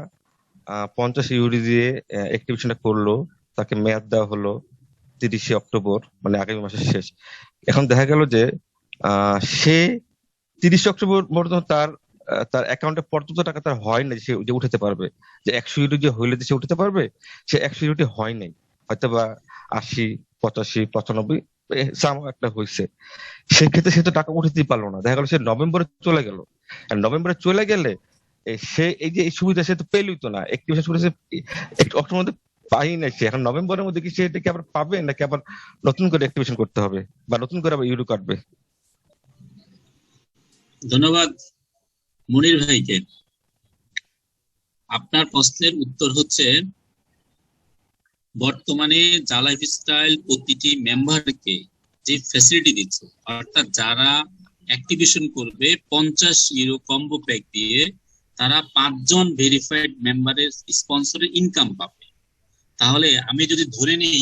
50 ইউরো দিয়ে অ্যাক্টিভেশনটা করলো, তাকে মেয়াদ দেওয়া হলো 30 অক্টোবর, মানে আগামী মাসের শেষ। এখন দেখা গেল যে সে 30 অক্টোবর পর্যন্ত তার অ্যাকাউন্টে পর্যাপ্ত টাকা তার হয় না, সে যে উঠাতে পারবে, যে 100 ইউরো যে হইলে যে সে উঠাতে পারবে, সে 100 ইউরোটি হয় নাই, হয়তো বা 80, 85, 95 একটা হয়েছে। সেক্ষেত্রে সে তো টাকা উঠাতেই পারলো না, দেখা গেল সে নভেম্বরে চলে গেল। আর নভেম্বরে চলে গেলে সে এই যে এই সুবিধা সে তো পেলই তো না, অ্যাক্টিভেশন করেছে অক্টোবরের মধ্যে পাই না সে। এখন নভেম্বরের মধ্যে কি সে এটাকে আবার পাবে, নাকি আবার নতুন করে অ্যাক্টিভেশন করতে হবে বা নতুন করে আবার ইউরো কাটবে? ধন্যবাদ মনির ভাইকে। আপনার প্রশ্নের উত্তর হচ্ছে, বর্তমানে জা লাইফস্টাইল প্রতিটি মেম্বারকে যে ফ্যাসিলিটি দিচ্ছে, অর্থাৎ যারা অ্যাক্টিভেশন করবে 50 ইউরো কম্বো প্যাক দিয়ে, তারা 5 জন ভেরিফাইড মেম্বারের স্পন্সরের ইনকাম পাবে। তাহলে আমি যদি ধরে নিই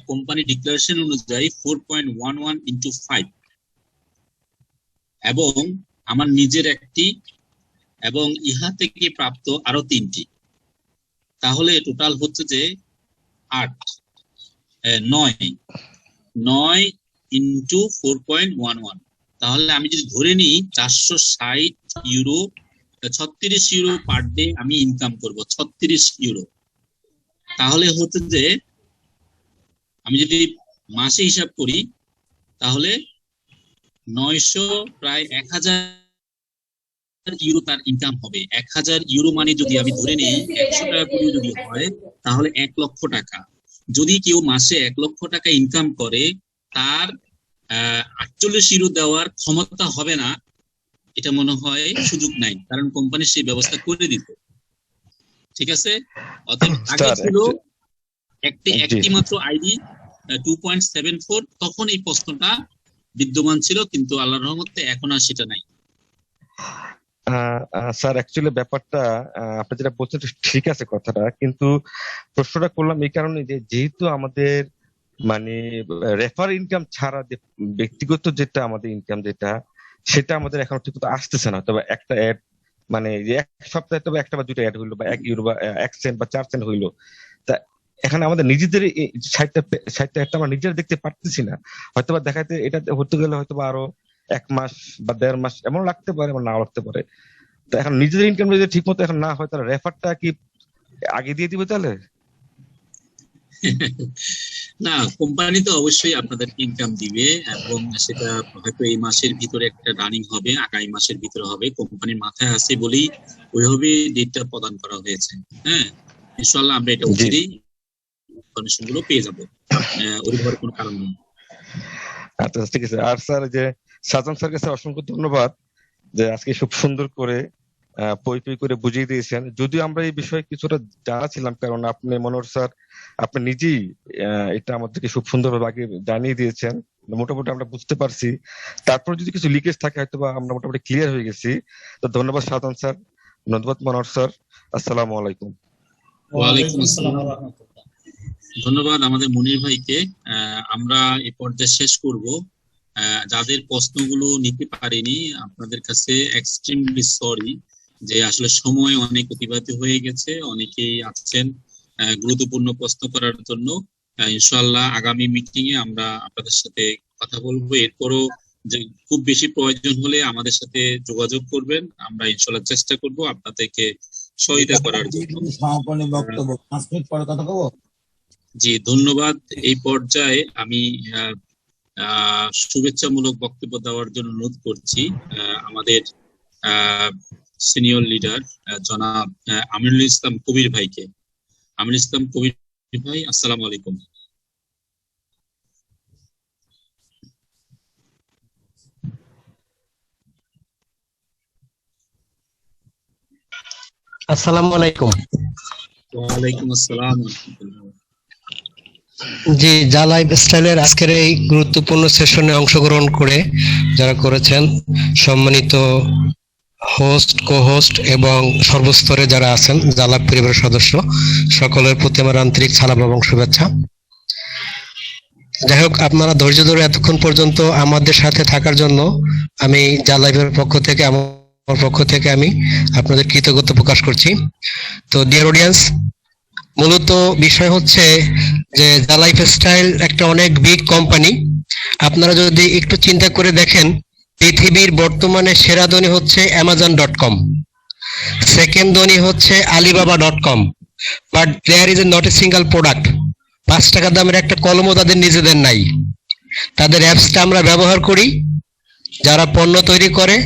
কোম্পানি ডিক্লারেশন অনুযায়ী 4.11 ইন্টু 5 এবং আমার নিজের একটি এবং ইহা থেকে প্রাপ্ত আরো 3টি, তাহলে টোটাল হচ্ছে যে 9 ইন্টু 4.11। তাহলে আমি যদি ধরে নিই 460 ইউরো, 36 ইউরো পার ডে আমি ইনকাম করব, 36 ইউরো। তাহলে হচ্ছে যে আমি যদি মাসে হিসাব করি তাহলে 900 প্রায় 1000 ইউরো তার ইনকাম হবে। 1000 ইউরো মানে যদি আমি ধরে নিই 100 টাকা করে যদি হয়, তাহলে 1 লক্ষ টাকা। যদি কেউ মাসে 1 লক্ষ টাকা ইনকাম করে, তার 48 ইউরো দেওয়ার ক্ষমতা হবে না, এটা মনে হয় সুযোগ নাই, কারণ কোম্পানি সেই ব্যবস্থা করে দিত। ঠিক আছে, অতএব আগে ছিল একটি মাত্র আইডি 2.74, তখন এই প্রশ্নটা বিদ্যমান ছিল, কিন্তু আল্লাহর রহমতে এখন আর সেটা নাই। স্যার, অ্যাকচুয়ালি ব্যাপারটা আপনি যেটা বলছেন ঠিক আছে কথাটা, কিন্তু প্রশ্নটা করলাম এই কারণে যে যেহেতু আমাদের মানে রেফার ইনকাম ছাড়া যে ব্যক্তিগত যেটা আমাদের ইনকাম যেটা, সেটা আমাদের এখন ঠিক মতো আসতেছে না। তবে একটা অ্যাড, মানে এক সপ্তাহে তবে একটা বা দুটো অ্যাড হইলো, বা 1 ইউরো বা 1 সেন্ট বা 4 সেন্ট হইলো, তা এখানে আমাদের নিজেদের 60টা একটা আমরা নিজেরা দেখতে পারতেছি না। হয়তোবা দেখাতে এটা হতে গেলে হয়তো বা আরো 1 মাস বা 1.5 মাস এমন লাগতে পারে, এমন নাও লাগতে পারে। তো এখন নিজেদের ইনকাম যদি ঠিক মতো এখন না হয়, তাহলে রেফারটা কি আগে দিয়ে দিবে তাহলে? না, কোম্পানি তো অবশ্যই আপনাদেরকে ইনকাম দিবে, এবং সেটা হয়তো এই মাসের ভিতরে একটা রানিং হবে, আগামী মাসের ভিতরে হবে। কোম্পানির মাথায় আছে বলেই ওইভাবে ডেটটা প্রদান করা হয়েছে। হ্যাঁ, ইনশাআল্লাহ আমরা এটা অচিরেই ইনফরমেশন গুলো পেয়ে যাবো, ওর উপর কোনো কারণ নেই। আচ্ছা ঠিক আছে। আর স্যার যে সাজান স্যার কাছে অসংখ্য ধন্যবাদ যে আজকে খুব সুন্দর করে পই করে বুঝিয়ে দিয়েছেন। যদিও আমরা এই বিষয়ে কিছুটা জানা ছিলাম, কারণ আপনি মনোহর স্যার আপনি নিজেই এটা আমাদেরকে খুব সুন্দরভাবে আগে জানিয়ে দিয়েছেন, মোটামুটি আমরা বুঝতে পারছি। তারপর যদি কিছু লিকেজ থাকে হয়তো বা আমরা মোটামুটি ক্লিয়ার হয়ে গেছি। তো ধন্যবাদ সাজান স্যার, ধন্যবাদ মনোহর স্যার। আসসালামু আলাইকুম। ওয়ালাইকুম আসসালাম। ধন্যবাদ আমাদের মনির ভাইকে। আমরা এই পর্যায়ে শেষ করব। যাদের প্রশ্নগুলো নিতে পারিনি আপনাদের কাছে এক্সট্রিমলি সরি, যে আসলে সময় অনেক অতিবাহিত হয়ে গেছে, অনেকেই আছেন গুরুত্বপূর্ণ প্রশ্ন করার জন্য। ইনশাআল্লাহ আগামী মিটিং এ আমরা আপনাদের সাথে কথা বলবো। এরপরও যে খুব বেশি প্রয়োজন হলে আমাদের সাথে যোগাযোগ করবেন, আমরা ইনশাআল্লাহ চেষ্টা করব আপনাদেরকে সহায়তা করার জন্য। সমাপনী বক্তব্য 5 মিনিট পরে কথা বলবো। জি ধন্যবাদ। এই পর্যায়ে আমি শুভেচ্ছামূলক বক্তব্য দেওয়ার জন্য অনুরোধ করছি আমাদের সিনিয়র লিডার জনাব আমিনুল ইসলাম কবির ভাইকে। আমিনুল ইসলাম কবির ভাই, আসসালামু আলাইকুম। আসসালামু আলাইকুম। ওয়ালাইকুম আসসালাম। জি, যা লাইফ স্টাইলের আজকের এই গুরুত্বপূর্ণ সেশনে অংশগ্রহণ করে যারা করেছেন, সম্মানিত হোস্ট, কো হোস্ট এবং সর্বস্তরে যারা আছেন জালাপ পরিবারের সদস্য, সকলের প্রতি আমার আন্তরিক সালাম এবং শুভেচ্ছা। যাই হোক, আপনারা ধৈর্য ধরে এতক্ষণ পর্যন্ত আমাদের সাথে থাকার জন্য আমি যা লাইফের পক্ষ থেকে আমার পক্ষ থেকে আমি আপনাদের কৃতজ্ঞতা প্রকাশ করছি। তো ডিয়ার অডিয়েন্স, মূলত বিষয় হচ্ছে যে দা লাইফ স্টাইল একটা অনেক বিগ কোম্পানি। আপনারা যদি একটু চিন্তা করে দেখেন, পৃথিবীর বর্তমানে সেরা ধনী হচ্ছে Amazon.com, সেকেন্ড ধনী হচ্ছে Alibaba.com, but there is not a single product. 5 টাকা দামের একটা কলমও তাদের নিজেদের নাই। তাদের অ্যাপসটা আমরা ব্যবহার করি, যারা পণ্য তৈরি করে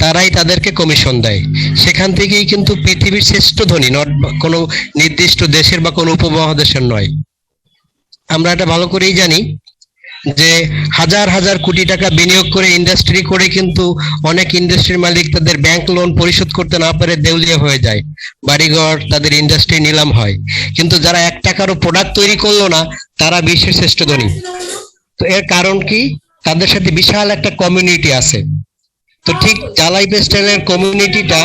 তারাই তাদেরকে কমিশন দেয়। সেখান থেকেই কিন্তু পৃথিবীর শ্রেষ্ঠ ধনী, নট কোনো নির্দিষ্ট দেশের বা কোনো উপমহাদেশের নয়। আমরা এটা ভালো করেই জানি যে হাজার হাজার কোটি টাকা বিনিয়োগ করে ইন্ডাস্ট্রি করে কিন্তু অনেক ইন্ডাস্ট্রির মালিক তাদের ব্যাংক লোন পরিশোধ করতে না পারে দেউলিয়া হয়ে যায়, বাড়িঘর তাদের ইন্ডাস্ট্রি নিলাম হয়। কিন্তু যারা 1 টাকারও প্রোডাক্ট তৈরি করলো না, তারা বিশ্বের শ্রেষ্ঠ ধনী। তো এর কারণ কি? তাদের সাথে বিশাল একটা কমিউনিটি আছে। তো ঠিক যা লাইফ স্টাইলের কমিউনিটিটা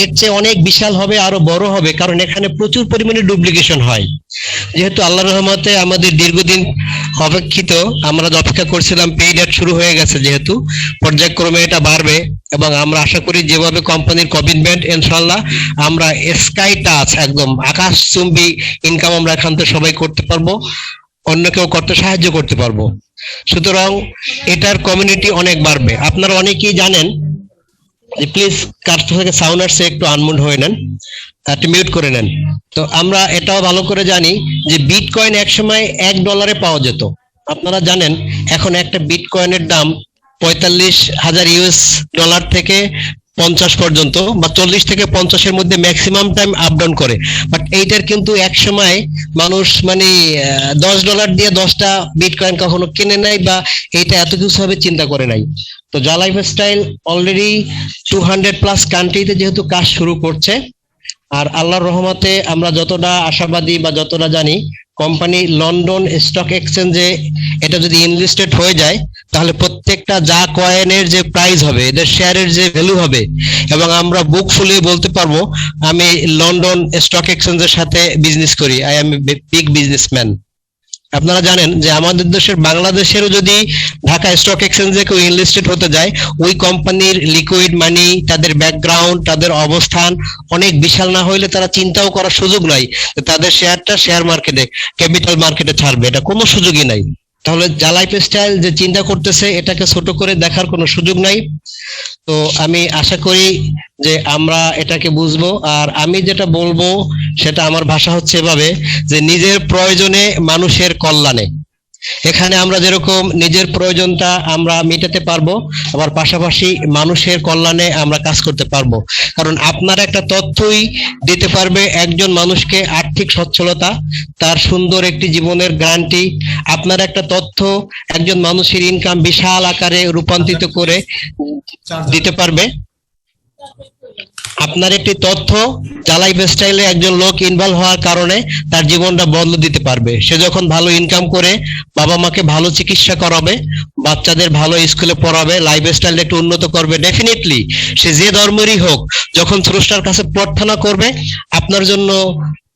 এর চেয়ে অনেক বিশাল হবে, আরো বড় হবে, কারণ এখানে প্রচুর পরিমাণে ডুপ্লিকেশন হয়। যেহেতু আল্লাহর রহমতে আমাদের দীর্ঘদিন অপেক্ষিত, আমরা অপেক্ষা করছিলাম, পেইড অ্যাড শুরু হয়ে গেছে, যেহেতু পর্যায়ক্রমে এটা বাড়বে এবং আমরা আশা করি যেভাবে কোম্পানির কমিটমেন্ট, ইনশাআল্লাহ আমরা স্কাই টাচ, একদম আকাশচুম্বী ইনকাম আমরা এখান থেকে সবাই করতে পারবো, অন্য কেউ করতে সাহায্য করতে পারবো। সুতরাং এটার কমিউনিটি অনেক বাড়বে। আপনারা অনেকেই জানেন, প্লিজ কার থেকে সাউন্ড আসছে একটু আনমিউট হয়ে নেন, একটু মিউট করে নেন। তো আমরা এটাও ভালো করে জানি যে বিটকয়েন একসময় $1 পাওয়া যেত। আপনারা জানেন এখন একটা বিটকয়েনের দাম 45,000 US ডলার থেকে 50 পর্যন্ত, বা 40 থেকে 50-এর মধ্যে ম্যাক্সিমাম টাইম আপ ডাউন করে। বাট এইটার কিন্তু এক সময় মানুষ মানে $10 দিয়ে 10টা বিটকয়েন কখনো কিনে নাই, বা এইটা এত কিছু ভাবে চিন্তা করে নাই। তো যা লাইফ স্টাইল অলরেডি 200+ কান্ট্রিতে যেহেতু কাজ শুরু করছে, আর আল্লাহর রহমতে আমরা যতটা আশাবাদী বা যতটা জানি, কোম্পানি লন্ডন স্টক এক্সচেঞ্জে এটা যদি ইনলিস্টেড হয়ে যায়, তাহলে প্রত্যেকটা যা কয়েনের যে প্রাইস হবে, এদের শেয়ারের যে ভ্যালু হবে, এবং আমরা বুক ফুলিয়ে বলতে পারবো আমি লন্ডন স্টক এক্সচেঞ্জের সাথে বিজনেস করি, আই এম বিগ বিজনেসম্যান। আপনারা জানেন যে আমাদের দেশের বাংলাদেশেরও যদি ঢাকা স্টক এক্সচেঞ্জে কেউ ইনলিস্টেড হতে যায়, ওই কোম্পানির লিকুইড মানি, তাদের ব্যাকগ্রাউন্ড, তাদের অবস্থান অনেক বিশাল না হইলে তারা চিন্তাও করার সুযোগ নাই তাদের শেয়ারটা শেয়ার মার্কেটে, ক্যাপিটাল মার্কেটে ছাড়বে, এটা কোনো সুযোগই নাই। তাহলে যা লাইফ স্টাইল যে চিন্তা করতেছে, এটাকে ছোট করে দেখার কোনো সুযোগ নাই। তো আমি আশা করি যে আমরা এটাকে বুঝবো। আর আমি যেটা বলবো সেটা আমার ভাষা হচ্ছে এভাবে যে নিজের প্রয়োজনে মানুষের কল্যাণে। এখানে আমরা যেরকম নিজের প্রয়োজনটা আমরা মেটাতে পারবো, আবার পাশাপাশি মানুষের কল্যাণে আমরা কাজ করতে পারবো। কারণ আপনার একটা তথ্যই দিতে পারবে একজন মানুষকে আর্থিক সচ্ছলতা, তার সুন্দর একটি জীবনের গ্যারান্টি। আপনার একটা তথ্য একজন মানুষের ইনকাম বিশাল আকারে রূপান্তরিত করে দিতে পারবে। আপনার একটি তথ্য লাইফ স্টাইলে একজন লোক ইনভলভ হওয়ার কারণে তার জীবনটা বদলে দিতে পারবে। সে যখন ভালো ইনকাম করে বাবা মাকে ভালো চিকিৎসা করাবে, বাচ্চাদের ভালো স্কুলে পড়াবে, লাইফ স্টাইলটা একটু উন্নত করবে, ডেফিনেটলি সে যে ধর্মেরই হোক যখন স্রষ্টার কাছে প্রার্থনা করবে আপনার জন্য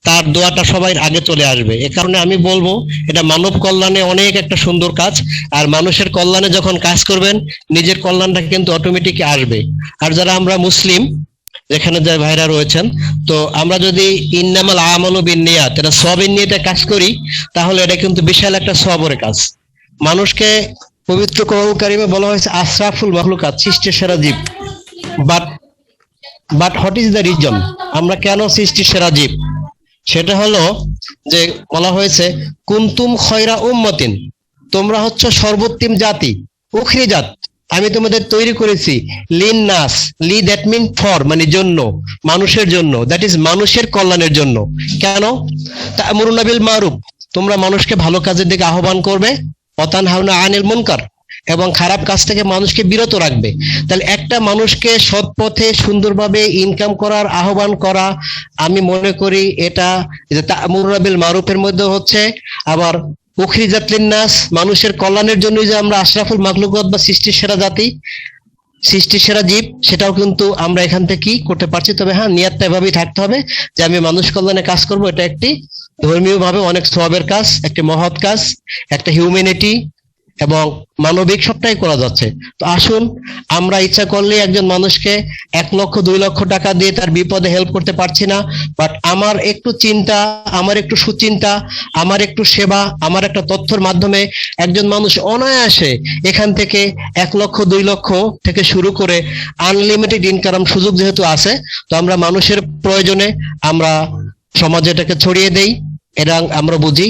তার দোয়াটা সবাই আগে চলে আসবে। এ কারণে আমি বলবো এটা মানব কল্যাণে অনেক একটা সুন্দর কাজ। আর মানুষের কল্যাণে যখন কাজ করবেন নিজের কল্যাণটা কিন্তু অটোমেটিক আসবে। আর যারা আমরা মুসলিম যেখানে যে ভাইরা রয়েছেন, তো আমরা যদি ইন্নামাল আমালু বিন্নিয়াত এটা সওয়াবের নিয়তে কাজ করি তাহলে এটা কিন্তু বিশাল একটা সওয়াবের কাজ। মানুষকে পবিত্র কোরআন কারিমে বলা হয়েছে আশরাফুল মাখলুকাত, সৃষ্টির সেরা জীব। But what is the reason, আমরা কেন সৃষ্টির সেরা জীব? সেটা হলো যে বলা হয়েছে কুনতুম খয়রা উম্মাতিন, তোমরা হচ্ছে সর্বোত্তম জাতি, উখরিজাত, আমি তোমাদের তৈরি করেছি লিন নাস, লি দ্যাট মিন ফর মানে জন্য, মানুষের জন্য, দ্যাট ইজ মানুষের কল্যাণের জন্য। কেন? তা'মুরুনা বিল মারুফ, তোমরা মানুষকে ভালো কাজের দিকে আহ্বান করবে, ওয়াতানহাউনা আনিল মুনকার, এবং খারাপ কাজ থেকে মানুষকে বিরত রাখবে। তাহলে একটা মানুষকে সৎ পথে সুন্দরভাবে ইনকাম করার আহ্বান করা, আমি মনে করি এটা যে তা'মুরুনা বিল মারুফের মধ্যে হচ্ছে। আবার উখরিজাত লিন্নাস, মানুষের কল্যাণের জন্য যে আমরা আশরাফুল মাখলুকাত বা সৃষ্টির সেরা জাতি, সৃষ্টির সেরা জীব, সেটাও কিন্তু আমরা এখান থেকে কি করতে পারছি। তবে হ্যাঁ, নিয়তটা এভাবেই থাকতে হবে যে আমি মানুষ কল্যাণে কাজ করব। এটা একটি ধর্মীয় ভাবে অনেক সওয়াবের কাজ, একটি মহৎ কাজ, একটা হিউম্যানিটি এবং মানবিক সবটাই করা যাচ্ছে। তো আসুন আমরা ইচ্ছা করলে একজন মানুষকে 1 লক্ষ 2 লক্ষ টাকা দিয়ে তার বিপদে হেল্প করতে পারছি না, বাট আমার একটু চিন্তা, আমার একটু সুচিন্তা, আমার একটু সেবা, আমার একটা তথ্যের মাধ্যমে একজন মানুষ অনায়াসে এখান থেকে 1 লক্ষ 2 লক্ষ থেকে শুরু করে আনলিমিটেড ইনকাম সুযোগ যেহেতু আছে, তো আমরা মানুষের প্রয়োজনে আমরা সমাজে এটাকে ছড়িয়ে দেই, এটা আমরা বুঝি।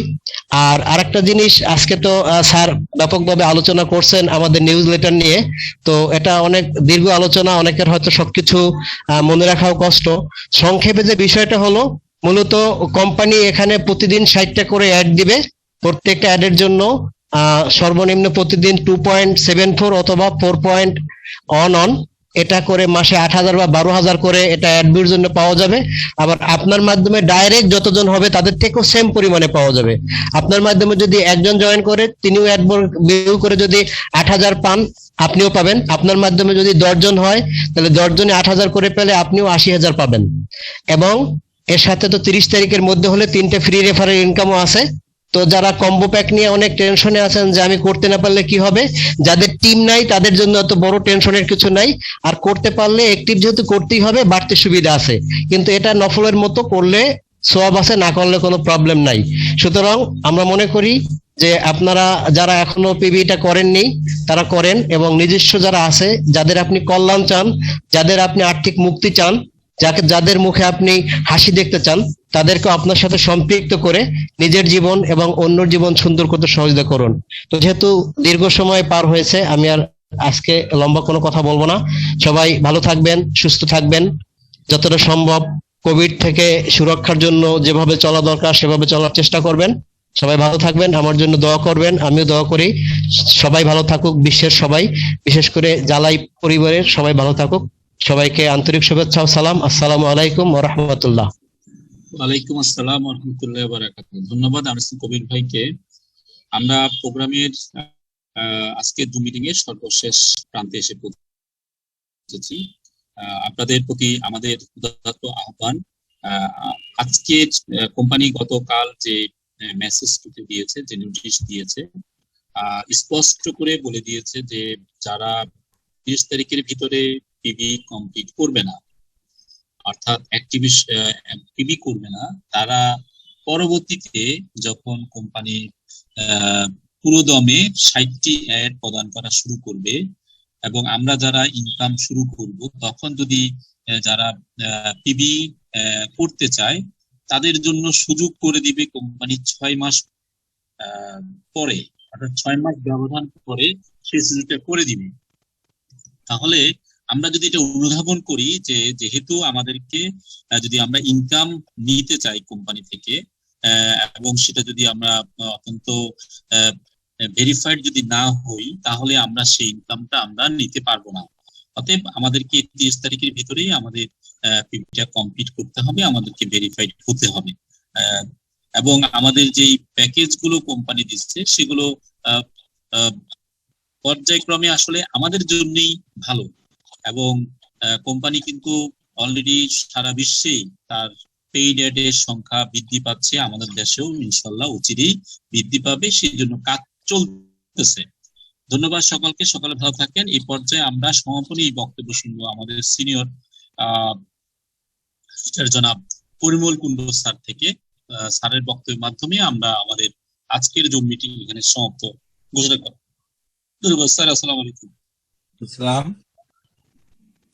আর আরেকটা জিনিস, আজকে তো স্যার ব্যাপকভাবে আলোচনা করছেন আমাদের নিউজ লেটার নিয়ে, তো এটা অনেক দীর্ঘ আলোচনা, অনেকের হয়তো সবকিছু মনে রাখাও কষ্ট। সংক্ষেপে যে বিষয়টা হলো, মূলত কোম্পানি এখানে প্রতিদিন 60টা করে অ্যাড দিবে, প্রত্যেকটা অ্যাডের জন্য সর্বনিম্ন প্রতিদিন 2.74 অথবা 4.1 এটা করে মাসে 8,000 বা 12,000 করে এটা অ্যাডভিউর জন্য পাওয়া যাবে। আবার আপনার মাধ্যমে ডাইরেক্ট যতজন হবে তাদের থেকেও সেম পরিমাণে পাওয়া যাবে। আপনার মাধ্যমে যদি একজন জয়েন করে তিনিও অ্যাডভিউ করে যদি 8,000 পান, আপনিও পাবেন। আপনার মাধ্যমে যদি 10 জন হয় তাহলে 10 জনে 8,000 করে পেলে আপনিও 80,000 পাবেন। এবং এর সাথে তো 30 তারিখের মধ্যে হলে 3টে ফ্রি রেফারেল ইনকামও আছে। তো যারা কম্বো প্যাক নিয়ে অনেক টেনশনে আছেন যে আমি করতে না পারলে কি হবে, যাদের টিম নাই তাদের জন্য এত বড় টেনশনের কিছু নাই। আর করতে পারলে অ্যাক্টিভ যেহেতু করতেই হবে, বাড়তে সুবিধা আছে, কিন্তু এটা নফলের মতো করলে সওয়াব আছে, না করলে কোনো প্রবলেম নাই। সুতরাং আমরা মনে করি যে আপনারা যারা এখনো পিবিটা করেননি তারা করেন, এবং নিজস্ব যারা আছে, যাদের আপনি কল্যাণ চান, যাদের আপনি আর্থিক মুক্তি চান, যাদের মুখে আপনি হাসি দেখতে চান, তাদেরকে আপনার সাথে সম্পৃক্ত করে নিজের জীবন এবং অন্যর জীবন সুন্দর করতে সহযোগিতা করুন। তো যেহেতু দীর্ঘ সময় পার হয়েছে, আমি আর আজকে লম্বা কোনো কথা বলবো না। সবাই ভালো থাকবেন, সুস্থ থাকবেন, যতটা সম্ভব কোভিড থেকে সুরক্ষার জন্য যেভাবে চলা দরকার সেভাবে চলার চেষ্টা করবেন। সবাই ভালো থাকবেন, আমার জন্য দোয়া করবেন, আমিও দোয়া করি সবাই ভালো থাকুক, বিশ্বের সবাই, বিশেষ করে জালাই পরিবারের সবাই ভালো থাকুক। সবাইকে আন্তরিক শুভেচ্ছা ও সালাম। আসসালামু আলাইকুম ওয়া রাহমাতুল্লাহ। ওয়ালাইকুম আসসালাম ওয়া রাহমাতুল্লাহি ওয়া বারাকাতুহু। ধন্যবাদ আনিসুল কবির ভাইকে। আমরা প্রোগ্রামের আজকে 2 মিটিং এর সর্বশেষ প্রান্তে এসে পৌঁছেছি। আপনাদের প্রতি আমাদের উদাত্ত আহ্বান, আজকে কোম্পানি গতকাল যে মেসেজ দিয়েছে, যে নোটিশ দিয়েছে, স্পষ্ট করে বলে দিয়েছে যে যারা 30 তারিখের ভিতরে পিবি কমপ্লিট করবে না, অর্থাৎ পিবি করবে না, তারা পরবর্তীতে যখন কোম্পানি পুরোদমে 60টি অ্যাড প্রদান করা শুরু করবে, এবং আমরা যারা ইনকাম শুরু করব তখন যদি যারা পিবি করতে চায় তাদের জন্য সুযোগ করে দিবে কোম্পানি 6 মাস পরে, অর্থাৎ 6 মাস ব্যবধান পরে সেই সুযোগটা করে দিবে। তাহলে আমরা যদি এটা অনুধাবন করি যে যেহেতু আমাদেরকে যদি আমরা ইনকাম নিতে চাই কোম্পানি থেকে এবং সেটা যদি আমরা অত্যন্ত ভেরিফাইড যদি না হই তাহলে আমরা সেই ইনকামটা আমরা নিতে পারবো না। অতএব আমাদেরকে 30 তারিখের ভিতরেই আমাদের পিবিটা কমপ্লিট করতে হবে, আমাদেরকে ভেরিফাইড হতে হবে এবং আমাদের যেই প্যাকেজগুলো কোম্পানি দিচ্ছে সেগুলো পর্যায়ক্রমে আসলে আমাদের জন্যই ভালো এবং কোম্পানি কিন্তু অলরেডি সারা বিশ্বেই তার পেইড অ্যাডের সংখ্যা বৃদ্ধি পাচ্ছে, আমাদের দেশেও ইনশাল্লাহ অচিরেই বৃদ্ধি পাবে, সেই জন্য কাজ চলতেছে। ধন্যবাদ সকলকে, সকলে ভালো থাকেন। এই পর্যায়ে আমরা সমাপনী বক্তব্য শুনবো আমাদের সিনিয়র জনাব পরিমল কুন্ডু স্যার থেকে। স্যারের বক্তব্যের মাধ্যমে আমরা আমাদের আজকের জুম মিটিং এখানে সমাপ্ত ঘোষণা করি। ধন্যবাদ স্যার, আসসালামু আলাইকুম। ইসলাম,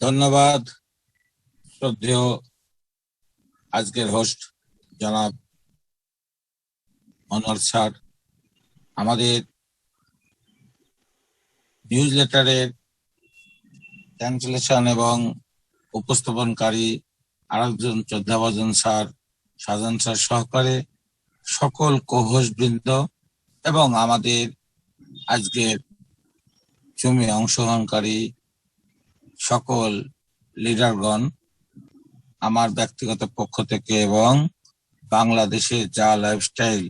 ধন্যবাদ শ্রদ্ধেয় আজকের হোস্ট জনাব অনর স্যার। আমাদের নিউজ লেটারের ট্রান্সলেশন এবং উপস্থাপনকারী আরেকজন শ্রদ্ধাভাজন স্যার, সাজান স্যার সহকারে সকল কোহোস্ট বৃন্দ এবং আমাদের আজকের জুমে অংশগ্রহণকারী সকল লিডারগণ, আমার ব্যক্তিগত পক্ষ থেকে এবং বাংলাদেশের যা লাইফস্টাইল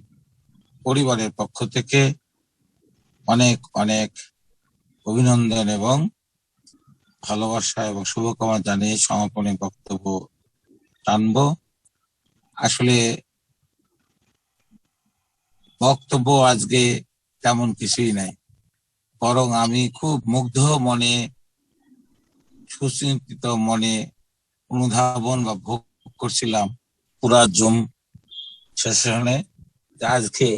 পরিবারের পক্ষ থেকে অনেক অনেক অভিনন্দন এবং ভালোবাসা এবং শুভকামনা জানিয়ে সমাপনী বক্তব্য টানবো। আসলে বক্তব্য আজকে তেমন কিছুই নাই, বরং আমি খুব মুগ্ধ মনে, সুচিন্তিত মনে অনুধাবন বা ভোগ করছিলাম পুরা জুম সেশনে। আজকে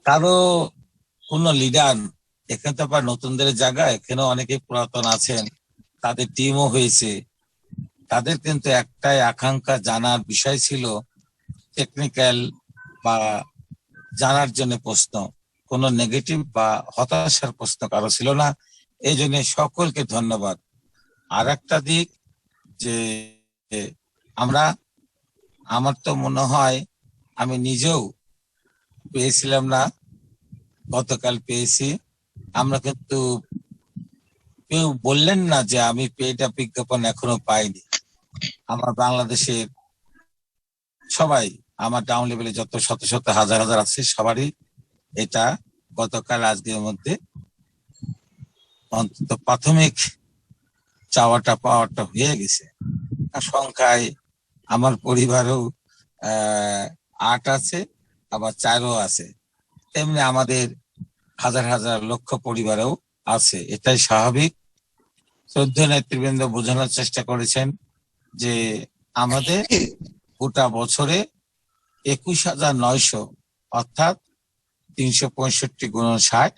কারো কোন লিডার, এখানে তো আবার নতুনদের জায়গা, এখানে অনেকে পুরাতন আছেন, তাদের টিমও হয়েছে, তাদের কিন্তু একটাই আকাঙ্ক্ষা জানার বিষয় ছিল, টেকনিক্যাল বা জানার জন্য প্রশ্ন, কোন নেগেটিভ বা হতাশার প্রশ্ন কারো ছিল না। এই জন্য সকলকে ধন্যবাদ। আর একটা দিক যে আমার তো মনে হয় আমি নিজেও পেয়েছিলাম না, গতকাল পেয়েছি। আমরা কিন্তু কেউ বললেন না যে আমি পেটা বিজ্ঞাপন এখনো পাইনি। আমার বাংলাদেশের সবাই, আমার ডাউন লেভেলে যত শত শত হাজার হাজার আছে, সবারই এটা গতকাল আজকের মধ্যে অন্তত প্রাথমিক চাওয়াটা পাওয়াটা হয়ে গেছে। সংখ্যায় আমার পরিবারও 8 আছে, আবার 4ও আছে, তেমনি আমাদের হাজার হাজার লক্ষ পরিবারেও আছে। এটাই স্বাভাবিক। শ্রদ্ধেয় নেতৃবৃন্দ বোঝানোর চেষ্টা করেছেন যে আমাদের গোটা বছরে 21,900 অর্থাৎ 365 গুণ 60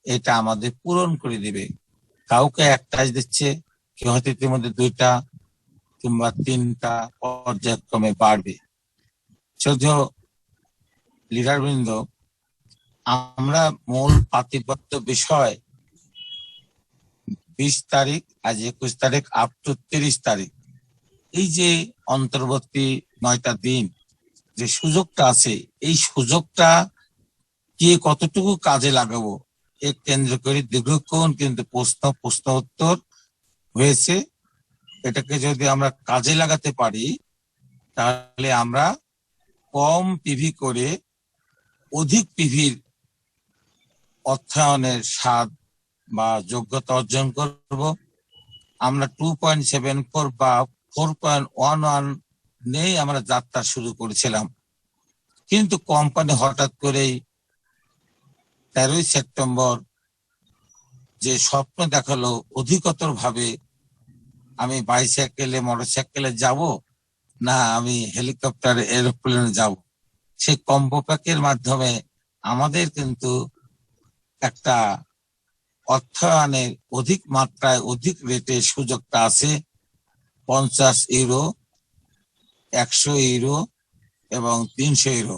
এটা আমাদের পূরণ করে দিবে। কাউকে 1টা দিচ্ছে, কেউ হয়তো ইতিমধ্যে 2টা কিংবা 3টা পর্যায়ক্রমে বাড়বে। শ্রদ্ধেয় লিডারবৃন্দ, আমরা মূল পাতিবদ্ধ বিষয় 20 তারিখ, আজ 21 তারিখ, আপ টু 30 তারিখ, এই যে অন্তর্বর্তী 9টা দিন যে সুযোগটা আছে, এই সুযোগটা কে কতটুকু কাজে লাগাবো এ কেন্দ্র করে দীর্ঘক্ষণ কিন্তু প্রশ্ন উত্তর হয়েছে। এটাকে যদি আমরা কাজে লাগাতে পারি তাহলে আমরা কম পিভি করে অধিক পিভির অর্থায়নের স্বাদ বা যোগ্যতা অর্জন করব। আমরা 2.74 বা 4.11 নেই আমরা যাত্রা শুরু করেছিলাম, কিন্তু কোম্পানি হঠাৎ করেই 13ই সেপ্টেম্বর যে স্বপ্ন দেখালো অধিকতর ভাবে আমি বাইসাইকেলে মোটরসাইকেলে যাব না আমি হেলিকপ্টারে এরোপ্লেনে যাব, সেই কম্বো প্যাকের মাধ্যমে আমাদের কিন্তু একটা অর্থায়নের অধিক মাত্রায় অধিক রেটে সুযোগটা আছে 50 ইউরো, 100 ইউরো এবং 300 ইউরো।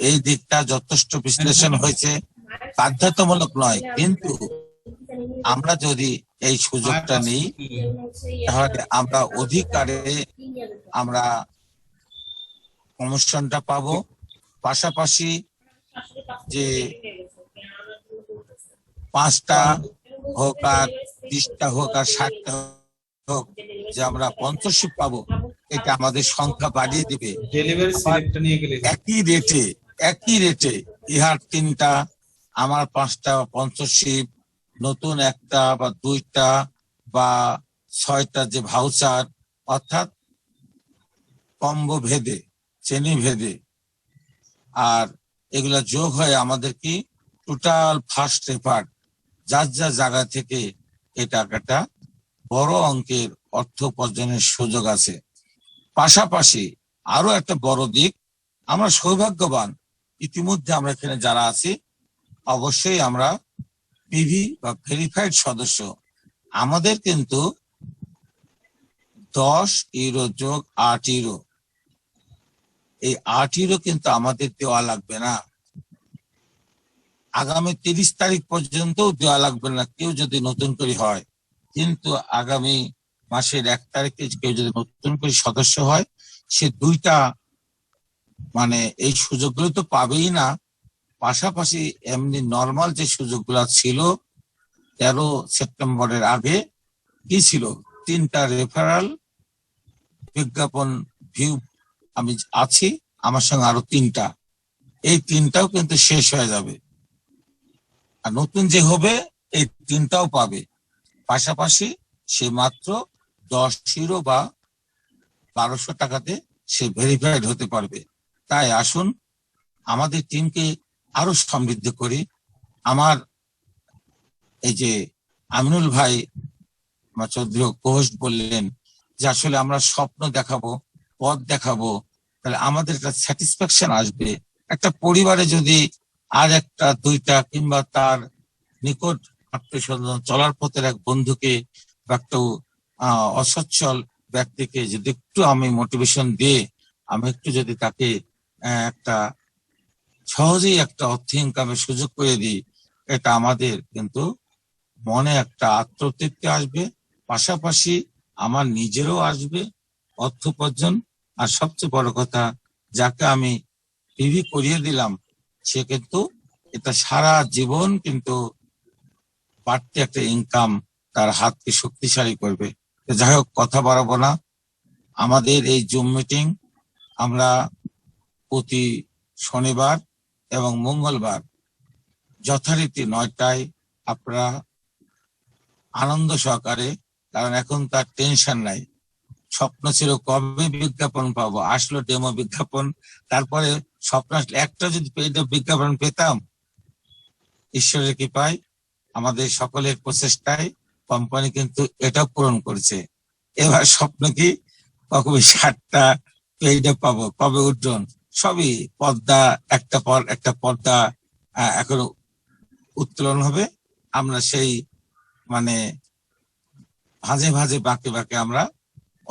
এই দিকটা যথেষ্ট বিশ্লেষণ হয়েছে, বাধ্যতামূলক নয়, কিন্তু আমরা যদি এই সুযোগটা নিই তাহলে আমরা অধিকারে আমরা প্রমোশনটা পাবো। পাশাপাশি যে 5টা হোক আর 30টা হোক আর 60টা হোক যে আমরা স্পন্সরশিপ পাবো, এটা আমাদের সংখ্যা বাড়িয়ে দিবে। ডেলিভারি সিলেক্টটা নিয়ে গেলে একই রেটে ইহার 3টা, আমার 5টা স্পন্সরশিপ, নতুন 1টা বা 2টা বা 6টা যে ভাউচার, অর্থাৎ কম্বো ভেদে, শ্রেণী ভেদে, আর এগুলা যোগ হয়ে আমাদের কি টোটাল ফার্স্ট রেফার যার যার জায়গা থেকে এই টাকাটা বড় অঙ্কের অর্থ উপার্জনের সুযোগ আছে। পাশাপাশি আরো একটা বড় দিক, আমরা সৌভাগ্যবান, ইতিমধ্যে আমরা এখানে যারা আছি অবশ্যই আমরা পিভি বা ভেরিফাইড সদস্য। আমাদের কিন্তু 10 ইউরো যোগ 8 ইউরো, এই 8 ইউরো কিন্তু আমাদের দেওয়া লাগবে না, আগামী 30 তারিখ পর্যন্ত দেওয়া লাগবে না কেউ যদি নতুন করে হয়। কিন্তু আগামী মাসের 1 তারিখে কেউ যদি নতুন করে সদস্য হয়, সে 2টা মানে এই সুযোগগুলো তো পাবেই না, পাশাপাশি এমনি নর্মাল যে সুযোগগুলো ছিল 13 সেপ্টেম্বরের আগে কি ছিল, 3টা রেফারাল বিজ্ঞাপন ভিউ আমি আছি, আমার সঙ্গে আরো 3টা, এই 3টাও কিন্তু শেষ হয়ে যাবে। আর নতুন যে হবে এই 3টাও পাবে। পাশাপাশি সে মাত্র 10 ইউরো বা 1200 টাকাতে সে ভেরিফাইড হতে পারবে। তাই আসুন আমাদের টিমকে আরো সমৃদ্ধ করি। আমার এই যে আমিনুল ভাই আমার চৌধুরী কোস্ট বললেন যে আসলে আমরা স্বপ্ন দেখাবো, পথ দেখাবো, তাহলে আমাদের একটা স্যাটিসফ্যাকশন আসবে। একটা পরিবারে যদি আর 1টা 2টা কিংবা তার নিকট আত্মীয় স্বজন চলার পথের এক বন্ধুকে বা একটা অসচ্ছল ব্যক্তিকে যদি একটু আমি মোটিভেশন দিয়ে আমি একটু যদি তাকে একটা সহজেই একটা অর্থ ইনকামের সুযোগ করে দিই, এটা আমাদের কিন্তু মনে একটা আত্মতৃপ্তি আসবে, পাশাপাশি আমার নিজেরও আসবে অর্থ উপার্জন। আর সবচেয়ে বড় কথা, যাকে আমি পিভি করিয়ে দিলাম সে কিন্তু এটা সারা জীবন কিন্তু বাড়তি একটা ইনকাম তার হাতকে শক্তিশালী করবে। যাই হোক, কথা বাড়াবো না। আমাদের এই জুম মিটিং আমরা প্রতি শনিবার এবং মঙ্গলবার যথারীতি 9টায় আপনারা আনন্দ সহকারে, কারণ এখন তার টেনশন নাই, স্বপ্ন ছিল কবে বিজ্ঞাপন পাবো, আসলো ডেমো বিজ্ঞাপন, তারপরে স্বপ্ন একটা যদি বিজ্ঞাপন পেতাম, ঈশ্বরের কৃপায় আমাদের সকলের প্রচেষ্টায় কোম্পানি কিন্তু এটাও পূরণ করেছে। এবার স্বপ্ন কি কবে 7টা পেইডে পাবো, কবে উড্ডয়ন, সবই পর্দা একটা পর একটা পর্দা এখন উত্তোলন হবে। আমরা সেই মানে ভাঁজে ভাঁজে বাঁকে বাঁকে আমরা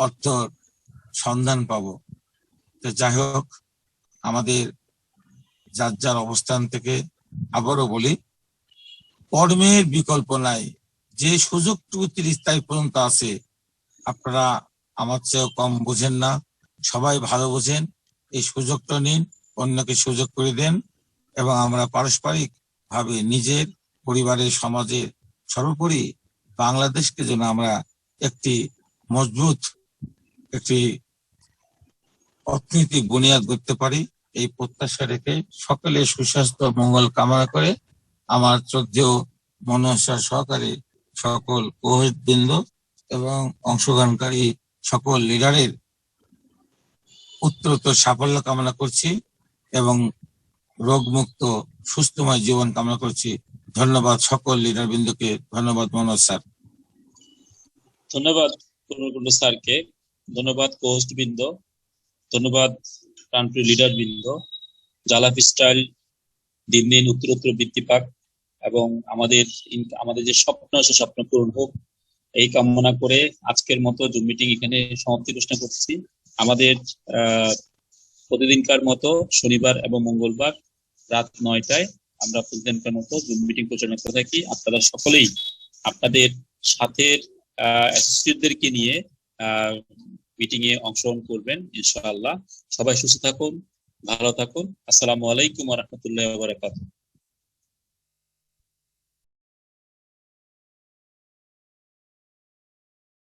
অর্থ সন্ধান পাবো। তো যাই হোক, আমাদের যার যার অবস্থান থেকে আবারও বলি, কর্মের বিকল্প নাই। যে সুযোগটুকু 30 তারিখ পর্যন্ত আছে, আপনারা আমার চেয়েও কম বোঝেন না, সবাই ভালো বোঝেন। এই সুযোগটা নিন, অন্যকে সুযোগ করে দেন, এবং আমরা পারস্পরিক ভাবে নিজের পরিবারের, সমাজের, সর্বোপরি বাংলাদেশকে যেন আমরা একটি মজবুত একটি অর্থনৈতিক বুনিয়াদ করতে পারি, এই প্রত্যাশা রেখে সকলে সুস্বাস্থ্য মঙ্গল কামনা করে আমার শ্রদ্ধেয় মনোসার সহকারে সকল কোহিতবৃন্দ এবং অংশগ্রহণকারী সকল লিডারের উত্তরোত্তর সাফল্য কামনা করছি এবং রোগমুক্ত সুস্থময় জীবন কামনা করছি। ধন্যবাদ সকল লিডার বৃন্দকে, ধন্যবাদ মনোজ স্যার। ধন্যবাদ পূর্ণকুণ্ড স্যারকে, ধন্যবাদ কোস্ট বৃন্দ, ধন্যবাদ প্রাণপ্রিয় লিডার বৃন্দ। জালাপ স্টাইল দিন দিন উত্তরোত্তর বৃদ্ধি পাক এবং আমাদের যে স্বপ্ন সে স্বপ্ন পূরণ হোক এই কামনা করে আজকের মতো জুম মিটিং এখানে সমাপ্তি ঘোষণা করছি। আমাদের প্রতিদিনকার মতো শনিবার এবং মঙ্গলবার রাত 9টায় আমরা প্রতিদিনকার মতো জুম মিটিং পরিচালনা করে থাকি। আপনারা সকলেই আপনাদের সাথের অ্যাসোসিয়েটদেরকে নিয়ে মিটিং এ অংশগ্রহণ করবেন ইনশাআল্লাহ। সবাই সুস্থ থাকুন, ভালো থাকুন। আসসালামু আলাইকুম ওয়া রাহমাতুল্লাহি ওয়া বারাকাতুহু।